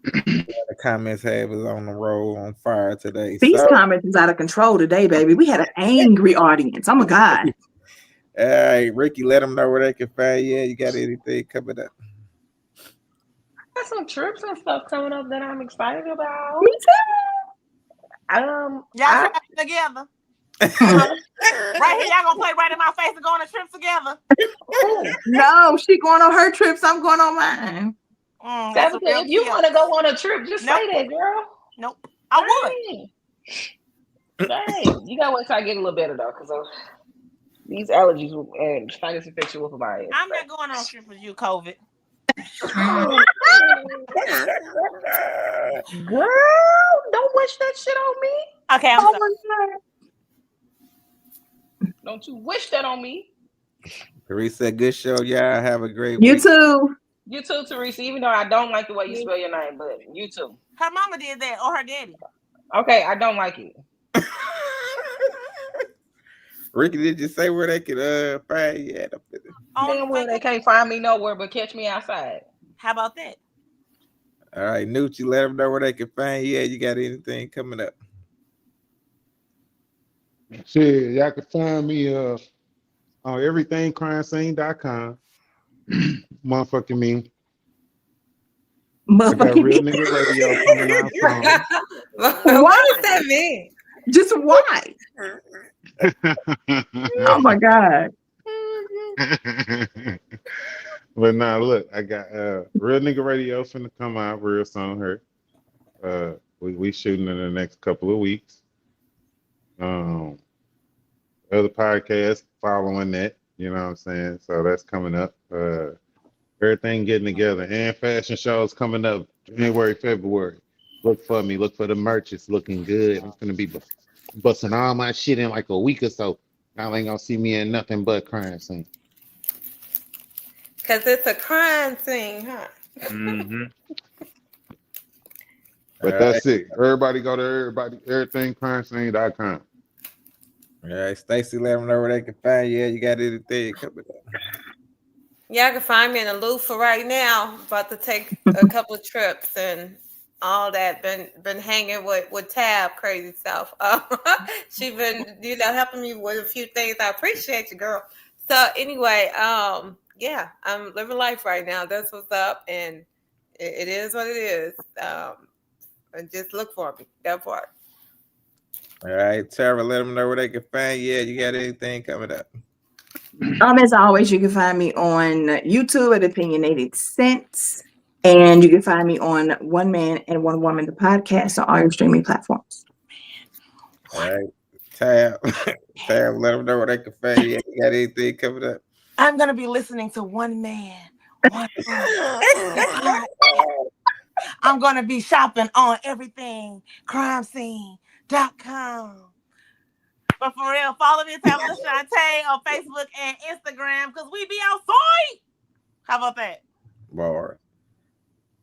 The comments have us on the road on fire today. These comments is out of control today, baby. We had an angry audience. Oh my God. All right, Ricky, let them know where they can find you. You got anything coming up? Got some trips and stuff coming up that I'm excited about. Me too. Y'all traveling together. Right here, y'all gonna play right in my face and go on a trip together. No, she going on her trips. I'm going on mine. If you want to go on a trip, just say that, girl. Nope. I would. Dang. You gotta wait till I get a little better though, because these allergies and sinus infection with my ass. I'm not going on a trip with you, COVID. Girl, don't wish that shit on me. Okay, I'm sorry. Don't you wish that on me. Teresa, good show. Y'all have a great week. You too. You too, Teresa. Even though I don't like the way you spell your name, but you too. Her mama did that, or her daddy. Okay, I don't like it. Ricky, did you say where they could find you at up there? Damn well, they can't find me nowhere but catch me outside. How about that? All right, Nucci, let them know where they can find you at. You got anything coming up? Shit, y'all can find me on everythingcrimescene.com. Motherfucking me. I got Real Nigga Radio coming out from. What does that mean? Just why? Oh my God. But now look, I got Real Nigga Radio finna come out real soon here. We shooting in the next couple of weeks. Other podcasts following that, you know what I'm saying? So that's coming up. Everything getting together, and fashion shows coming up January, February. Look for me. Look for the merch. It's looking good. I'm gonna be busting all my shit in like a week or so. Y'all ain't gonna see me in nothing but crime scene. Cause it's a crime scene, huh? Mm-hmm. But that's it. Everybody go to everythingcrimescene.com. All right, Stacy, let them know where they can find you. You got anything coming up? Y'all can find me in the loop for right now. About to take a couple of trips and all that. Been hanging with Tab, crazy stuff. She been helping me with a few things. I appreciate you, girl. So anyway, yeah, I'm living life right now. That's what's up, and it is what it is. And just look for me. That part. All right, Tara, let them know where they can find you. You got anything coming up? As always, you can find me on YouTube at Opinionated Sense, and you can find me on One Man and One Woman, the podcast, on all your streaming platforms. All right, Tab, let them know where they can find you. You got anything coming up? I'm gonna be listening to One Man, One Woman. I'm gonna be shopping on everythingcrimescene.com. But for real, follow me, Tabitha Shantae, on Facebook and Instagram, because we be outside. How about that? Lord.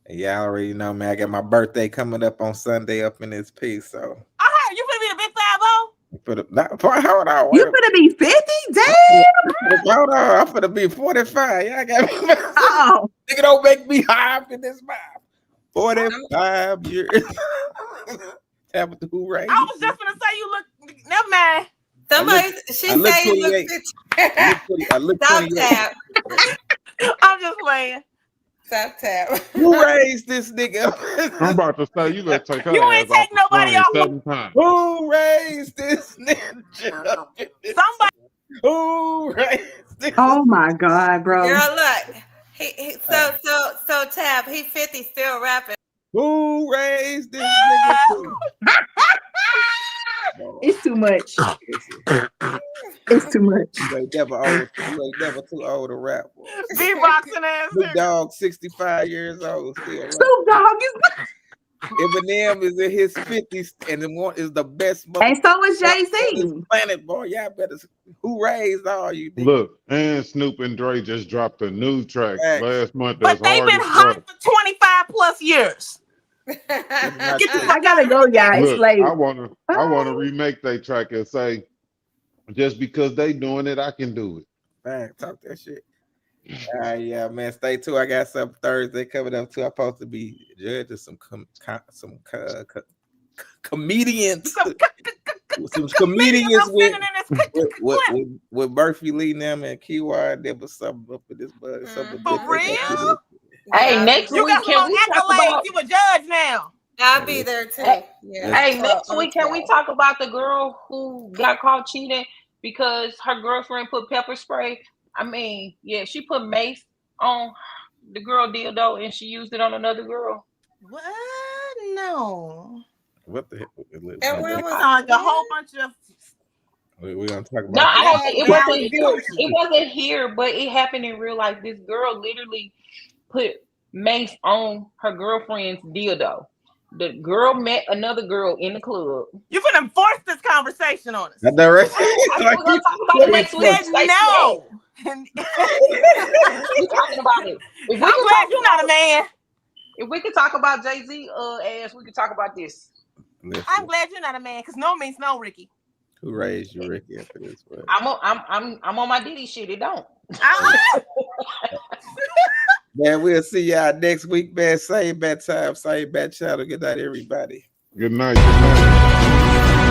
Y'all already know, man. I got my birthday coming up on Sunday up in this piece. So. You finna be a big 5-0? Hold on. You finna be 50? Damn. Hold on. I'm finna be 45. Y'all got me. Oh. Nigga, don't make me high up in this mouth. 45 years. Tabitha, who raised? I was just gonna say you look. Never mind. Somebody, she I look say you look 28. I look Stop 28. tap. I'm just playing. Stop tap. Who raised this nigga? I'm about to say you better take her You ass ain't off take the nobody screen off. 7 times. Who raised this ninja? Somebody. Who raised this? Oh my God, bro. Girl, look. So Tab, he 50, still rapping. Who raised this nigga? It's too much. It's too much. You ain't never old. You ain't never too old to rap. Beatboxing ass. Snoop Dogg, 65 years old, still rap. Snoop Dogg is. Eminem is in his 50s and is the best. And so is on Jay-Z. this planet, boy. Y'all better. Who raised all you niggas? Look, and Snoop and Dre just dropped a new track last month. But That's they've hard been as hot fuck. for 25 plus years. I gotta go, y'all. It's Look, late. I wanna remake that track and say, just because they doing it, I can do it. Man, talk that shit. Yeah, man. Stay tuned. I got some Thursday coming up too. I'm supposed to be judging some comedians. Some comedians with Murphy Lee and them and Kiwa. There was something up with this bud. For real? Hey, next You week got can some we talk accolades. about? You a judge now. I'll be there too. Yeah. Hey, next week can we talk about the girl who got caught cheating because her girlfriend put pepper spray? I mean, yeah, she put mace on the girl dildo and she used it on another girl. What? No. What the heck? And when was like a whole bunch of. We're gonna talk about. No, I don't think it wasn't here. It wasn't here, but it happened in real life. This girl literally put mace on her girlfriend's dildo. The girl met another girl in the club. You finna force this conversation on us. I know, right? We're gonna talk about it next week. No. We're talking about it. I'm glad you're not a man. If we could talk about Jay-Z ass, we could talk about this. I'm glad you're not a man, because no means no, Ricky. Who raised you, Ricky? After this, bro? I'm on my Diddy shit. It don't. Man, we'll see y'all next week, man. Same bad time, same bad channel. Good night, everybody. Good night. Good night.